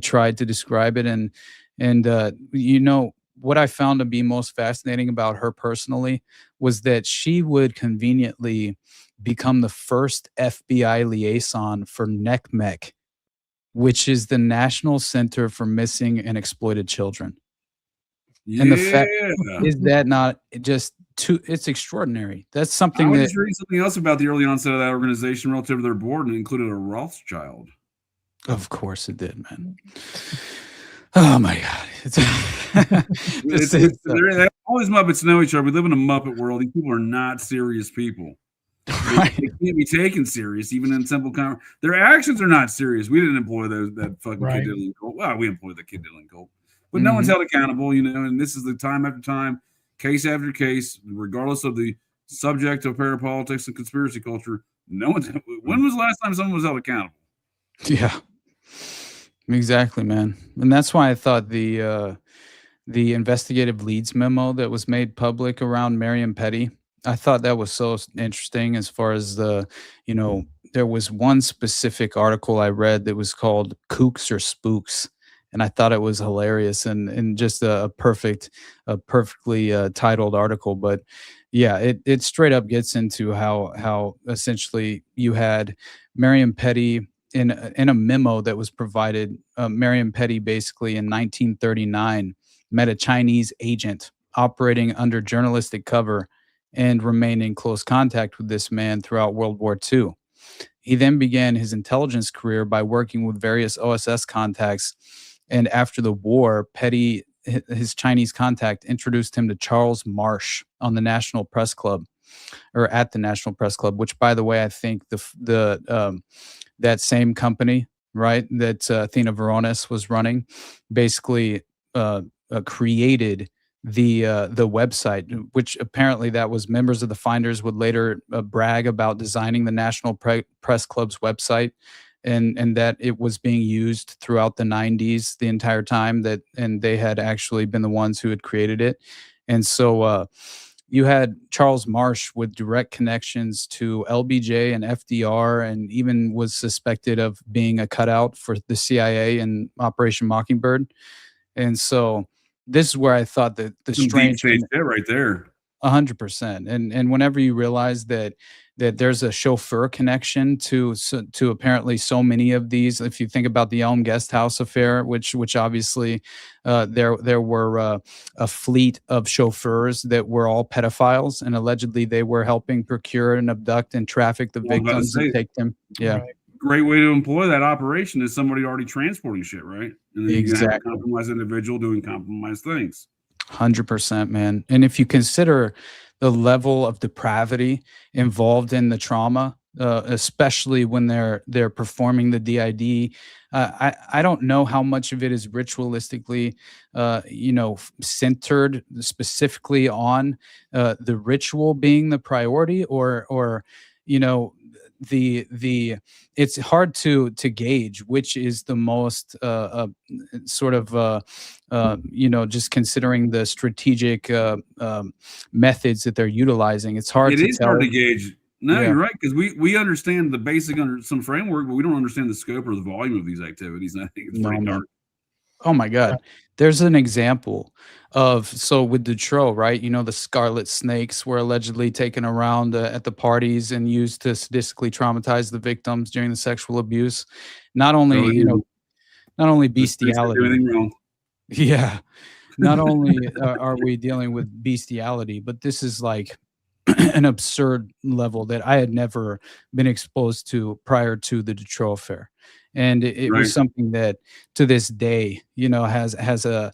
tried to describe it. And what I found to be most fascinating about her personally was that she would conveniently become the first FBI liaison for NCMEC, which is the National Center for Missing and Exploited Children. And the fact is that not just it's extraordinary. That's something I was just reading something else about the early onset of that organization relative to their board, and it included a Rothschild. Of course it did, man. Oh my God. All these Muppets know each other. We live in a Muppet world. These people are not serious people. Right. They can't be taken serious, even in simple their actions are not serious. We didn't employ that fucking kid diddling cult. Well, we employed the kid diddling cult, but no one's held accountable, and this is the time after time, case after case, regardless of the subject of parapolitics and conspiracy culture. No one's. When was the last time someone was held accountable? Yeah, exactly, man. And that's why I thought the investigative leads memo that was made public around Marion Petty, I thought that was so interesting as far as there was one specific article I read that was called Kooks or Spooks. And I thought it was hilarious and just a perfectly titled article. But yeah, it straight up gets into how essentially you had Marion Petty in a memo that was provided. Marion Petty basically in 1939 met a Chinese agent operating under journalistic cover and remained in close contact with this man throughout World War II. He then began his intelligence career by working with various OSS contacts. And after the war, Petty, his Chinese contact, introduced him to Charles Marsh on the National Press Club, or at the National Press Club, which, by the way, I think that same company, right, that Athena Veronis was running, basically created the website, which apparently that was members of the Finders would later brag about designing the National Press Club's website, and that it was being used throughout the 90s the entire time, and they had actually been the ones who had created it. And so you had Charles Marsh with direct connections to LBJ and FDR, and even was suspected of being a cutout for the CIA and Operation Mockingbird. And so this is where I thought that the strange shit right there. 100%. And whenever you realize that there's a chauffeur connection to apparently so many of these, if you think about the Elm Guest House affair, which obviously there were a fleet of chauffeurs that were all pedophiles, and allegedly they were helping procure and abduct and traffic the victims and take them. Yeah. Right. Great way to employ that operation is somebody already transporting shit, right? And then you have a compromised individual doing compromised things. 100%, man. And if you consider the level of depravity involved in the trauma, especially when they're performing the DID, I don't know how much of it is ritualistically, centered specifically on the ritual being the priority, or the it's hard to gauge which is the most just considering the strategic methods that they're utilizing. It's hard to tell. Hard to gauge. No, you're right, because we understand the basic under some framework, but we don't understand the scope or the volume of these activities, and I think it's pretty dark. Oh my God. There's an example of, with Dutroux, right? The Scarlet Snakes were allegedly taken around at the parties and used to sadistically traumatize the victims during the sexual abuse. Not only, not only bestiality. Yeah. Not only are we dealing with bestiality, but this is like an absurd level that I had never been exposed to prior to the Dutroux affair. And it was something that to this day, has a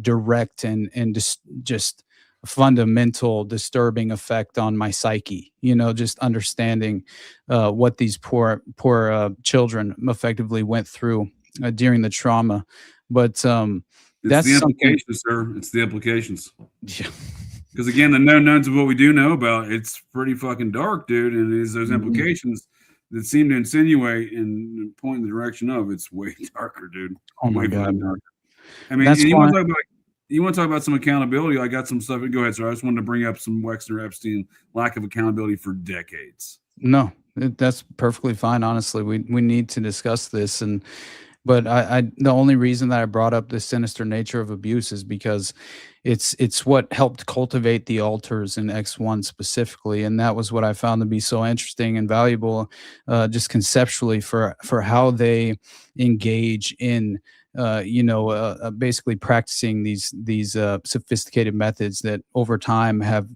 direct and just fundamental disturbing effect on my psyche, just understanding what these poor children effectively went through during the trauma. But that's the implications, sir. It's the implications. Yeah. Because again, the known knowns of what we do know about, it's pretty fucking dark, dude. And it is those implications that seem to insinuate and point in the direction of it's way darker, dude. Oh my God. Darker. I mean, you want to talk about some accountability? I got some stuff. Go ahead, sir. I just wanted to bring up some Wexner Epstein lack of accountability for decades. No, that's perfectly fine. Honestly, we need to discuss this, but the only reason that I brought up the sinister nature of abuse is because it's what helped cultivate the alters in X1 specifically, and that was what I found to be so interesting and valuable, just conceptually for how they engage in basically practicing these sophisticated methods that over time have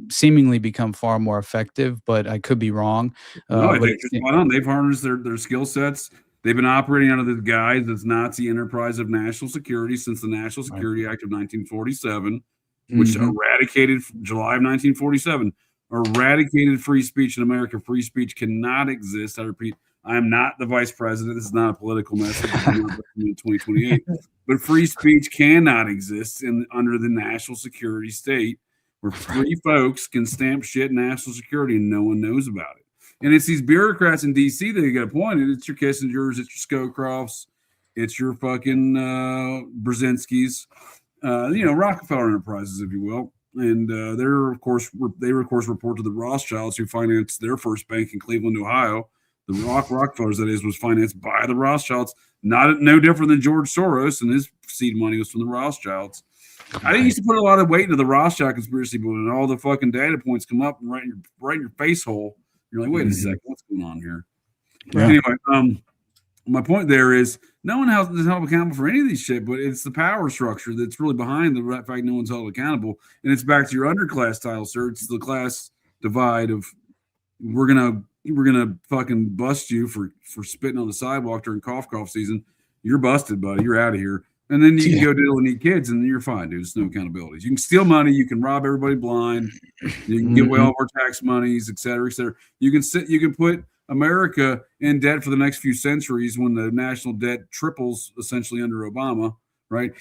seemingly become far more effective. But I could be wrong. No, I think they've harnessed their skill sets They've been operating under the guise as Nazi enterprise of national security since the National Security Act of 1947, which eradicated July of 1947, eradicated free speech in America. Free speech cannot exist. I repeat, I am not the vice president. This is not a political message. I'm not in 2028. But free speech cannot exist under the national security state where free folks can stamp shit national security and no one knows about it. And it's these bureaucrats in D.C. that get appointed. It's your Kissingers, it's your Scowcrofts, it's your fucking Brzezinskis, Rockefeller Enterprises, if you will. And they of course report to the Rothschilds, who financed their first bank in Cleveland, Ohio. The Rockefellers, that is, was financed by the Rothschilds. No different than George Soros, and his seed money was from the Rothschilds. I used to put a lot of weight into the Rothschild conspiracy, but when all the fucking data points come up and right in your face hole, you're like, wait a second, what's going on here? Yeah. Anyway, my point there is no one is held accountable for any of these shit, but it's the power structure that's really behind the fact no one's held accountable. And it's back to your underclass style, sir. It's the class divide of we're gonna fucking bust you for spitting on the sidewalk during cough season. You're busted, buddy. You're out of here. And then you can go deal and eat kids, and you're fine, dude. There's no accountability. You can steal money. You can rob everybody blind. You can give away all of our tax monies, et cetera, et cetera. You can put America in debt for the next few centuries when the national debt triples essentially under Obama, right?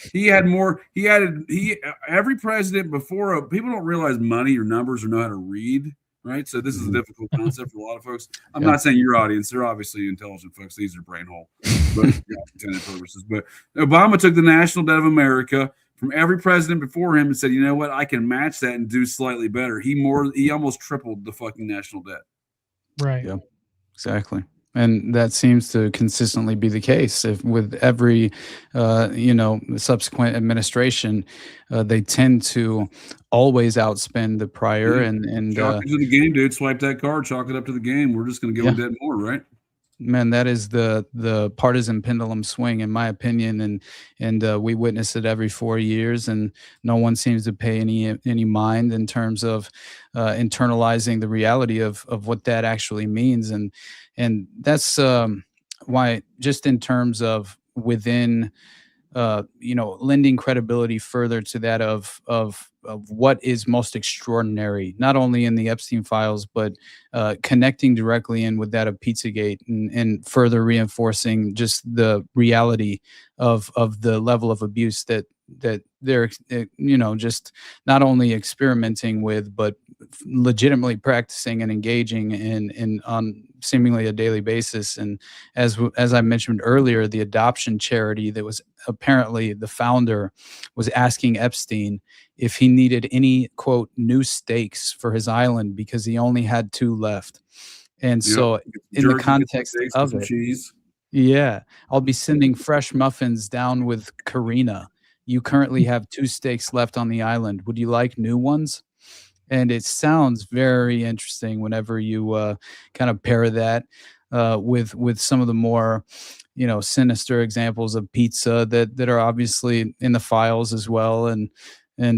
Every president before, people don't realize money or numbers or know how to read. Right. So this is a difficult concept for a lot of folks. I'm not saying your audience. They're obviously intelligent folks. These are brain hole, but for intended purposes. But Obama took the national debt of America from every president before him and said, you know what? I can match that and do slightly better. He almost tripled the fucking national debt. Right. Yeah, exactly. And that seems to consistently be the case. With every, subsequent administration, they tend to always outspend the prior. And chalk it to the game, dude. Swipe that card, chalk it up to the game. We're just going to go in debt more, right? Man, that is the partisan pendulum swing, in my opinion, and we witness it every 4 years, and no one seems to pay any mind in terms of internalizing the reality of what that actually means, and that's why, just in terms of within, lending credibility further to that of what is most extraordinary, not only in the Epstein files, but connecting directly in with that of Pizzagate and further reinforcing just the reality of the level of abuse that they're, just not only experimenting with, but legitimately practicing and engaging in on seemingly a daily basis. And as I mentioned earlier, the adoption charity that was apparently the founder was asking Epstein if he needed any, quote, new steaks for his island because he only had 2 left. And so in the context of it, cheese. Yeah, I'll be sending fresh muffins down with Karina. You currently have 2 steaks left on the island. Would you like new ones? And it sounds very interesting whenever you kind of pair that with some of the more, sinister examples of pizza that are obviously in the files as well. And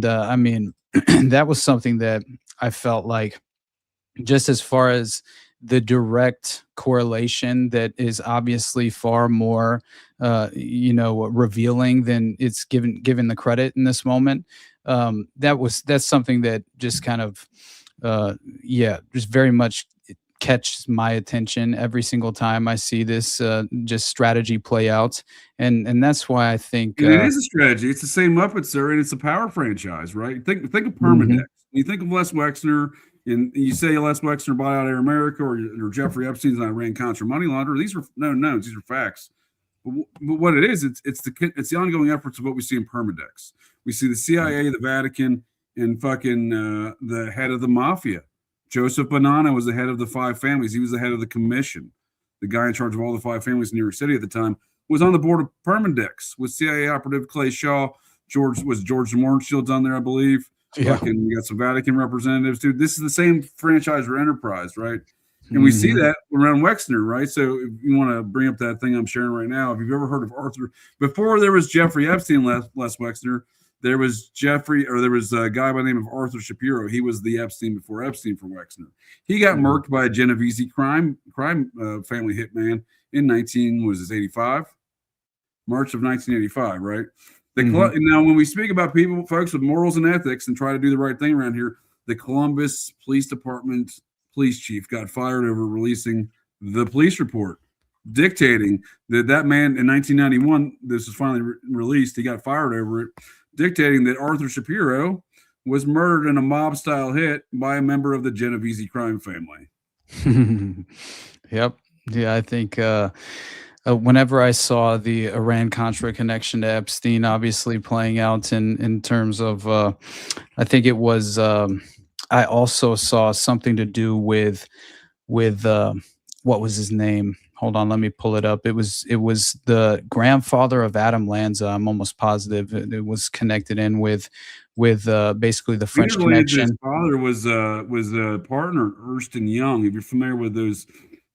I mean, that was something that I felt like, just as far as the direct correlation that is obviously far more, revealing than it's given the credit in this moment. That's something that just kind of, just very much catches my attention every single time I see this just strategy play out. And that's why I think it is a strategy. It's the same Muppets, sir, and it's a power franchise, right? Think of Permadex. You think of Les Wexner, and you say Les Wexner bought out Air America, or Jeffrey Epstein's an Iran-Contra money launderer. These are no knowns. These are facts. But what it is, it's the ongoing efforts of what we see in Permadex. We see the CIA, the Vatican, and fucking the head of the mafia. Joseph Bonanno was the head of the 5 families. He was the head of the commission. The guy in charge of all the 5 families in New York City at the time was on the board of Permadex with CIA operative Clay Shaw. George Morenshield's on there, I believe. Yeah. Fucking, we got some Vatican representatives, dude. This is the same franchise or enterprise, right? And we see that around Wexner, right? So if you want to bring up that thing I'm sharing right now, if you've ever heard of Arthur, before there was Jeffrey Epstein, Les Wexner, there was a guy by the name of Arthur Shapiro. He was the Epstein before Epstein for Wexner. He got murked by a Genovese crime family hitman in 85? March of 1985, right? Mhm. Now, when we speak about people, folks with morals and ethics and try to do the right thing around here, the Columbus Police Department police chief got fired over releasing the police report, dictating that man in 1991, this was finally released, he got fired over it, dictating that Arthur Shapiro was murdered in a mob-style hit by a member of the Genovese crime family. Yep. Yeah, I think whenever I saw the Iran-Contra connection to Epstein obviously playing out in terms of, I think it was, I also saw something to do with what was his name? Hold on, let me pull it up. It was the grandfather of Adam Lanza. I'm almost positive it was connected in with basically the French Peter connection. Lanza's father was a partner at Ernst & Young. If you're familiar with those,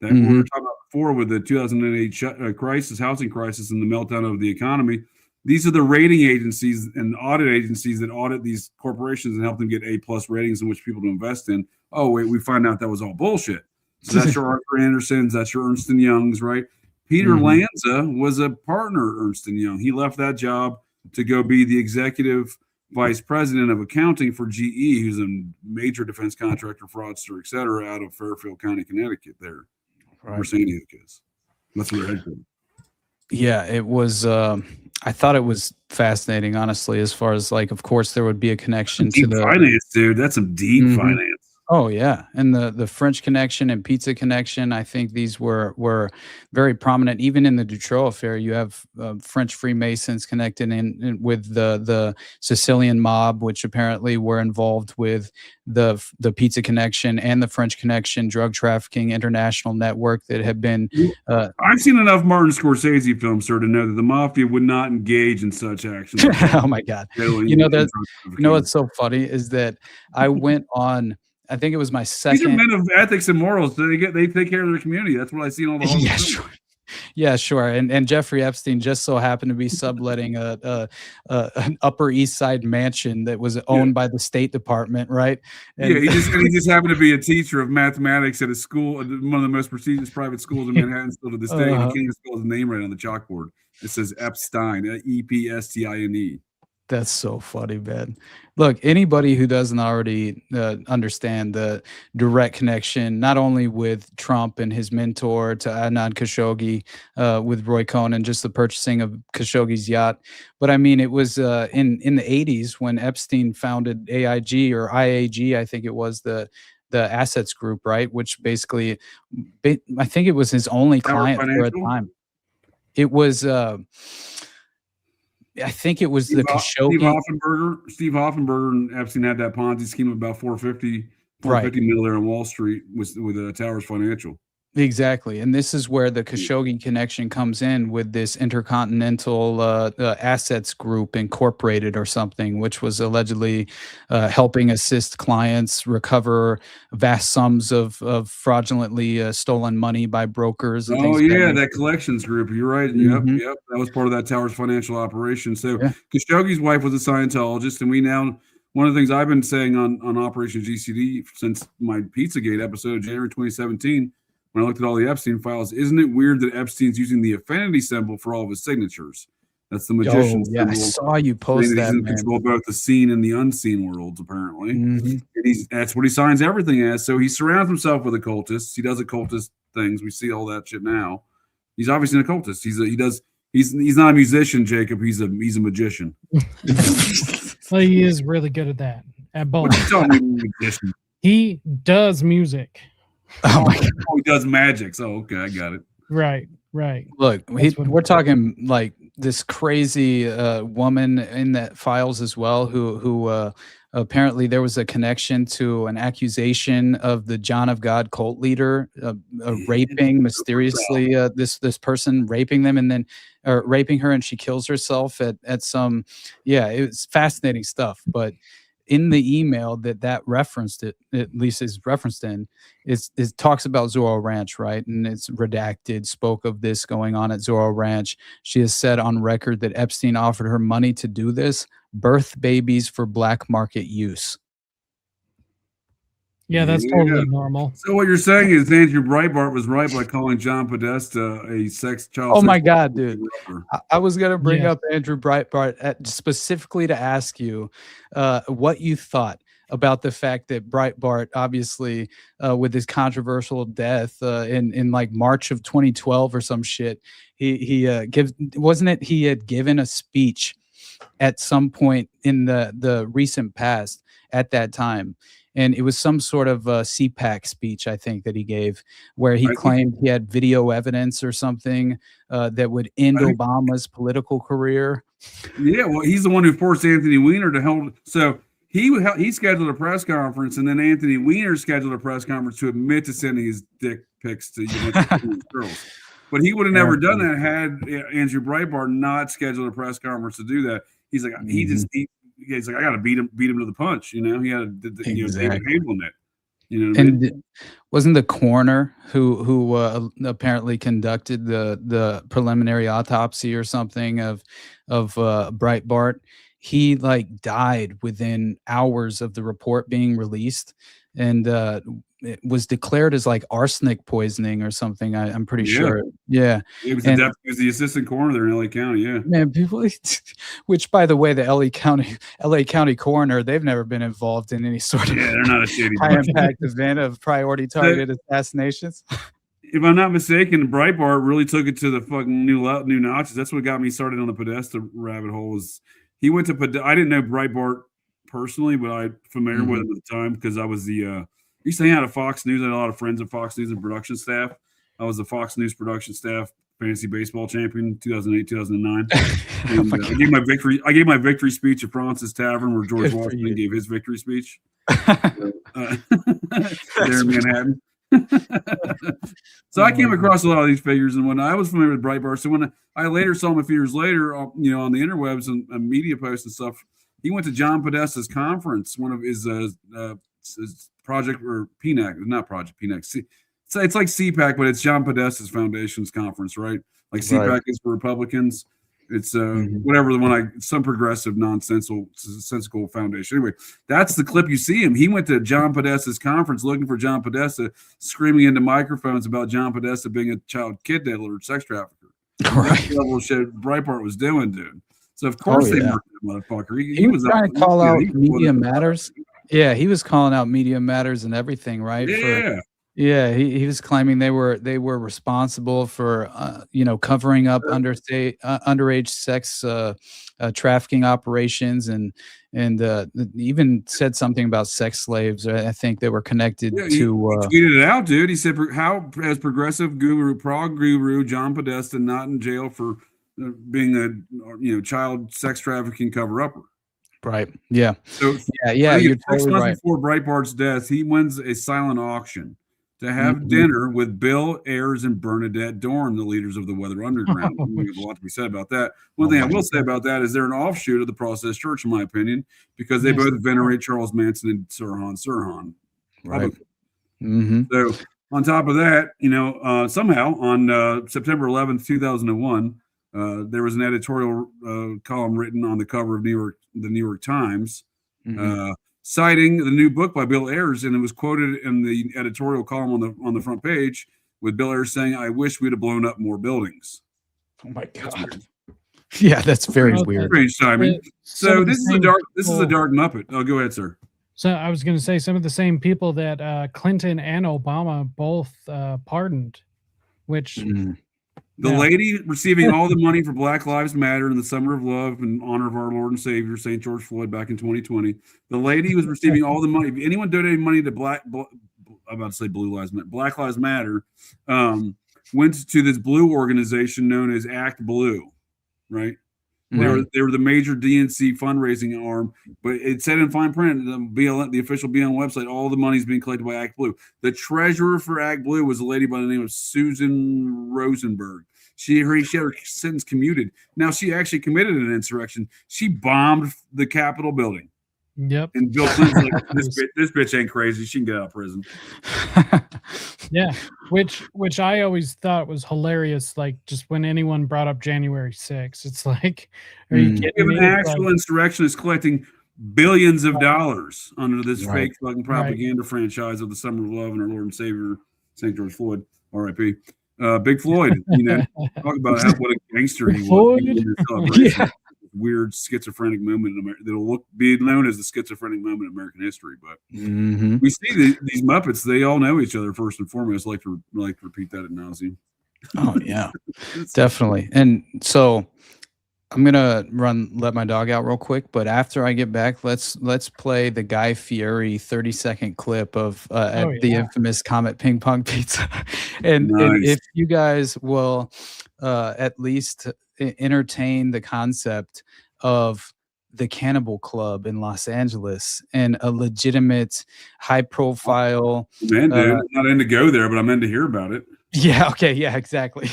that we Mhm. were talking about before with the 2008 housing crisis and the meltdown of the economy. These are the rating agencies and audit agencies that audit these corporations and help them get A+ ratings in which people to invest in. Oh, wait, we find out that was all bullshit. So that's your Arthur Andersons, that's your Ernst & Youngs, right? Peter Mhm. Lanza was a partner at Ernst & Young. He left that job to go be the executive vice president of accounting for GE, who's a major defense contractor, fraudster, et cetera, out of Fairfield County, Connecticut, there, where Right. Sandy Hook is. That's where they're headquartered. Yeah, it was. I thought it was fascinating, honestly. As far as like, of course, there would be a connection to Deep the finance, dude. That's some deep Mhm. finance. Oh yeah, and the French connection and pizza connection. I think these were very prominent. Even in the Dutroux affair, you have French Freemasons connected in with the Sicilian mob, which apparently were involved with the pizza connection and the French connection, drug trafficking international network that had been. I've seen enough Martin Scorsese films, sir, to know that the mafia would not engage in such actions. Oh my God! You know that. You know what's so funny is that I went on. I think it was my These are second. men of ethics and morals. So they take care of their community. That's what I see in all the Yeah, sure. Yeah, sure. And Jeffrey Epstein just so happened to be subletting an Upper East Side mansion that was owned by the State Department, right? And Yeah, he just happened to be a teacher of mathematics at a school, one of the most prestigious private schools in Manhattan, still to this day. And he can't even spell his name right on the chalkboard. It says Epstein, Epstine. That's so funny, man. Look, anybody who doesn't already understand the direct connection, not only with Trump and his mentor to Adnan Khashoggi, with Roy Cohn and just the purchasing of Khashoggi's yacht, but I mean, it was in the 80s when Epstein founded AIG or IAG, I think it was the assets group, right? Which basically, I think it was his only client for a time. It was. I think it was the Khashoggi. Steve Hoffenberger and Epstein had that Ponzi scheme of about 450 mil there on Wall Street with Towers Financial. Exactly. And this is where the Khashoggi connection comes in with this Intercontinental Assets Group Incorporated or something, which was allegedly helping assist clients recover vast sums of fraudulently stolen money by brokers. And Oh, things yeah, that collections group. You're right. Mhm. Yep. That was part of that Towers Financial operation. So Yeah. Khashoggi's wife was a Scientologist, and one of the things I've been saying on Operation GCD since my PizzaGate episode, January 2017, when I looked at all the Epstein files, isn't it weird that Epstein's using the affinity symbol for all of his signatures? That's the magician's yeah, I symbol. saw you post He's that, in man. control of both the seen and the unseen worlds, apparently. Mhm. And that's what he signs everything as. So he surrounds himself with occultists. He does occultist things. We see all that shit now. He's obviously an occultist. He's not a musician, Jacob. He's a magician. Well, he is really good at that. At both. What you talking about, magician? He does music. Oh my God. Oh, he does magic. So okay, I got it. Right. Look, we're talking like this crazy woman in that files as well, who apparently there was a connection to an accusation of the John of God cult leader raping mysteriously this person raping them and then raping her, and she kills herself at some. Yeah, it was fascinating stuff, but. In the email that referenced it, at least is referenced in, it talks about Zorro Ranch, right? And it's redacted, spoke of this going on at Zorro Ranch. She has said on record that Epstein offered her money to do this, birth babies for black market use. Yeah, that's totally normal. So what you're saying is Andrew Breitbart was right by calling John Podesta a child. Oh my God, dude! I was gonna bring up Andrew Breitbart specifically to ask you what you thought about the fact that Breitbart, obviously, with his controversial death in like March of 2012 or some shit, he had given a speech at some point in the recent past at that time. And it was some sort of CPAC speech, I think, that he gave, where he claimed he had video evidence or something that would end Obama's political career. Yeah, well, he's the one who forced Anthony Weiner to hold. So he scheduled a press conference, and then Anthony Weiner scheduled a press conference to admit to sending his dick pics to girls. But he would have never done that had Andrew Breitbart not scheduled a press conference to do that. He's like, he's like, I got to beat him to the punch. You know, he had David Hable in it. You know what I mean? Wasn't the coroner who apparently conducted the preliminary autopsy or something of Breitbart? He like died within hours of the report being released, and it was declared as like arsenic poisoning or something. I'm pretty sure. Yeah. He was the assistant coroner there in LA County. Yeah. Man, people, which by the way, the LA County coroner, they've never been involved in any sort of they're not a shady high impact event of priority targeted assassinations. If I'm not mistaken, Breitbart really took it to the fucking new notches. That's what got me started on the Podesta rabbit hole. Is he went to I didn't know Breitbart personally, but I'm familiar with him at the time because I was the used to hang out at Fox News. I had a lot of friends at Fox News and production staff. I was the Fox News production staff fantasy baseball champion 2008, 2009. And, I gave my victory speech at Francis Tavern where George Washington gave his victory speech. There in Manhattan. So I came across a lot of these figures, and when I was familiar with Breitbart, so when I later saw him a few years later, on the interwebs and media posts and stuff, he went to John Podesta's conference, one of his project or PNAC, not Project PNAC. It's like CPAC, but it's John Podesta's foundation's conference, right? Like CPAC is for Republicans. It's whatever the one some progressive nonsensical foundation. Anyway, that's the clip you see him. He went to John Podesta's conference looking for John Podesta, screaming into microphones about John Podesta being a child kidnapper or sex trafficker. Right. That's the level of shit Breitbart was doing, dude. So of course they murdered that motherfucker. He was trying to call out media matters. Yeah, he was calling out media matters and everything, right? Yeah. He was claiming they were responsible for covering up underage sex trafficking operations and even said something about sex slaves. I think they were connected to. He tweeted it out, dude. He said, "How as progressive prog guru John Podesta not in jail for being a child sex trafficking cover upper." Right. Yeah. So yeah. You're totally right. Before Breitbart's death, he wins a silent auction to have dinner with Bill Ayers and Bernadette Dorn, the leaders of the Weather Underground. We have a lot to be said about that. One thing I will say about that is they're an offshoot of the Process Church, in my opinion, because they both venerate Charles Manson and Sirhan Sirhan. Right. So on top of that, somehow on September 11th, 2001, there was an editorial column written on the cover of the New York Times, citing the new book by Bill Ayers, and it was quoted in the editorial column on the front page with Bill Ayers saying, "I wish we'd have blown up more buildings." Oh my God! Yeah, that's very weird. Strange timing. So this is a dark Muppet. Oh, go ahead, sir. So I was going to say some of the same people that Clinton and Obama both pardoned, which. The lady receiving all the money for Black Lives Matter in the Summer of Love in honor of our Lord and Savior, St. George Floyd, back in 2020. The lady was receiving all the money. If anyone donated money to Black Lives Matter, went to this blue organization known as Act Blue, right? They were the major DNC fundraising arm, but it said in fine print, the official BLM website, all the money is being collected by Act Blue. The treasurer for Act Blue was a lady by the name of Susan Rosenberg. She had her sentence commuted. Now she actually committed an insurrection. She bombed the Capitol building. Yep. And Bill Clinton's like, this bitch ain't crazy. She can get out of prison. Yeah. Which I always thought was hilarious. Like just when anyone brought up January 6th, it's like, are you kidding me? If an actual insurrectionist collecting billions of dollars under this Right. fake fucking propaganda franchise of the Summer of Love and our Lord and Savior, St. George Floyd, R.I.P. Big Floyd, talk about what a gangster he was. He was in celebration. Yeah. Weird schizophrenic moment in America that'll be known as the schizophrenic moment in American history. But we see these Muppets; they all know each other first and foremost. Like to repeat that ad nauseum. Oh yeah, definitely. And so I'm gonna let my dog out real quick, but after I get back, let's play the Guy Fieri 30-second clip of the infamous Comet Ping Pong Pizza, and if you guys will at least entertain the concept of the Cannibal Club in Los Angeles and a legitimate, high-profile. Man, dude, I'm not in to go there, but I'm in to hear about it. Yeah. Okay. Yeah. Exactly.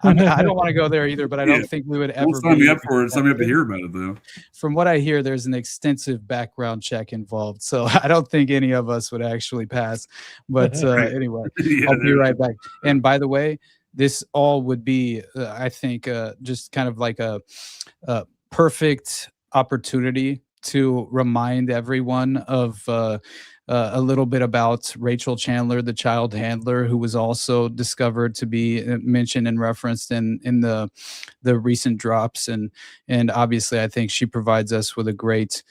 I don't want to go there either, but I don't think we would ever. Sign me up for it. Sign me up to hear about it, though. From what I hear, there's an extensive background check involved, so I don't think any of us would actually pass. But anyway, I'll be right back. And by the way, this all would be, I think, just kind of like a perfect opportunity to remind everyone of a little bit about Rachel Chandler, the child handler, who was also discovered to be mentioned and referenced in the recent drops, and obviously I think she provides us with a great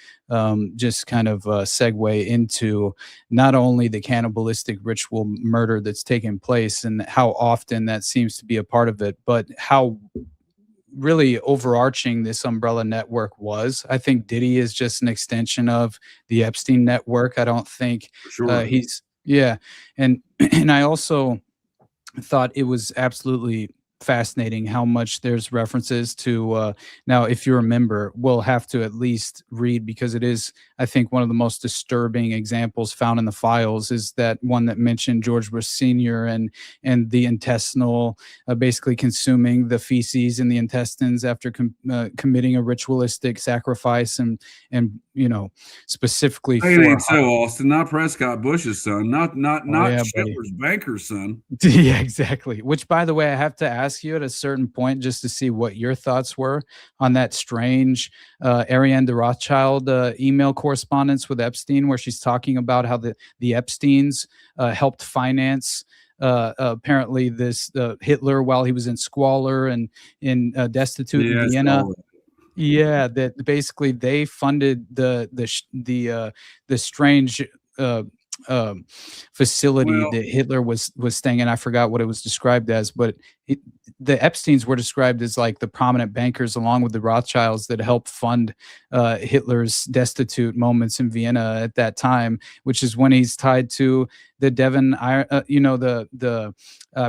just kind of segue into not only the cannibalistic ritual murder that's taken place and how often that seems to be a part of it, but how really overarching this umbrella network was. I think Diddy is just an extension of the Epstein network. I don't think and I also thought it was absolutely fascinating how much there's references to now, if you remember, we'll have to at least read, because it is, I think, one of the most disturbing examples found in the files is that one that mentioned George Bush Sr. and the intestinal, basically consuming the feces in the intestines after committing a ritualistic sacrifice, and specifically it ain't so, Austin, not Prescott Bush's son, not Schindler's banker's son. Yeah, exactly. Which, by the way, I have to ask you at a certain point just to see what your thoughts were on that strange Ariane de Rothschild email correspondence with Epstein, where she's talking about how the Epsteins helped finance apparently this Hitler while he was in squalor and destitute in Vienna. Yeah, that basically they funded the strange facility that Hitler was staying in. I forgot what it was described as, but the Epsteins were described as like the prominent bankers along with the Rothschilds that helped fund Hitler's destitute moments in Vienna at that time, which is when he's tied to the Devon, I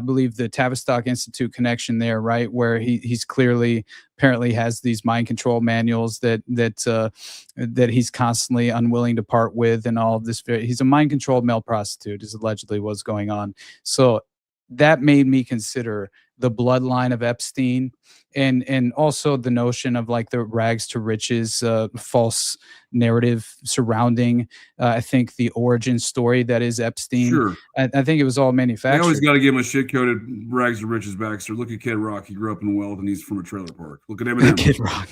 believe the Tavistock Institute connection there, right? Where he's clearly apparently has these mind control manuals that he's constantly unwilling to part with, and all of this. He's a mind controlled male prostitute is allegedly what's going on. So that made me consider the bloodline of Epstein, and also the notion of like the rags to riches false narrative surrounding I think the origin story that is Epstein. Sure. I think it was all manufactured. I always got to give him a shit-coated rags to riches Baxter. Look at Kid Rock. He grew up in wealth and he's from a trailer park. Look at Eminem. Kid Rock.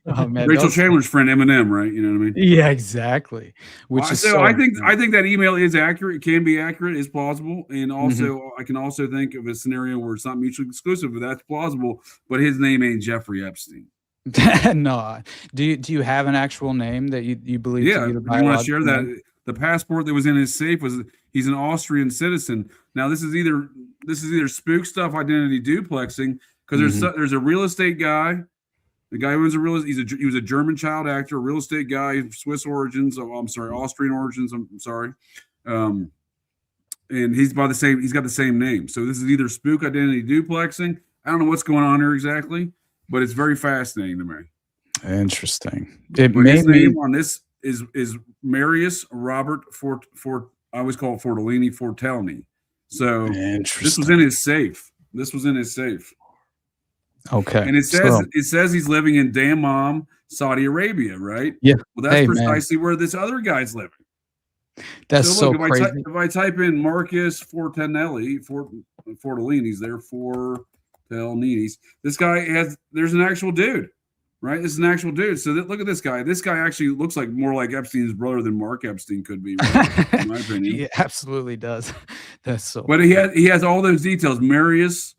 Oh, man, Rachel Chandler's friend Eminem, right? You know what I mean? Yeah, exactly. Which is so I think that email is accurate. It can be accurate. It's plausible, and also I can also think of a scenario where it's not mutually exclusive, but that's plausible. But his name ain't Jeffrey Epstein. No. Do you have an actual name that you believe? Yeah, to be the you want to share name? that? The passport that was in his safe he's an Austrian citizen. Now this is either spook stuff, identity duplexing, because there's a real estate guy. The guy who owns he was a German child actor, a real estate guy, Swiss origins. Austrian origins. I'm sorry. And he's got the same name. So this is either spook identity duplexing. I don't know what's going on here exactly, but it's very fascinating to me. Interesting. His name on this is Marius Robert I always call it Fortellini. So this was in his safe. Okay. And it says he's living in Dammam, Saudi Arabia, right? Yeah. Well, that's precisely where this other guy's living. That's so crazy. If I type in Marcus Fortellini's there, Fortellini's. This guy there's an actual dude. right? This is an actual dude. So look at this guy. This guy actually looks like more like Epstein's brother than Mark Epstein could be, right? In my opinion. He absolutely does. That's so. But he has all those details. Marius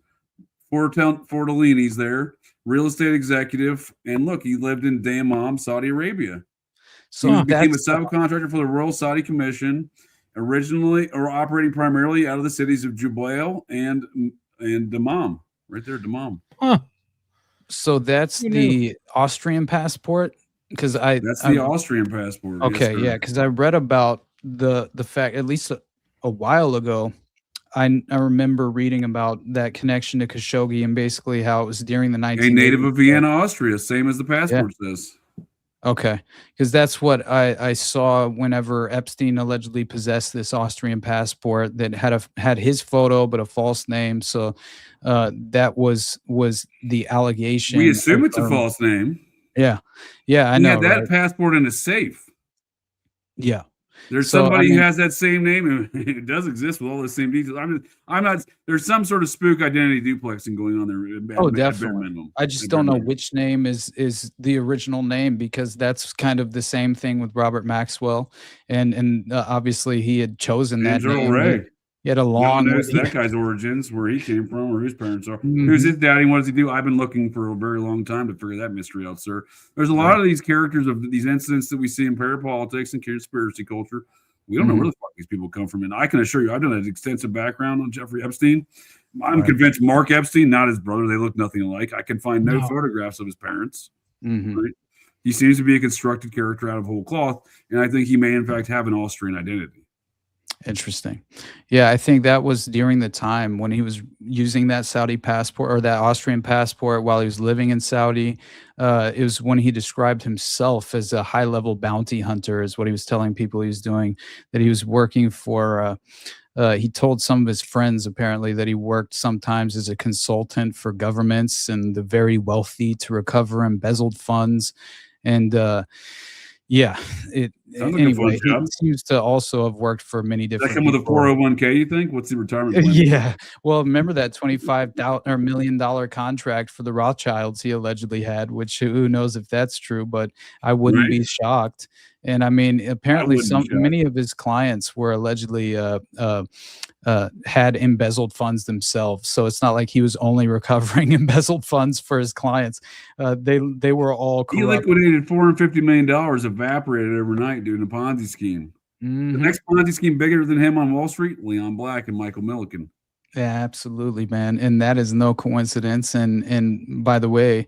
Fortellini's there, real estate executive, and look, he lived in Dammam, Saudi Arabia. So he became a subcontractor for the Royal Saudi Commission, originally or operating primarily out of the cities of Jubail and Dammam, right there, Dammam. Huh. So that's the Austrian passport, because that's the Austrian passport. Okay, yes, yeah, because I read about the fact at least a while ago. I remember reading about that connection to Khashoggi and basically how it was during the 1980s. A native of Vienna, Austria, same as the passport says. Okay, because that's what I saw whenever Epstein allegedly possessed this Austrian passport that had his photo but a false name. So that was the allegation. We assume it's a false name. Yeah, I know. He had that passport in a safe. Yeah. There's somebody who has that same name, and it does exist with all the same details. I'm not. There's some sort of spook identity duplexing going on there. Oh, definitely. I just don't know which name is the original name, because that's kind of the same thing with Robert Maxwell, and obviously he had chosen that name. Ray. He had a long. No one knows that guy's origins, where he came from, or whose parents are. Who's his daddy? What does he do? I've been looking for a very long time to figure that mystery out, sir. There's a lot of these characters of these incidents that we see in parapolitics and conspiracy culture. We don't know where the fuck these people come from. And I can assure you, I've done an extensive background on Jeffrey Epstein. I'm convinced Mark Epstein, not his brother, they look nothing alike. I can find no photographs of his parents. Right? He seems to be a constructed character out of whole cloth. And I think he may, in fact, have an Austrian identity. Interesting. Yeah, I think that was during the time when he was using that Saudi passport or that Austrian passport while he was living in Saudi. It was when he described himself as a high-level bounty hunter, is what he was telling people he was doing, that he was working for. He told some of his friends, apparently, that he worked sometimes as a consultant for governments and the very wealthy to recover embezzled funds. And yeah, anyway, he seems to also have worked for many different. Does that come with a 401k? You think? What's the retirement plan? Yeah, well, remember that $25 million contract for the Rothschilds he allegedly had, which who knows if that's true, but I wouldn't be shocked. And I mean, apparently, many of his clients were allegedly had embezzled funds themselves. So it's not like he was only recovering embezzled funds for his clients. They were all corrupt. He liquidated $450 million, evaporated overnight doing a Ponzi scheme. The next Ponzi scheme bigger than him on Wall Street, Leon Black and Michael Milliken. Yeah, absolutely, man. And that is no coincidence. And by the way,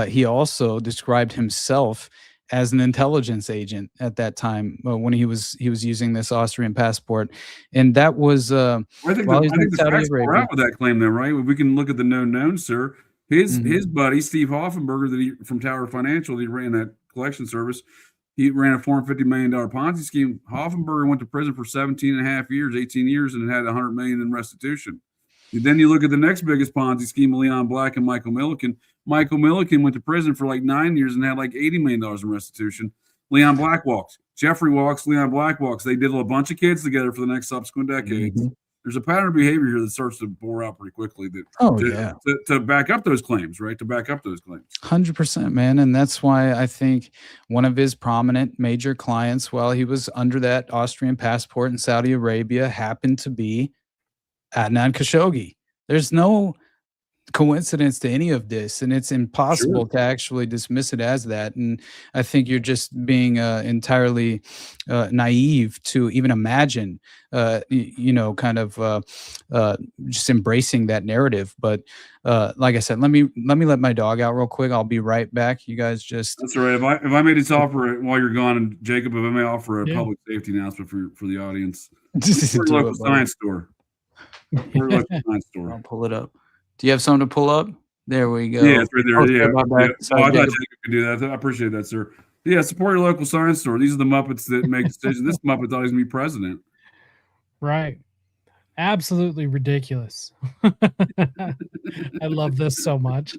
he also described himself as an intelligence agent at that time when he was using this Austrian passport, and that was I think the facts are out with that claim, then, right? We can look at the known, sir. His buddy Steve Hoffenberger, from Tower Financial, that he ran that collection service. He ran a $450 million Ponzi scheme. Hoffenberger went to prison for 17 and a half years, 18 years, and had $100 million in restitution. Then you look at the next biggest Ponzi scheme, Leon Black and Michael Milliken. Michael Milliken went to prison for like 9 years and had like $80 million in restitution. Leon Black walks. Jeffrey walks. Leon Black walks. They did a bunch of kids together for the next subsequent decades. There's a pattern of behavior here that starts to bore out pretty quickly. To back up those claims, right? To back up those claims. 100%, man. And that's why I think one of his prominent major clients, while he was under that Austrian passport in Saudi Arabia, happened to be Adnan Khashoggi. There's no coincidence to any of this, and it's impossible to actually dismiss it as that. And I think you're just being entirely naive to even imagine just embracing that narrative. But like I said, let me let my dog out real quick. I'll be right back. You guys just that's all right. If I made this offer while you're gone, and Jacob, if I may offer a public safety announcement for the audience. Local science store. I'll pull it up. Do you have something to pull up? There we go. Yeah, it's right there. I thought Jacob could do that. I appreciate that, sir. Yeah, support your local science store. These are the Muppets that make decisions. This Muppet thought he was going to be president. Right. Absolutely ridiculous. I love this so much.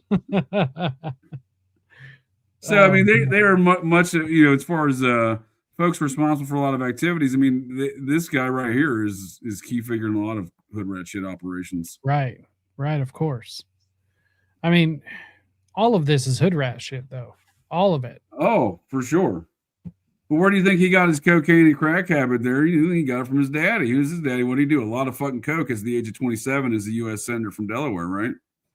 So, I mean, they are much, as far as folks responsible for a lot of activities. I mean, this guy right here is key figure in a lot of hood rat shit operations. Right, of course. I mean, all of this is hood rat shit, though. all of it. Oh, for sure. But where do you think he got his cocaine and crack habit there? He got it from his daddy. Who's his daddy? What did he do? A lot of fucking coke at the age of 27 as a U.S. senator from Delaware, right?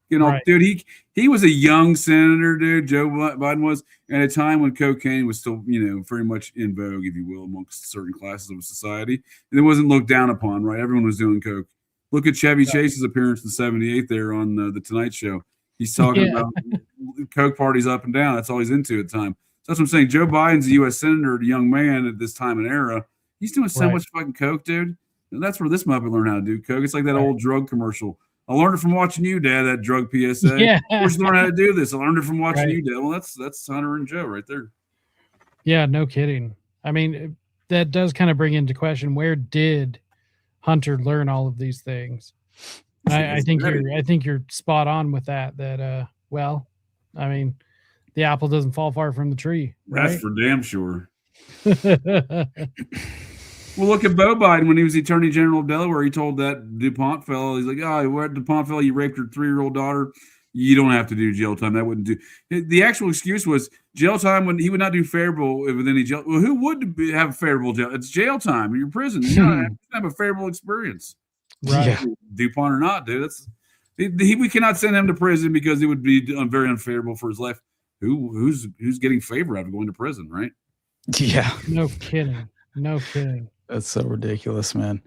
You know, Right. dude, he was a young senator, dude. Joe Biden was at a time when cocaine was still, very much in vogue, if you will, amongst certain classes of society. And it wasn't looked down upon, right? Everyone was doing coke. Look at Chevy Chase's appearance in '78 there on the Tonight Show. He's talking about coke parties up and down. That's all he's into at the time. So that's what I'm saying. Joe Biden's a U.S. senator, a young man at this time and era. He's doing so much fucking coke, dude. And that's where this Muppet learned how to do coke. It's like that old drug commercial. I learned it from watching you, Dad, that drug PSA. Yeah. Where'd you learn how to do this? I learned it from watching you, Dad. Well, that's Hunter and Joe right there. Yeah, no kidding. I mean, that does kind of bring into question, where did Hunter learn all of these things? I think you're spot on with that. Well, I mean, the apple doesn't fall far from the tree. Right? That's for damn sure. Well, look at Beau Biden when he was the Attorney General of Delaware. He told that DuPont fellow, he's like, "Oh, DuPont fellow, you raped your 3-year-old daughter. You don't have to do jail time. That wouldn't do." The actual excuse was jail time when he would not do favorable with any jail. Well, who would have a favorable jail? It's jail time. You're in prison. You gotta have a favorable experience. Right. Yeah. DuPont or not, dude. We cannot send him to prison because it would be very unfavorable for his life. Who's getting favor out of going to prison, right? Yeah. No kidding. No kidding. That's so ridiculous, man.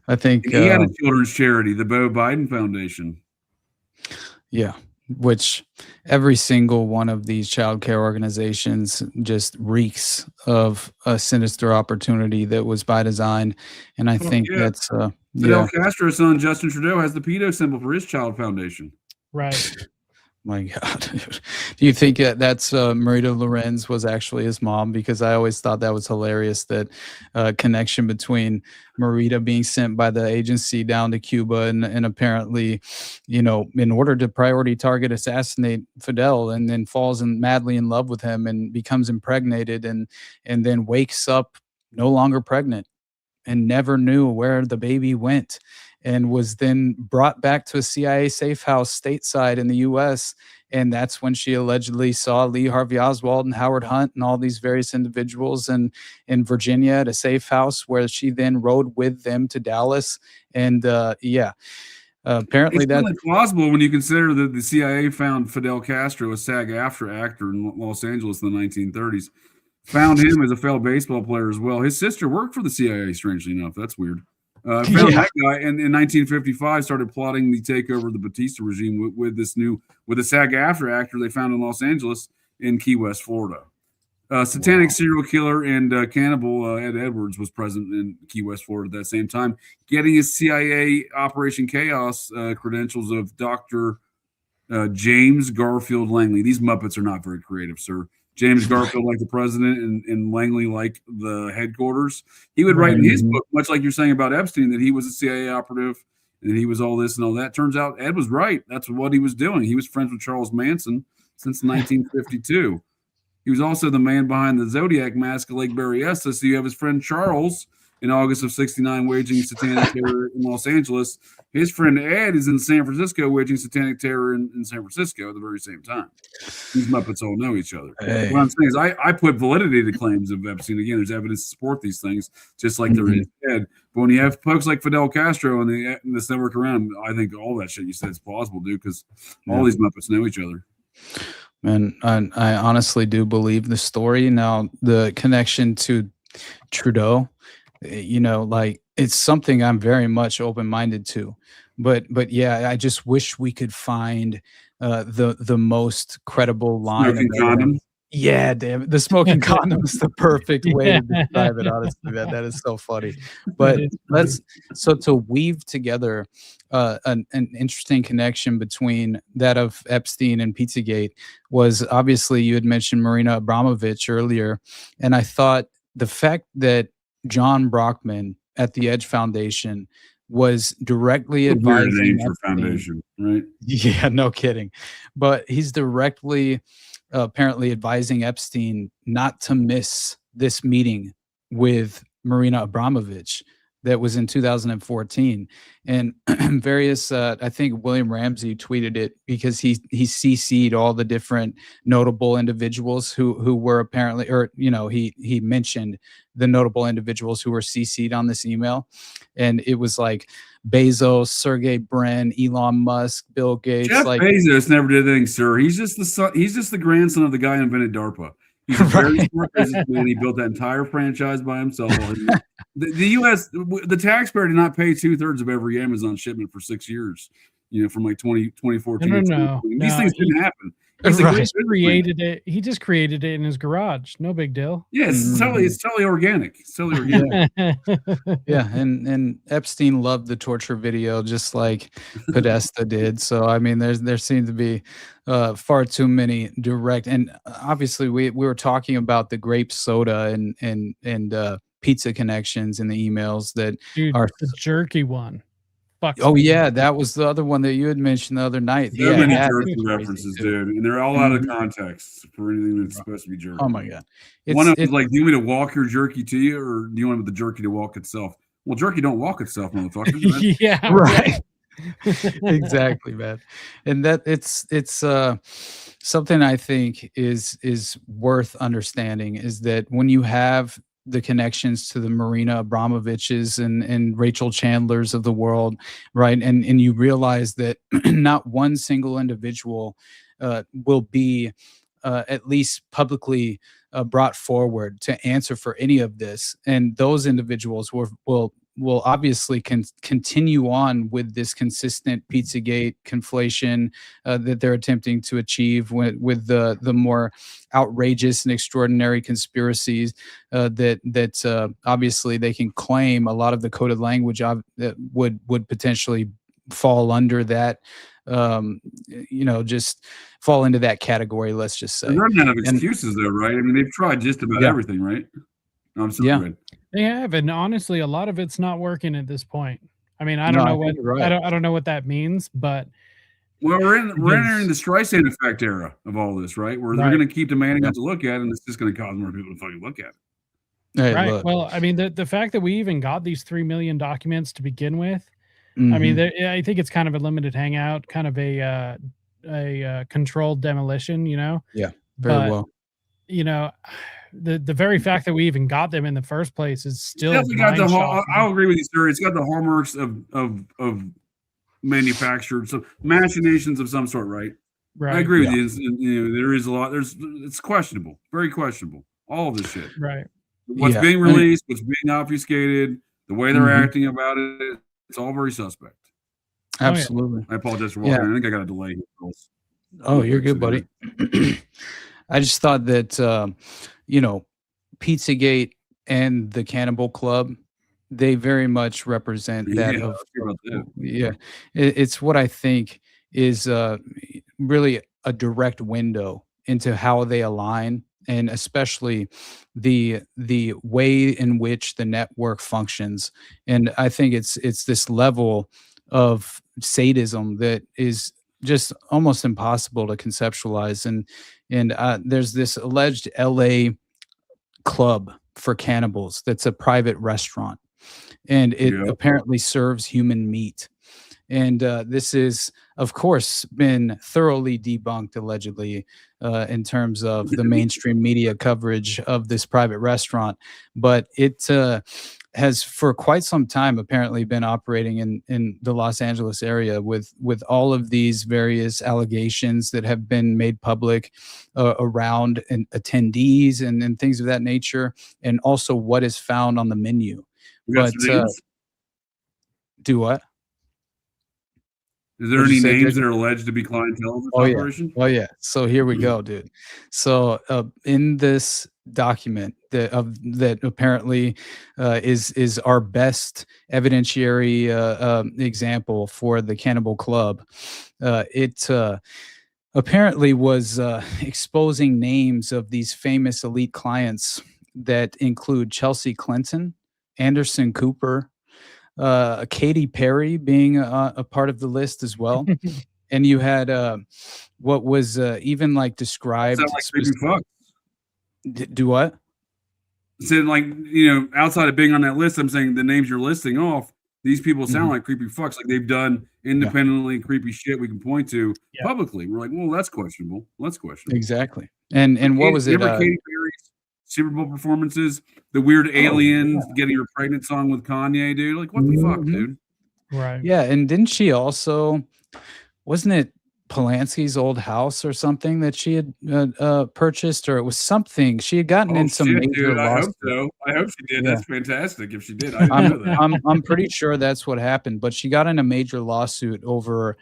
I think he had a children's charity, the Beau Biden Foundation. Yeah, which every single one of these child care organizations just reeks of a sinister opportunity that was by design. And I think that's Fidel Castro's son, Justin Trudeau, has the pedo symbol for his child foundation. Right. My God. Do you think that's Marita Lorenz was actually his mom? Because I always thought that was hilarious, that connection between Marita being sent by the agency down to Cuba and apparently, in order to priority target assassinate Fidel, and then falls madly in love with him and becomes impregnated and then wakes up no longer pregnant and never knew where the baby went, and was then brought back to a CIA safe house stateside in the U.S. And that's when she allegedly saw Lee Harvey Oswald and Howard Hunt and all these various individuals in Virginia at a safe house, where she then rode with them to Dallas. And apparently that's plausible when you consider that the CIA found Fidel Castro, a SAG-AFTRA actor in Los Angeles in the 1930s. Found him as a failed baseball player as well. His sister worked for the CIA, strangely enough. That's weird. Found that guy, and in 1955 started plotting the takeover of the Batista regime with a SAG-AFTRA actor they found in Los Angeles in Key West, Florida. Satanic serial killer and cannibal Ed Edwards was present in Key West, Florida at that same time, getting his CIA Operation Chaos credentials of Dr. James Garfield Langley. These Muppets are not very creative, sir. James Garfield like the president and Langley like the headquarters. He would write in his book, much like you're saying about Epstein, that he was a CIA operative and that he was all this and all that. Turns out Ed was right. That's what he was doing. He was friends with Charles Manson since 1952. He was also the man behind the Zodiac mask at Lake Berryessa. So you have his friend Charles in August of '69 waging satanic terror in Los Angeles. His friend Ed is in San Francisco waging satanic terror in San Francisco at the very same time. These Muppets all know each other. Hey. What I'm saying is I put validity to claims of Epstein. Again, there's evidence to support these things, just like there is Ed. But when you have folks like Fidel Castro and this network around, I think all that shit you said is plausible, dude, because all these Muppets know each other. And I honestly do believe the story. Now, the connection to Trudeau, it's something I'm very much open-minded to, but yeah, I just wish we could find the most credible line. Smoking condom. Yeah, damn it. The smoking condom is the perfect way to describe it. Honestly, that is so funny. But to weave together an interesting connection between that of Epstein and PizzaGate was, obviously you had mentioned Marina Abramovich earlier, and I thought the fact that John Brockman at the Edge Foundation was directly advising for foundation, right? Yeah, no kidding. But he's directly apparently advising Epstein not to miss this meeting with Marina Abramovich. that was in 2014, and various I think William Ramsey tweeted it because he CC'd all the different notable individuals who were apparently, or he mentioned the notable individuals who were CC'd on this email, and it was like Bezos, Sergey Brin, Elon Musk, Bill Gates. Jeff Bezos never did anything, sir. He's just the grandson of the guy who invented DARPA. He's a very smart businessman. He built that entire franchise by himself. The U.S. the taxpayer did not pay 2/3 of every Amazon shipment for 6 years. From like 2014. No. These things didn't happen. He just created it in his garage. No big deal. Yeah, it's totally organic. It's totally organic. Yeah, and Epstein loved the torture video just like Podesta did. So I mean, there seemed to be far too many direct, and obviously we were talking about the grape soda and pizza connections in the emails that are the jerky one. Oh yeah, that was the other one that you had mentioned the other night. So many jerky references, dude, and they're all out of context for anything that's supposed to be jerky. Oh my god! One of them is like, "Do you want me to walk your jerky to you, or do you want the jerky to walk itself?" Well, jerky don't walk itself, motherfucker. Yeah, right. Exactly, man. And that it's something I think is worth understanding is that when you have the connections to the Marina Abramoviches and Rachel Chandlers of the world, right? And you realize that not one single individual will be at least publicly brought forward to answer for any of this. And those individuals will obviously continue on with this consistent Pizzagate conflation that they're attempting to achieve with the more outrageous and extraordinary conspiracies that obviously they can claim a lot of the coded language that would potentially fall under that, just fall into that category. Let's just say. They're running out of excuses, though, right? I mean, they've tried just about everything, right? I'm sorry. Yeah. They have, and honestly, a lot of it's not working at this point. I mean, I don't know I don't know what that means, but we're entering the Streisand effect era of all this, right? Where they're going to keep demanding us to look at it, and it's just going to cause more people to fucking look at it. Hey, right. look. Well, I mean, the fact that we even got these 3 million documents to begin with, Mm-hmm. I mean, I think it's kind of a limited hangout, kind of a controlled demolition, Yeah, very well. The very fact that we even got them in the first place is still. I'll agree with you, sir. It's got the hallmarks of manufactured, so machinations of some sort, right? Right. I agree with you. There is a lot. It's questionable, very questionable. All of this shit. Right. What's being released, what's being obfuscated, the way they're acting about it, it's all very suspect. Absolutely. I apologize for walking. I think I got a delay. Oh, you're good, buddy. I just thought that, Pizzagate and the Cannibal Club, they very much represent that. It's what I think is really a direct window into how they align, and especially the way in which the network functions. And I think it's this level of sadism that is just almost impossible to conceptualize. And there's this alleged LA club for cannibals that's a private restaurant, and it apparently serves human meat. And this is, of course, been thoroughly debunked, allegedly, in terms of the mainstream media coverage of this private restaurant. But it has, for quite some time, apparently been operating in the Los Angeles area with all of these various allegations that have been made public around attendees and things of that nature, and also what is found on the menu. But do what? Is there any names that are alleged to be clientele of this operation? Oh yeah. So here we go, dude. So in this document that apparently is our best evidentiary example for the Cannibal Club, it apparently was exposing names of these famous elite clients that include Chelsea Clinton, Anderson Cooper, Katy Perry being a part of the list as well. And you had what was even like described. Sound like creepy fuck. Do what? So like, outside of being on that list, I'm saying the names you're listing off, these people sound like creepy fucks. Like they've done independently creepy shit we can point to publicly. We're like, well, that's questionable. That's questionable. Exactly. And what was it? Remember Katy Perry's Super Bowl performances? The weird aliens getting her pregnant song with Kanye, dude. Like, what the fuck, dude? Right. Yeah, and didn't she also? Wasn't it Polanski's old house or something that she had purchased, or it was something she had gotten in some major lawsuit. I hope she did. That's fantastic. If she did, I didn't know that. I'm pretty sure that's what happened. But she got in a major lawsuit over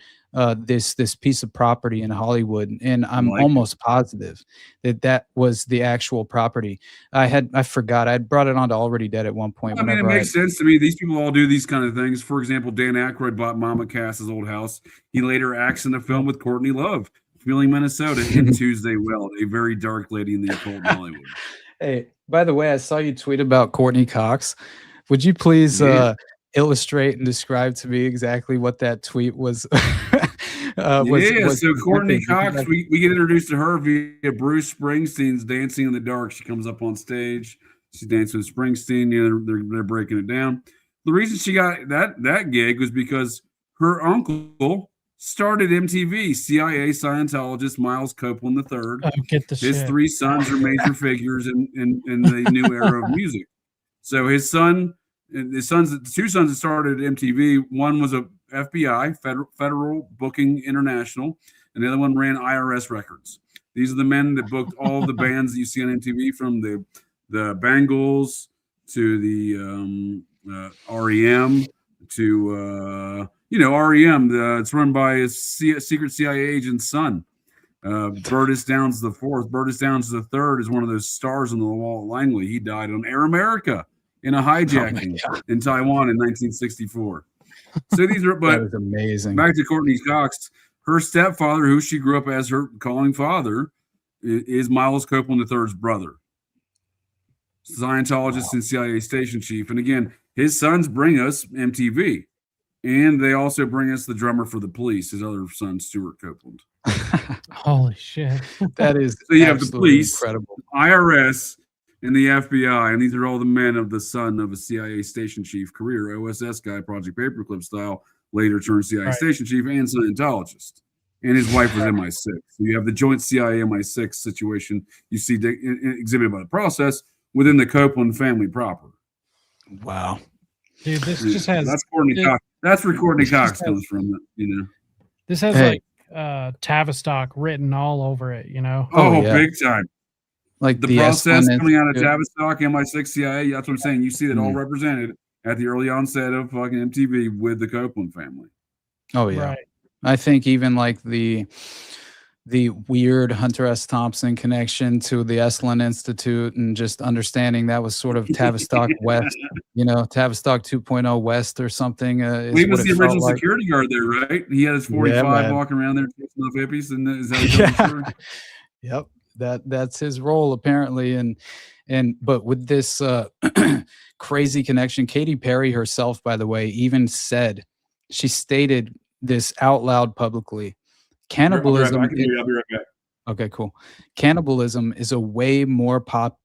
this piece of property in Hollywood, and I'm almost positive that was the actual property. I forgot. I brought it on to Already Dead at one point. I mean, it makes sense to me. These people all do these kind of things. For example, Dan Aykroyd bought Mama Cass's old house. He later acts in a film with Courtney Love, Feeling Minnesota, and Tuesday Weld, a very dark lady in the occult in Hollywood. Hey, by the way, I saw you tweet about Courtney Cox. Would you please illustrate and describe to me exactly what that tweet was? So Courtney Cox, we get introduced to her via Bruce Springsteen's Dancing in the Dark. She comes up on stage. She's dancing with Springsteen. They're breaking it down. The reason she got that gig was because her uncle started MTV. CIA Scientologist Miles Copeland III. Oh, get the His shit. 3 sons are major figures in the new era of music. So the 2 sons that started MTV, one was a FBI, Federal Booking International, and the other one ran IRS records. These are the men that booked all the bands that you see on MTV, from the Bangles to the REM to REM. It's run by a secret CIA agent's son. Burtis Downs the fourth. Burtis Downs the third is one of those stars on the wall at Langley. He died on Air America in a hijacking in Taiwan in 1964. So these are, but that was amazing. Back to Courtney Cox, her stepfather, who she grew up as her calling father, is Miles Copeland III's brother, Scientologist and CIA station chief. And again, his sons bring us MTV, and they also bring us the drummer for the Police, his other son, Stuart Copeland. Holy shit. That is so you have the Police, incredible, IRS, and the FBI, and these are all the men of the son of a CIA station chief career, OSS guy, Project Paperclip style, later turned CIA station chief and Scientologist. And his wife was MI6. So you have the joint CIA MI6 situation you see exhibited by the process within the Copeland family proper. Wow. Dude, this just has... That's Courtney Cox. That's where Courtney Cox comes from, This has like Tavistock written all over it, Oh, big time. Like the process coming out of Tavistock, MI6, CIA, that's what I'm saying. You see that all represented at the early onset of fucking MTV with the Copeland family. Oh yeah. Right. I think even like the weird Hunter S. Thompson connection to the Esalen Institute, and just understanding that was sort of Tavistock West, Tavistock 2.0 West or something. He was the original security guard there, right? He had his 45 walking around there chasing off hippies, and is that Yep. That's his role apparently. But with this crazy connection, Katy Perry herself, by the way, even she stated this out loud publicly. Cannibalism. I'll be right back. Okay, cool. Cannibalism is a way more popular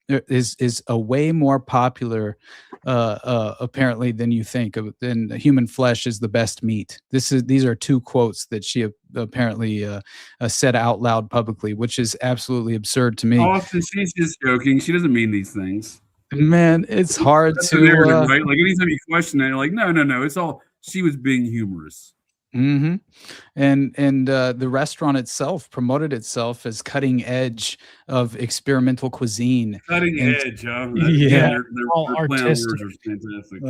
apparently than you think of. And human flesh is the best meat. These are 2 quotes that she apparently said out loud publicly, which is absolutely absurd to me. Austin, she's just joking. She doesn't mean these things. Man, it's hard to right? Like anytime you question it, you're like, no, it's all she was being humorous. Mm-hmm. And the restaurant itself promoted itself as cutting edge of experimental cuisine. Cutting edge, huh? Their artistic. Words are fantastic.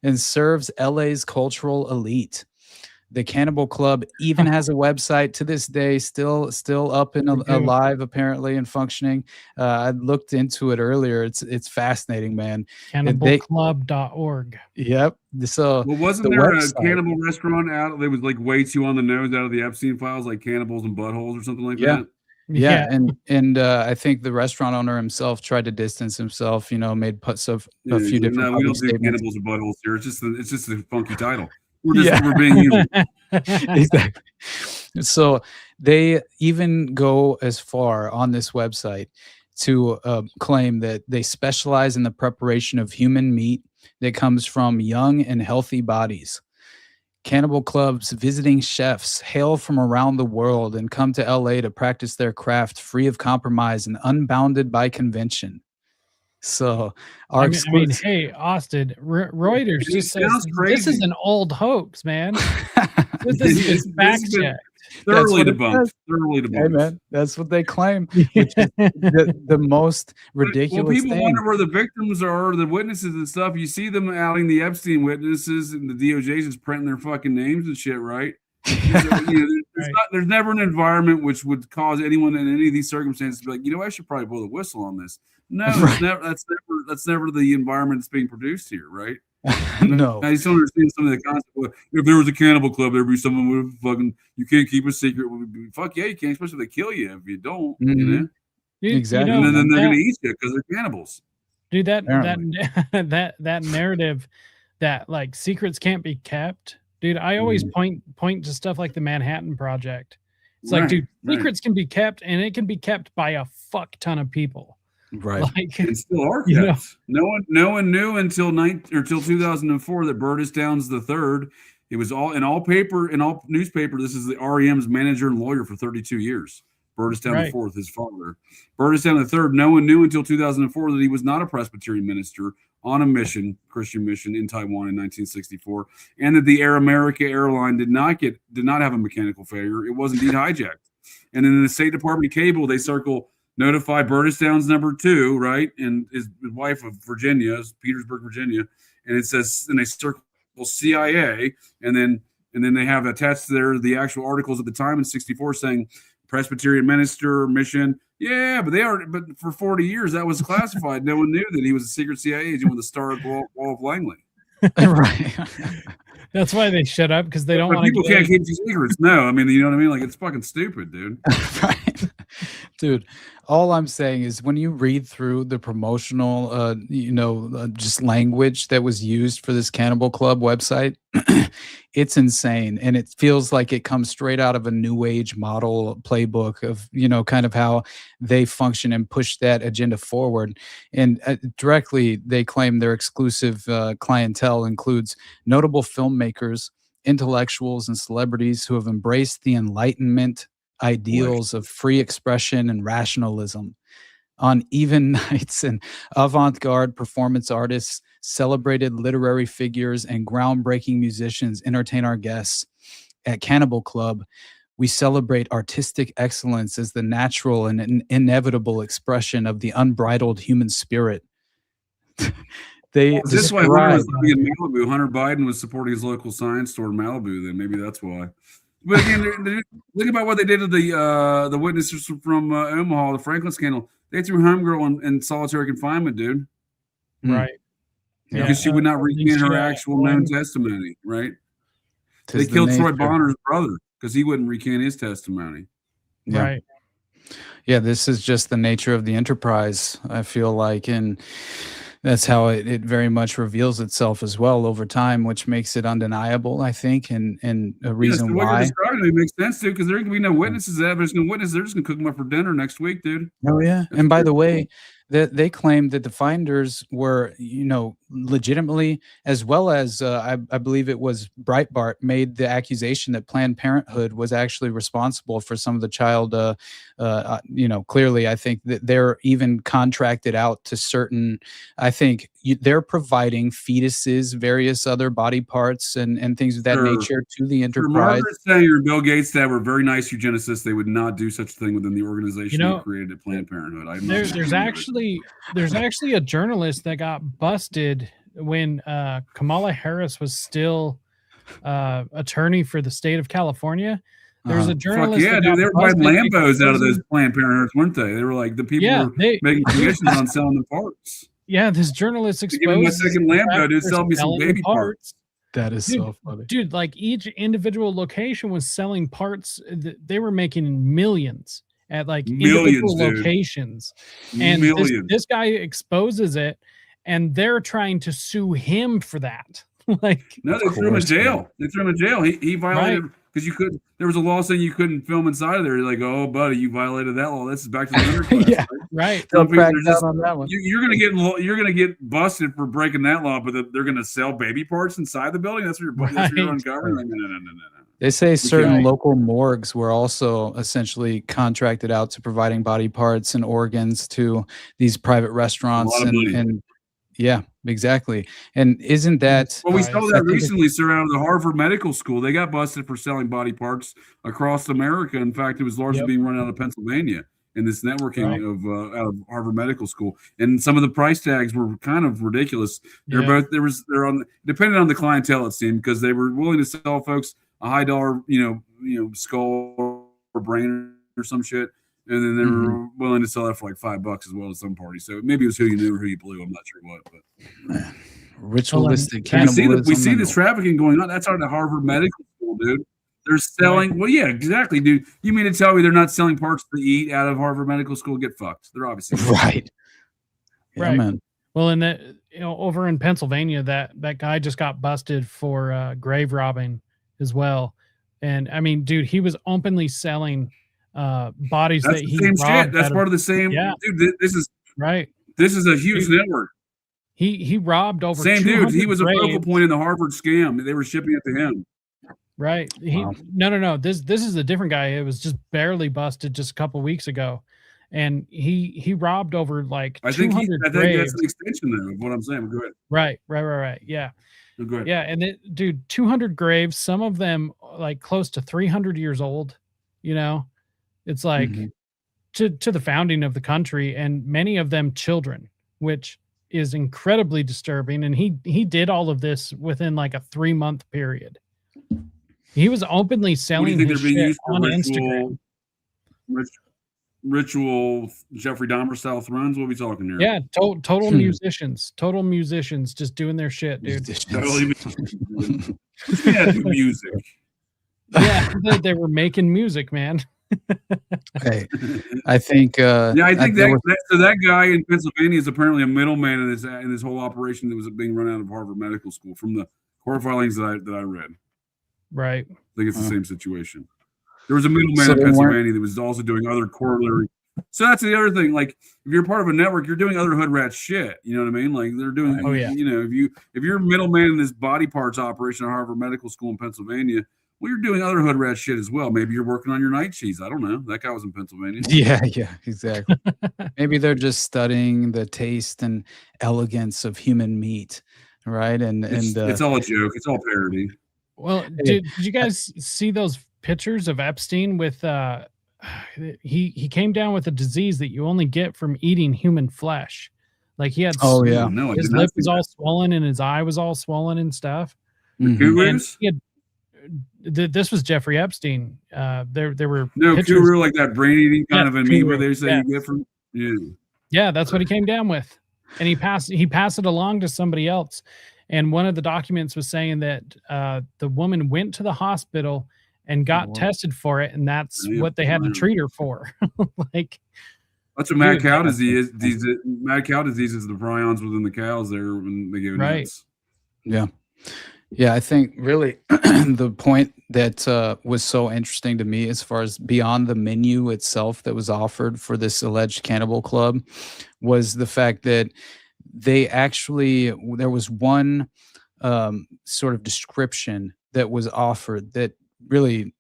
And serves LA's cultural elite. The Cannibal Club even has a website to this day, still up and alive apparently and functioning. I looked into it earlier. It's fascinating, man. Cannibalclub.org. Yep. So wasn't there a cannibal restaurant out that was like way too on the nose out of the Epstein files, like Cannibals and Buttholes or something like that? Yeah, and I think the restaurant owner himself tried to distance himself. Made puts of a few different. No, we don't do Cannibals and Buttholes here. It's just a funky title. We're being human. Exactly. So they even go as far on this website to claim that they specialize in the preparation of human meat that comes from young and healthy bodies. Cannibal Club's visiting chefs hail from around the world and come to LA to practice their craft free of compromise and unbounded by convention. So, I mean, hey, Austin, Reuters just says this is an old hoax, man. This is fact check. Thoroughly debunked. Hey, man, that's what they claim, which is the most ridiculous well, people thing. wonder where the victims are, the witnesses and stuff. You see them outing the Epstein witnesses, and the DOJ is printing their fucking names and shit, right? There's never an environment which would cause anyone in any of these circumstances to be like, I should probably blow the whistle on this. No, that's never the environment that's being produced here, right? No, I just don't understand some of the concept. If there was a cannibal club, there'd be someone with fucking. You can't keep a secret. Fuck yeah, you can't. Especially if they kill you. If you don't, you know. Exactly. And then they're gonna eat you because they're cannibals. Dude, that narrative that like secrets can't be kept. Dude, I always point to stuff like the Manhattan Project. It's like, dude, secrets can be kept, and it can be kept by a fuck ton of people. Right. Like, and still are kept. No one knew until 2004 that Burtis Downs III. It was all in all newspaper. This is the REM's manager and lawyer for 32 years. Burtis Downs IV, his father. Burtis Downs III. No one knew until 2004 that he was not a Presbyterian minister on a mission, Christian mission in Taiwan in 1964, and that the Air America airline did not have a mechanical failure. It was indeed hijacked. And then in the State Department cable, they circle notify Burtis Downs II, right, and his wife of Virginia, Petersburg, Virginia, and it says, and they circle CIA, and then they have attached there the actual articles at the time in '64 saying Presbyterian minister mission. Yeah, but for 40 years that was classified. No one knew that he was a secret CIA agent with the Star of Wall of Langley. Right. That's why they shut up, because they don't want people can't keep these secrets. No, I mean, you know what I mean? Like, it's fucking stupid, dude. Right. Dude, all I'm saying is when you read through the promotional, just language that was used for this Cannibal Club website, it's insane. And it feels like it comes straight out of a new age model playbook of, kind of how they function and push that agenda forward. And directly, they claim their exclusive clientele includes notable filmmakers, intellectuals, and celebrities who have embraced the Enlightenment ideals of free expression and rationalism. On even nights, and avant-garde performance artists, celebrated literary figures, and groundbreaking musicians entertain our guests. At Cannibal Club, we celebrate artistic excellence as the natural and inevitable expression of the unbridled human spirit. That's why Hunter Biden was supporting his local science store in Malibu. Then maybe that's why. But again, think about what they did to the witnesses from Omaha, the Franklin scandal. They threw Homegirl in solitary confinement, dude. Right. Because she would not recant her actual known testimony, right? They killed Troy Bonner's brother because he wouldn't recant his testimony. Yeah. Right. Yeah, this is just the nature of the enterprise, I feel like. And that's how it very much reveals itself as well over time, which makes it undeniable, I think, and a reason what why. You're describing it makes sense, dude, because there can be no witnesses. There's no witnesses. They're just going to cook them up for dinner next week, dude. Oh, yeah. And by the way, they claimed that the finders were, legitimately, as well as I believe it was Breitbart made the accusation that Planned Parenthood was actually responsible for some of the child. Clearly, I think that they're even contracted out to certain. I think they're providing fetuses, various other body parts, and things of that nature to the enterprise. Margaret Sanger and Bill Gates that were very nice eugenicists. They would not do such a thing within the organization they created at Planned Parenthood. There's actually a journalist that got busted when Kamala Harris was still attorney for the state of California. There's a journalist. Yeah, dude, they were buying Lambos out of those Planned Parenthoods, weren't they? They were like the people were making commissions on selling the parts. Yeah, this journalist exposed. Give me a second Lambo, dude. Sell me some baby parts. That is so funny, dude. Like each individual location was selling parts. They were making millions at like individual locations, and this guy exposes it, and they're trying to sue him for that. No, they threw him in jail. They threw him in jail. He violated because you couldn't. There was a law saying you couldn't film inside of there. You're like, oh, buddy, you violated that law. This is back to the Underclass. Right. They'll Some people, crack they're down just, on that one. you're gonna get busted for breaking that law, but they're gonna sell baby parts inside the building. That's what you're uncovering. Like, no. They say certain can't. local morgues were also essentially contracted out to providing body parts and organs to these private restaurants. A lot of money. And yeah, exactly. And isn't that... Well, we saw that recently, sir, out of the Harvard Medical School. They got busted for selling body parts across America. In fact, it was largely being run out of Pennsylvania in this networking of out of Harvard Medical School. And some of the price tags were kind of ridiculous. They're depending on the clientele, it seemed, because they were willing to sell folks a high dollar, skull or brain or some shit. And then they were willing to sell that for like $5 as well at some party. So maybe it was who you knew or who you blew. I'm not sure what, but ritualistic cannibalism. We see this trafficking going on. That's out of Harvard Medical School, dude. They're selling. Well, yeah, exactly, dude. You mean to tell me they're not selling parts to eat out of Harvard Medical School? Get fucked. They're obviously right. Yeah, Right. man. Well, in that, over in Pennsylvania, that guy just got busted for grave robbing as well. And I mean, dude, he was openly selling bodies That's that the he same robbed shit. That's part of the same. Yeah. Dude, this is right. This is a huge network. He robbed over Same dude. He 200 was a focal graves. point in the Harvard scam. They were shipping it to him. Right. No. This is a different guy. It was just barely busted just a couple weeks ago, and he robbed over like I think 200 that's graves. an extension there of what I'm saying. Go ahead. Right. Yeah. Go ahead. Yeah, and dude, 200 graves, some of them like close to 300 years old. It's like to the founding of the country, and many of them children, which is incredibly disturbing. And he did all of this within like a 3-month period. He was openly selling his shit on Instagram. Ritual Jeffrey Dahmer style thrones? What are we talking here? Yeah, total musicians just doing their shit, dude. Totally yeah, music. Yeah, they were making music, man. Okay, I think. I think that guy in Pennsylvania is apparently a middleman in this whole operation that was being run out of Harvard Medical School. From the court filings that I read, right? I think it's the same situation. There was a middleman in Pennsylvania that was also doing other corollary. So that's the other thing. Like, if you're part of a network, you're doing other hood rat shit. You know what I mean? Like, they're doing. Oh yeah. If you're a middleman in this body parts operation at Harvard Medical School in Pennsylvania, well, you're doing other hood rat shit as well. Maybe you're working on your night cheese. I don't know. That guy was in Pennsylvania. Yeah, exactly. Maybe they're just studying the taste and elegance of human meat, right? It's all a joke. It's all parody. Well, did you guys see those pictures of Epstein with he came down with a disease that you only get from eating human flesh? Like he had his lip was all swollen and his eye was all swollen and stuff. This was Jeffrey Epstein. There were guru like that brain eating kind of amoeba they say you get from. Yeah, that's what he came down with, and he passed it along to somebody else. And one of the documents was saying that the woman went to the hospital and got tested for it, and that's what they had to treat her for. Like, that's what mad cow disease is. Mad cow disease is the prions within the cows there when they give it nuts. Yeah, I think really the point that was so interesting to me as far as beyond the menu itself that was offered for this alleged cannibal club was the fact that there was one sort of description that was offered that really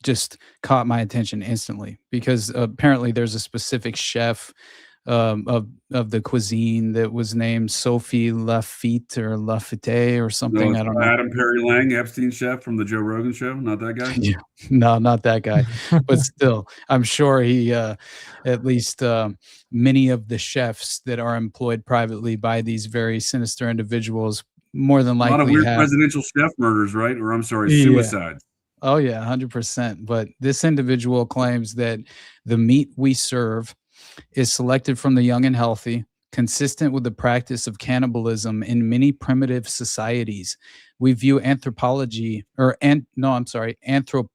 just caught my attention instantly, because apparently there's a specific chef of the cuisine that was named Sophie Lafitte or Lafitte or something. No, I don't know. Adam Perry Lang, Epstein chef from the Joe Rogan show. Not that guy. Yeah, no, not that guy. But still, I'm sure he at least many of the chefs that are employed privately by these very sinister individuals more than likely a lot of weird presidential chef murders, right? Or I'm sorry, suicides. Oh yeah, 100%. But this individual claims that the meat we serve is selected from the young and healthy, consistent with the practice of cannibalism in many primitive societies. We view anthropophagy, anthropophagy,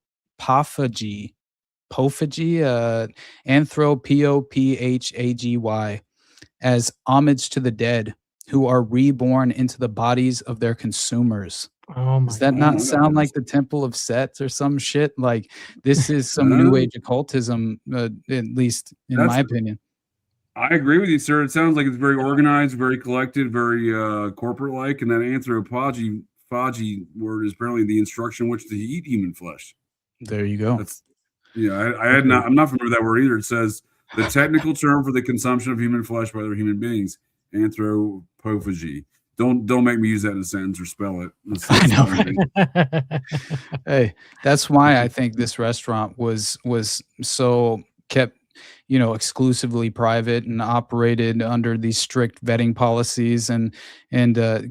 as homage to the dead who are reborn into the bodies of their consumers. Oh my Does that not sound like the Temple of Set or some shit? Like, this is some new age occultism, at least in my opinion. I agree with you, sir. It sounds like it's very organized, very collected, very corporate-like, and that anthropophagy word is apparently the instruction which to eat human flesh. There you go. That's I'm not familiar with that word either. It says the technical term for the consumption of human flesh by other human beings, anthropophagy. Don't make me use that in a sentence or spell it. I know, right? Hey, that's why I think this restaurant was so kept, exclusively private and operated under these strict vetting policies, and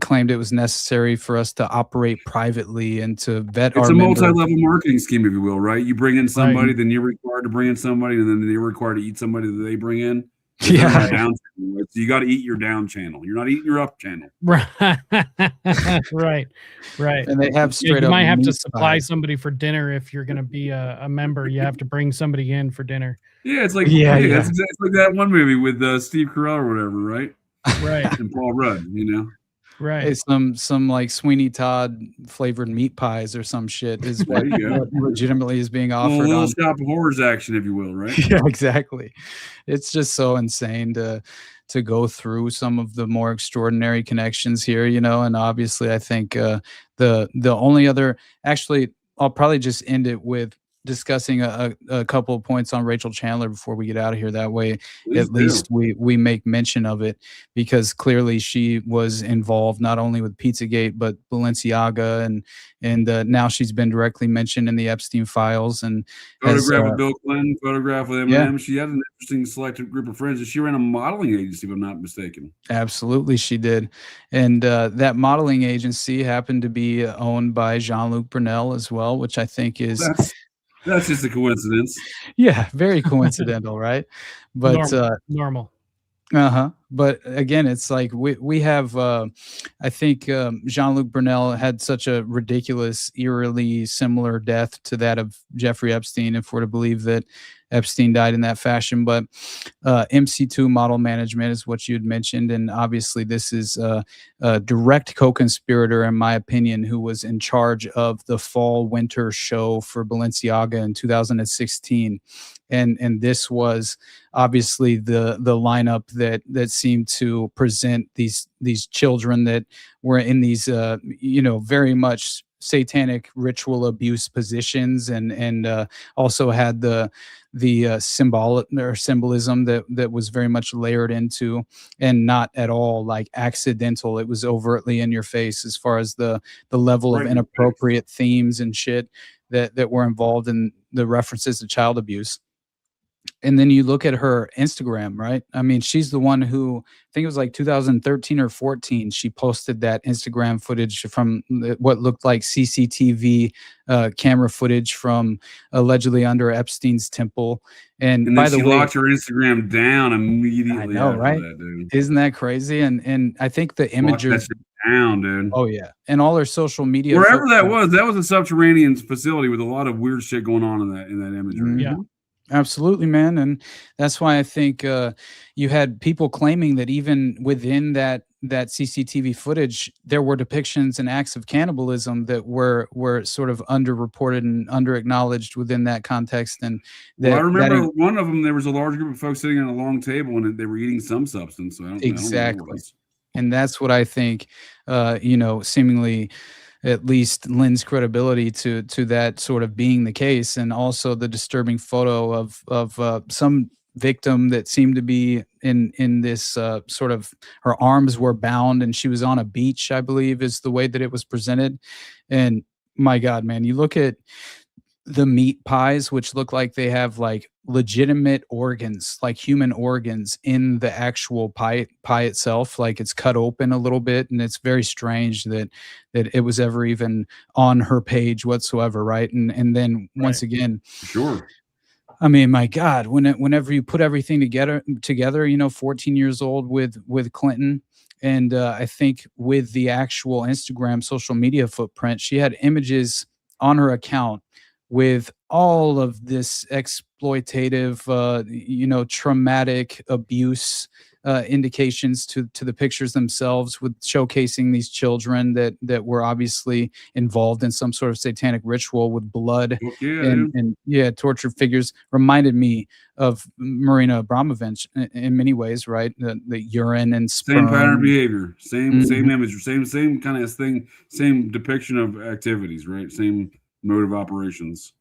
claimed it was necessary for us to operate privately and to vet our members. It's a multi-level marketing scheme, if you will, right? You bring in somebody, then you're required to bring in somebody, and then you're required to eat somebody that they bring in. Yeah. Down channel, right? So you got to eat your down channel. You're not eating your up channel. Right. Right. And they have straight up. You might have to supply somebody for dinner if you're going to be a member. You have to bring somebody in for dinner. Yeah, it's like it's like that one movie with Steve Carell or whatever, right? Right. And Paul Rudd, Right. Hey, some like Sweeney Todd flavored meat pies or some shit is what legitimately is being offered. A little shop of horrors action, if you will, right? Yeah, exactly. It's just so insane to go through some of the more extraordinary connections here, and obviously I think the only other, actually, I'll probably just end it with discussing a couple of points on Rachel Chandler before we get out of here. That way, at least we make mention of it, because clearly she was involved not only with Pizzagate but Balenciaga, and now she's been directly mentioned in the Epstein files. And photograph with Bill Clinton, photograph with Eminem. Yeah. She had an interesting selected group of friends, and she ran a modeling agency, if I'm not mistaken. Absolutely, she did. And that modeling agency happened to be owned by Jean-Luc Brunel as well, which I think is that's just a coincidence. Yeah, very coincidental, right? But normal. But again, it's like we have I think Jean-Luc Brunel had such a ridiculous, eerily similar death to that of Jeffrey Epstein, if we're to believe that Epstein died in that fashion. But MC2 Model Management is what you had mentioned, and obviously this is a direct co-conspirator, in my opinion, who was in charge of the fall-winter show for Balenciaga in 2016. And this was obviously the lineup that seemed to present these children that were in these very much satanic ritual abuse positions, and also had the symbolism that was very much layered into, and not at all like accidental. It was overtly in your face as far as the level of inappropriate themes and shit that were involved in the references to child abuse. And then you look at her Instagram, right? I mean, she's the one who, I think it was like 2013 or 14, she posted that Instagram footage from what looked like CCTV camera footage from allegedly under Epstein's temple. And by the way, she locked her Instagram down immediately. I know, right? That, dude. Isn't that crazy? And I think the imagery down, dude. Oh yeah, and all her social media. Wherever that was a subterranean facility with a lot of weird shit going on in that imagery. Mm-hmm. Yeah. Absolutely, man. And that's why I think you had people claiming that even within that CCTV footage, there were depictions and acts of cannibalism that were sort of underreported and under-acknowledged within that context. And I remember one of them, there was a large group of folks sitting at a long table and they were eating some substance. So exactly. And that's what I think, seemingly at least lends credibility to that sort of being the case. And also the disturbing photo of some victim that seemed to be in this sort of, her arms were bound and she was on a beach, I believe is the way that it was presented. And my God, man, you look at the meat pies, which look like they have like legitimate organs, like human organs in the actual pie itself. Like it's cut open a little bit, and it's very strange that it was ever even on her page whatsoever, right? And then once again, sure. I mean, my God, whenever you put everything together, 14 years old with Clinton, and I think with the actual Instagram social media footprint, she had images on her account with all of this exploitative, traumatic abuse indications to the pictures themselves, with showcasing these children that were obviously involved in some sort of satanic ritual with blood and tortured figures, reminded me of Marina Abramovich in many ways, right? The urine and sperm. Same pattern of behavior, same image, same kind of thing, same depiction of activities, right? Same mode of operations.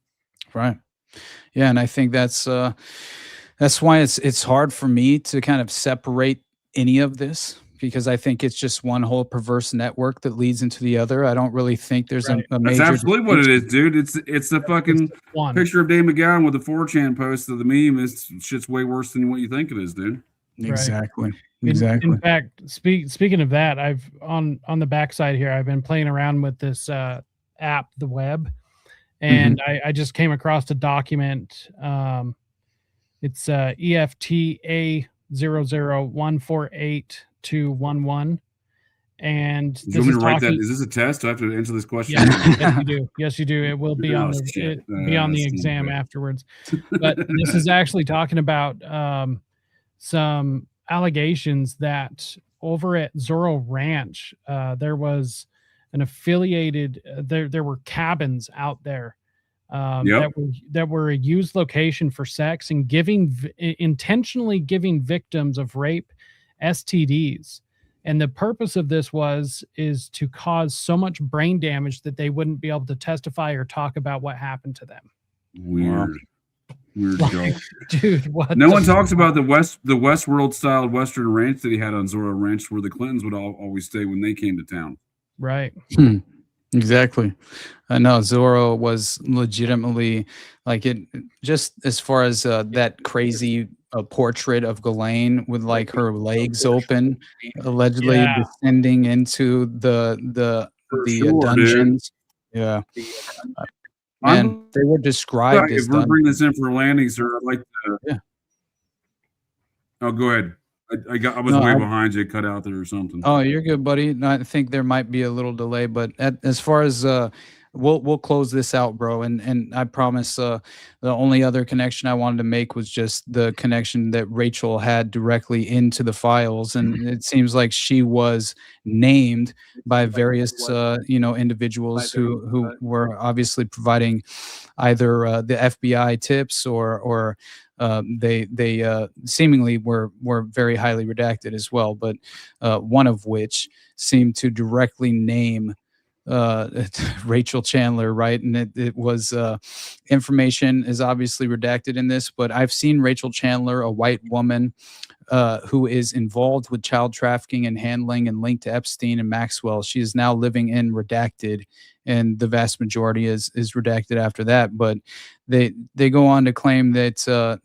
Right. Yeah, and I think that's why it's hard for me to kind of separate any of this, because I think it's just one whole perverse network that leads into the other. I don't really think there's a major. That's absolutely what it is, dude. It's the fucking picture of Dave McGowan with the 4chan post of the meme. It's shit's way worse than what you think it is, dude. Exactly. Right. Exactly. In fact, speaking of that, I've on the backside here, I've been playing around with this app, the web, and I just came across a document. It's EFTA 00148-211, and do you want me to write that? Is this a test? Do I have to answer this question? Yes, you do. Yes, you do. It will be on the exam afterwards. But this is actually talking about some allegations that over at Zorro Ranch, there was an affiliated. There were cabins out there that were a used location for sex and intentionally giving victims of rape STDs. And the purpose of this is to cause so much brain damage that they wouldn't be able to testify or talk about what happened to them. Weird like, dude, what? No one talks about the Westworld style Western ranch that he had on Zorro Ranch, where the Clintons would always stay when they came to town. Right. Exactly. No, Zorro was legitimately like it. Just as far as that crazy portrait of Ghislaine with like her legs open, allegedly descending into the dungeons. Dude. Yeah. And they were described as. If we're bringing this in for a landing, sir, I'd like to. Yeah. Oh, go ahead. I was way behind you, cut out there or something. Oh, you're good, buddy. No, I think there might be a little delay, but as far as we'll close this out, bro. And I promise the only other connection I wanted to make was just the connection that Rachel had directly into the files, and it seems like she was named by various individuals who were obviously providing either the FBI tips or they seemingly were very highly redacted as well, but one of which seemed to directly name Rachel Chandler, right? And it was information is obviously redacted in this, but I've seen Rachel Chandler, a white woman who is involved with child trafficking and handling and linked to Epstein and Maxwell. She is now living in redacted, and the vast majority is redacted after that. But they go on to claim that a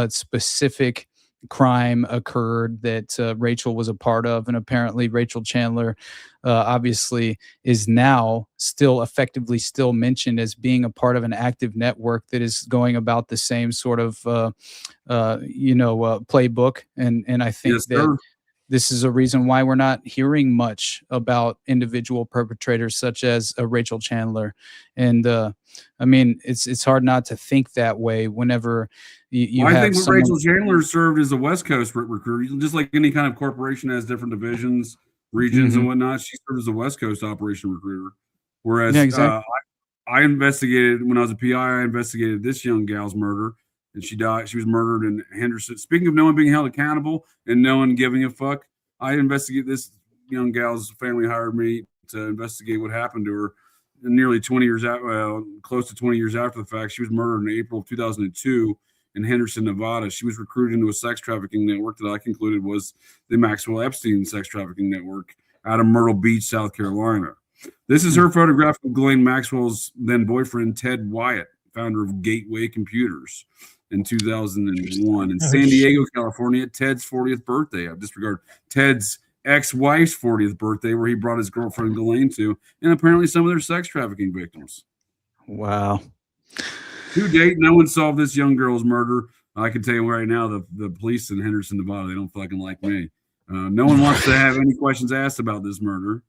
specific crime occurred that Rachel was a part of, and apparently Rachel Chandler obviously is now still effectively mentioned as being a part of an active network that is going about the same sort of playbook, and I think that this is a reason why we're not hearing much about individual perpetrators such as Rachel Chandler. And I mean, it's hard not to think that way whenever you have. I think Rachel Chandler served as a West Coast recruiter, just like any kind of corporation has different divisions, regions, and whatnot. She served as a West Coast operation recruiter. Whereas I investigated, when I was a PI, I investigated this young gal's murder, and she died. She was murdered in Henderson. Speaking of no one being held accountable and no one giving a fuck, I investigated this young gal's family hired me to investigate what happened to her. And nearly 20 years out, close to 20 years after the fact, she was murdered in April of 2002 in Henderson, Nevada. She was recruited into a sex trafficking network that I concluded was the Maxwell Epstein sex trafficking network out of Myrtle Beach, South Carolina. This is her photograph of Ghislaine Maxwell's then boyfriend, Ted Wyatt, founder of Gateway Computers, in 2001 in San Diego, California, Ted's 40th birthday. I disregard Ted's ex-wife's 40th birthday, where he brought his girlfriend Ghislaine to, and apparently some of their sex trafficking victims. Wow. To date, no one solved this young girl's murder. I can tell you right now, the police in Henderson, Nevada, they don't fucking like me. No one wants to have any questions asked about this murder.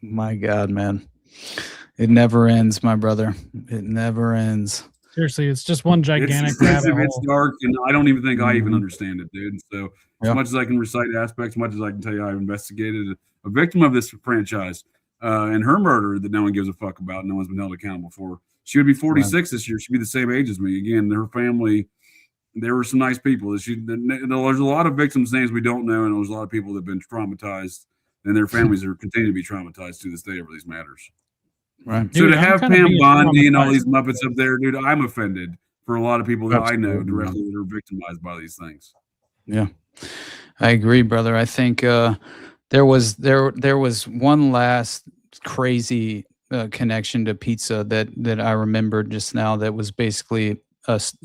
My God, man. It never ends, my brother. It never ends. Seriously, it's just one gigantic It's rabbit hole. it's dark, and I don't even think I even understand it, dude. So as Yeah. much as I can recite aspects, as much as I can tell you I've investigated a victim of this franchise and her murder that no one gives a fuck about, no one's been held accountable for. She would be 46 this year. She'd be the same age as me. Again, her family, there were some nice people. There's a lot of victims' names we don't know, and there's a lot of people that have been traumatized, and their families are continuing to be traumatized to this day over these matters. Right. So Dude, to I'm have kinda Pam being Bondi and all traumatized. these Muppets up there, dude, I'm offended for a lot of people that I know Absolutely, directly that are victimized by these things. Yeah, I agree, brother. I think there was one last crazy connection to pizza that I remembered just now. That was basically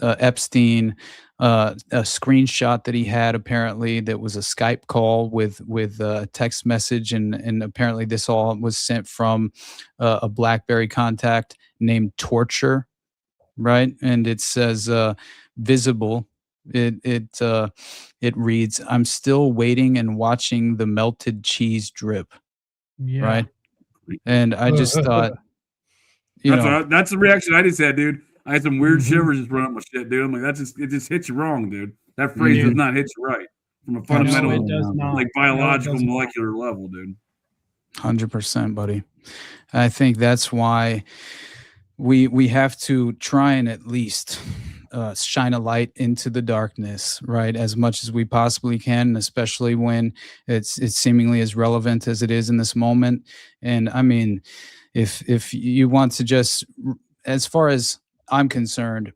Epstein, a screenshot that he had apparently that was a Skype call with a text message, and apparently this all was sent from a BlackBerry contact named Torture, right? And it says visible. It reads, "I'm still waiting and watching the melted cheese drip." Yeah. Right. And I just thought, you know, That's the reaction I just had, dude. I had some weird Mhm. shivers just run up my shit, dude. I'm like, it just hits you wrong, dude. That phrase Mhm. does not hit you right from a No, fundamental, it does not. like No, it biological, does not. molecular level, dude. 100%, buddy. I think that's why we have to try and at least shine a light into the darkness, right, as much as we possibly can, especially when it's seemingly as relevant as it is in this moment. And I mean, if you want to just, as far as I'm concerned,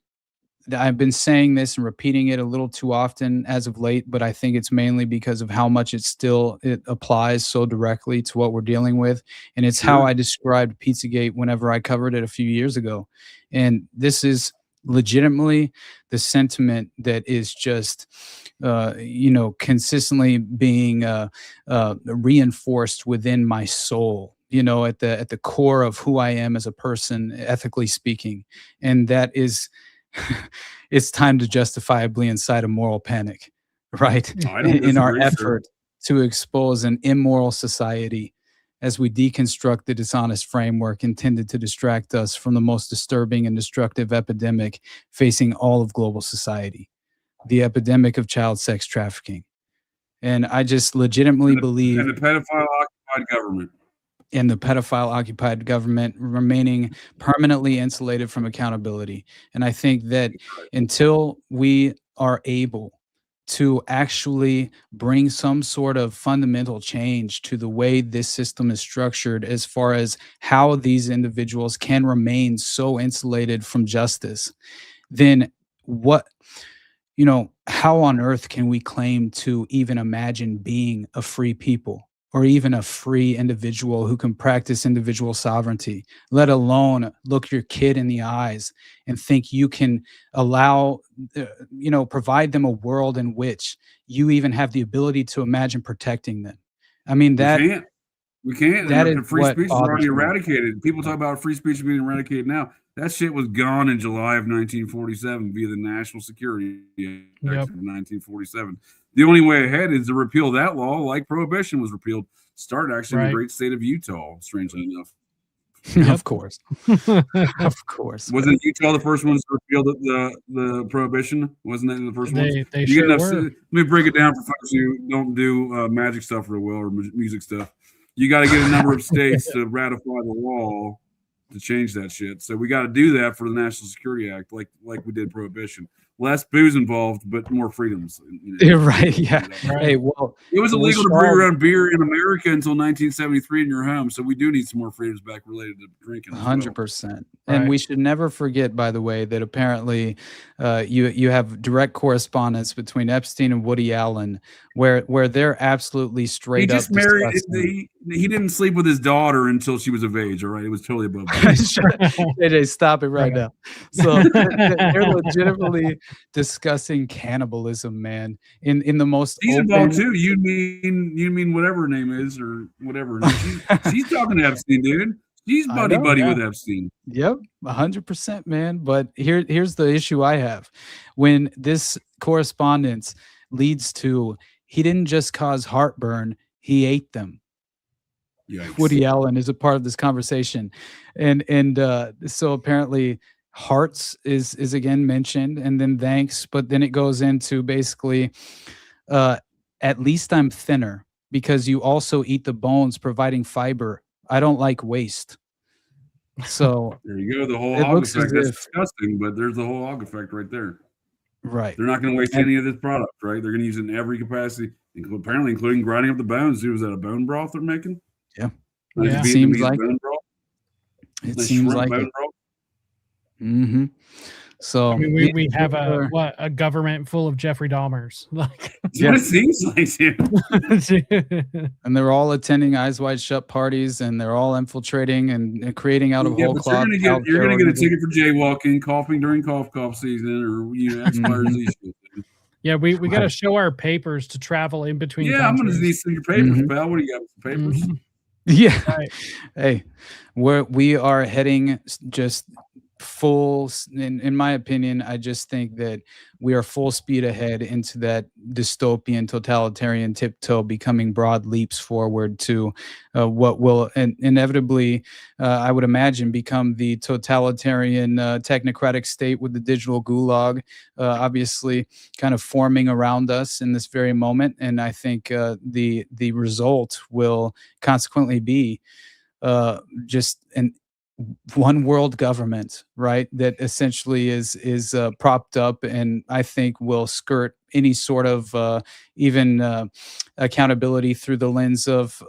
I've been saying this and repeating it a little too often as of late, but I think it's mainly because of how much it applies so directly to what we're dealing with. And it's how Sure. I described Pizzagate whenever I covered it a few years ago. And this is legitimately the sentiment that is just, consistently being reinforced within my soul, at the core of who I am as a person, ethically speaking. And that is, it's time to justifiably incite a moral panic, right? I don't In our disagree, sir. effort to expose an immoral society as we deconstruct the dishonest framework intended to distract us from the most disturbing and destructive epidemic facing all of global society, the epidemic of child sex trafficking. And I just legitimately believe, And the pedophile occupied government. and the pedophile occupied government remaining permanently insulated from accountability. And I think that until we are able to actually bring some sort of fundamental change to the way this system is structured, as far as how these individuals can remain so insulated from justice, then what, how on earth can we claim to even imagine being a free people, or even a free individual who can practice individual sovereignty, let alone look your kid in the eyes and think you can allow, provide them a world in which you even have the ability to imagine protecting them? I mean, We can't. that is And free what speech is bothers already me. eradicated. People talk about free speech being eradicated now. That shit was gone in July of 1947 via the National Security Act of 1947. The only way ahead is to repeal that law, like prohibition was repealed. Started actually in the great state of Utah, strangely enough. Of course. Of course. Wasn't Utah the first ones to repeal the prohibition? Wasn't that the first ones? They You sure get enough, were. let me break it down for folks who don't do magic stuff real well, or music stuff. You got to get a number of states to ratify the law to change that shit. So we got to do that for the National Security Act, like we did prohibition. Less booze involved, but more freedoms. You're right. Yeah. Right. Hey, well, It was we illegal to should bring all- around beer in America until 1973 in your home. So we do need some more freedoms back related to drinking. 100%. And Right. we should never forget, by the way, that apparently you have direct correspondence between Epstein and Woody Allen, where they're absolutely He straight up just married. discussing. He didn't sleep with his daughter until she was of age. All right, it was totally above board. Sure. Hey, stop it right now. So they're legitimately discussing cannibalism, man, in the most She's open. involved too. You mean whatever her name is, or whatever. She's talking to Epstein, dude. She's I buddy know, buddy yeah. with Epstein. Yep, 100%, man. But here's the issue I have. When this correspondence leads to, he didn't just cause heartburn, he ate them. Yikes. Woody Allen is a part of this conversation. And so apparently hearts is again mentioned, and then thanks, but then it goes into basically, at least I'm thinner because you also eat the bones, providing fiber. I don't like waste. So there you go. The whole it hog looks effect. as That's if, disgusting, but there's the whole hog effect right there. right. They're not going to waste And- any of this product, right? They're going to use it in every capacity, apparently including grinding up the bones. Dude, was that a bone broth they're making? Yeah. Like It Vietnamese seems like bone broth? it Like seems shrimp like bone it. broth? Mm-hmm. So I mean, yeah, we have we're- a government full of Jeffrey Dahmers. Like, That's what it seems like, dude. and they're all attending Eyes Wide Shut parties, and they're all infiltrating and creating out of Yeah, whole but cloth. you're gonna get a ticket for jaywalking, coughing during cough season, or X, Y, or Z shit. Dude. yeah, we got to show our papers to travel in between. Yeah, I'm gonna countries. need some of your papers, Mhm. pal. What do you got? Some papers? Mhm. Yeah. Right. Hey, we are heading just full, in my opinion, I just think that we are full speed ahead into that dystopian totalitarian tiptoe, becoming broad leaps forward to what will inevitably, I would imagine, become the totalitarian technocratic state with the digital gulag, obviously kind of forming around us in this very moment. And I think the result will consequently be just an one world government, right? That essentially is propped up, and I think will skirt any sort of even accountability through the lens of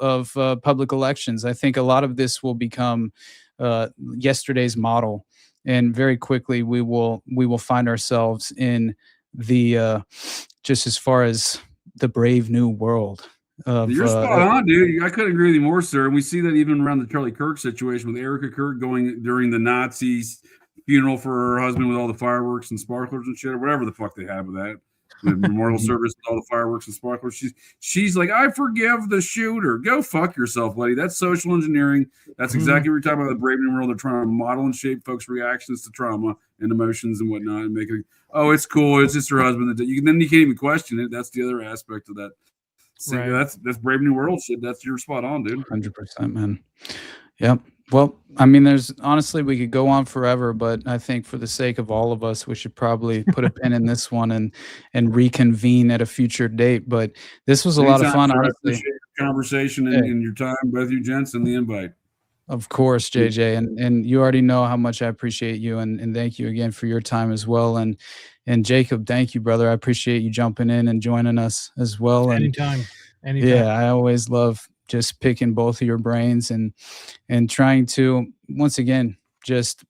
public elections. I think a lot of this will become yesterday's model, and very quickly we will find ourselves in the just as far as the brave new world. You're spot on, dude. I couldn't agree with you more, sir. And we see that even around the Charlie Kirk situation with Erica Kirk going during the Nazis' funeral for her husband with all the fireworks and sparklers and shit, or whatever the fuck they have with that. The memorial service with all the fireworks and sparklers. She's like, I forgive the shooter. Go fuck yourself, buddy. That's social engineering. That's exactly what you're talking about. The brave new world. They're trying to model and shape folks' reactions to trauma and emotions and whatnot, and make it. Oh, it's cool. It's just her husband. Then you can't even question it. That's the other aspect of that. So Right. that's brave new world shit. That's your spot on, dude. 100%, man. Yep. Well, I mean, there's honestly, we could go on forever, but I think for the sake of all of us, we should probably put a pin in this one and reconvene at a future date. But this was a lot of fun, Anytime, sir. I honestly. appreciate your conversation and your time, both you gents, and the invite. Of course, JJ, and you already know how much I appreciate you, and thank you again for your time as well. And Jacob, thank you, brother. I appreciate you jumping in and joining us as well. And Anytime. yeah, I always love just picking both of your brains and trying to, once again, just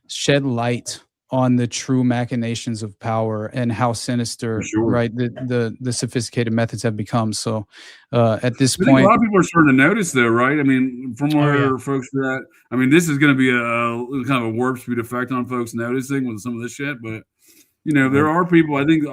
shed light on the true machinations of power and how sinister, right, the sophisticated methods have become. So at this I think point, a lot of people are starting to notice, though, right? I mean, from where folks are at, I mean, this is going to be a kind of a warp speed effect on folks noticing with some of this shit. But there are people. I think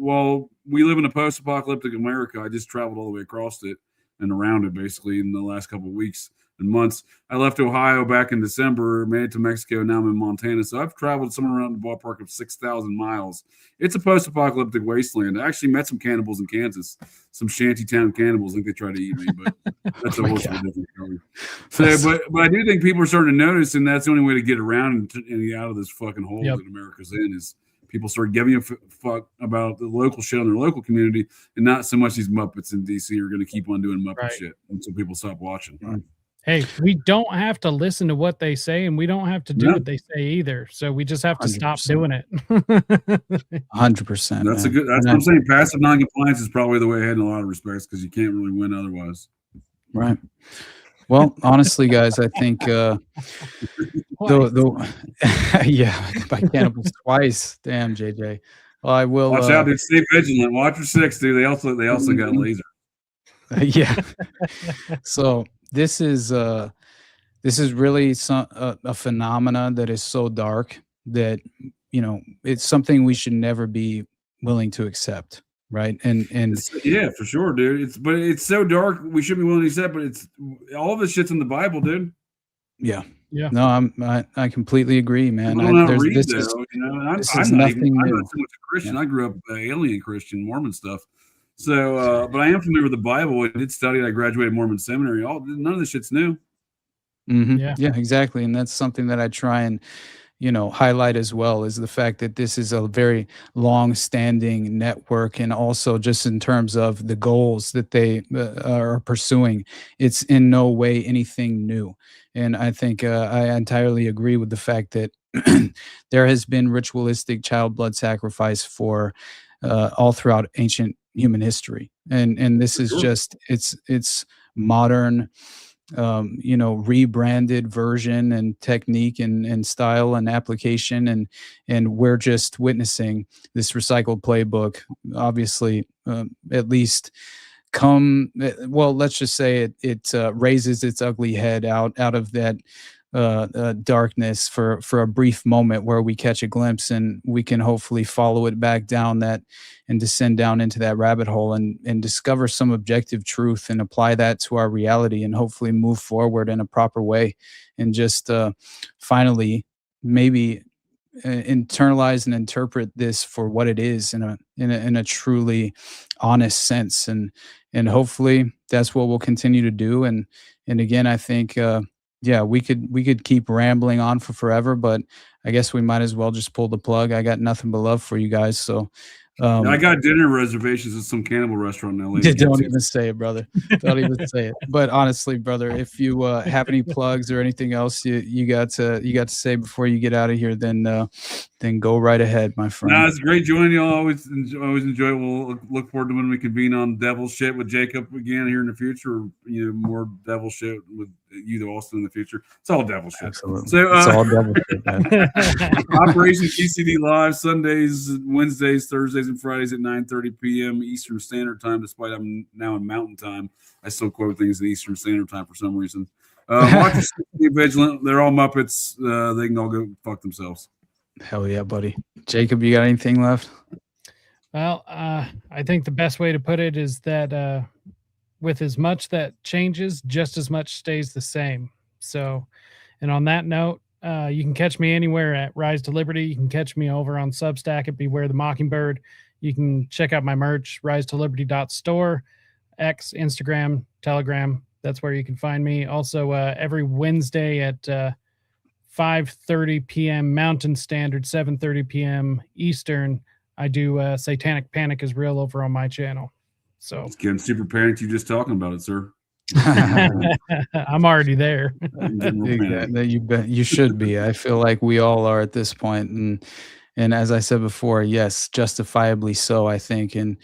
while we live in a post-apocalyptic America, I just traveled all the way across it and around it basically in the last couple of weeks and months. I left Ohio back in December, made it to Mexico. Now I'm in Montana. So I've traveled somewhere around the ballpark of 6,000 miles. It's a post-apocalyptic wasteland. I actually met some cannibals in Kansas, some shantytown cannibals. I think they tried to eat me, but that's a whole different story. So, but I do think people are starting to notice, and that's the only way to get around and get out of this fucking hole that America's in is people start giving a fuck about the local shit on their local community, and not so much these Muppets in DC are going to keep on doing Muppet shit until people stop watching. Right? Hey, we don't have to listen to what they say, and we don't have to do what they say either. So we just have to stop doing it. 100%. That's what I'm saying. Passive non-compliance is probably the way ahead in a lot of respects because you can't really win otherwise. Right. Well, honestly, guys, I think yeah, by cannibals twice. Damn, JJ. Well, I will watch out, dude. Stay vigilant. Watch your six, dude. They also got laser. Yeah. So this is really a phenomena that is so dark that it's something we should never be willing to accept. Right. And yeah, for sure, dude. But it's so dark we shouldn't be willing to accept, but it's all of this shit's in the Bible, dude. Yeah. Yeah. No, I completely agree, man. I'm not so much new. a Christian. Yeah. I grew up alien Christian, Mormon stuff. So but I am familiar with the Bible. I did study it. I graduated Mormon seminary. None of this shit's new. Mm-hmm. Yeah, exactly. And that's something that I try and highlight as well is the fact that this is a very long-standing network, and also just in terms of the goals that they are pursuing, it's in no way anything new. And I think I entirely agree with the fact that there has been ritualistic child blood sacrifice for all throughout ancient human history, and this is just it's modern, rebranded version and technique and style and application, and we're just witnessing this recycled playbook, obviously, at least let's just say it raises its ugly head out of that darkness for a brief moment, where we catch a glimpse and we can hopefully follow it back down that and descend down into that rabbit hole and discover some objective truth and apply that to our reality, and hopefully move forward in a proper way, and just finally maybe internalize and interpret this for what it is in a truly honest sense, and hopefully that's what we'll continue to do. And again, I think we could keep rambling on for forever, but I guess we might as well just pull the plug. I got nothing but love for you guys. So I got dinner reservations at some cannibal restaurant in LA. Don't even say it, brother. Don't even say it. But honestly, brother, if you have any plugs or anything else you got to say before you get out of here, then go right ahead, my friend. No, it's great joining you. Always enjoy it. We'll look forward to when we convene on devil shit with Jacob again here in the future. More devil shit with you, Austin, in the future. It's all devil shit. Absolutely. So it's all devil shit, man. Operation TCD Live Sundays, Wednesdays, Thursdays, and Fridays at 9:30 p.m. Eastern Standard Time. Despite I'm now in Mountain Time, I still quote things at Eastern Standard Time for some reason. Watch us, be vigilant. They're all Muppets. They can all go fuck themselves. Hell yeah, buddy. Jacob, you got anything left? Well, I think the best way to put it is that with as much that changes, just as much stays the same. So, and on that note, you can catch me anywhere at Rise to Liberty. You can catch me over on Substack at Beware the Mockingbird. You can check out my merch, risetoliberty.store, X, Instagram, Telegram. That's where you can find me. Also, every Wednesday at 5:30 p.m. Mountain Standard, 7:30 p.m. Eastern, I do Satanic Panic is Real over on my channel. So it's getting super panicked you just talking about it, sir. I'm already there. You should be. I feel like we all are at this point, and as I said before, yes, justifiably so, I think, and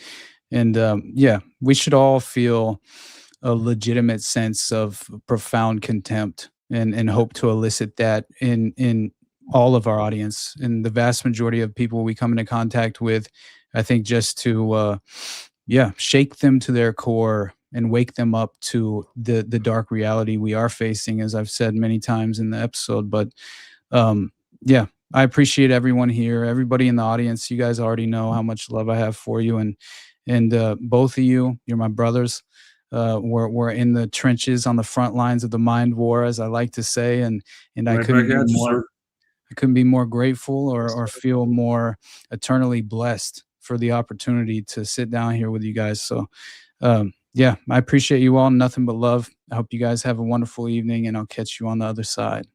we should all feel a legitimate sense of profound contempt and hope to elicit that in all of our audience and the vast majority of people we come into contact with. I think just to shake them to their core and wake them up to the dark reality we are facing, as I've said many times in the episode. But I appreciate everyone here, everybody in the audience. You guys already know how much love I have for you, and both of you, you're my brothers. We're in the trenches on the front lines of the mind war, as I like to say, and I couldn't be more grateful or feel more eternally blessed for the opportunity to sit down here with you guys. So I appreciate you all. Nothing but love. I hope you guys have a wonderful evening, and I'll catch you on the other side.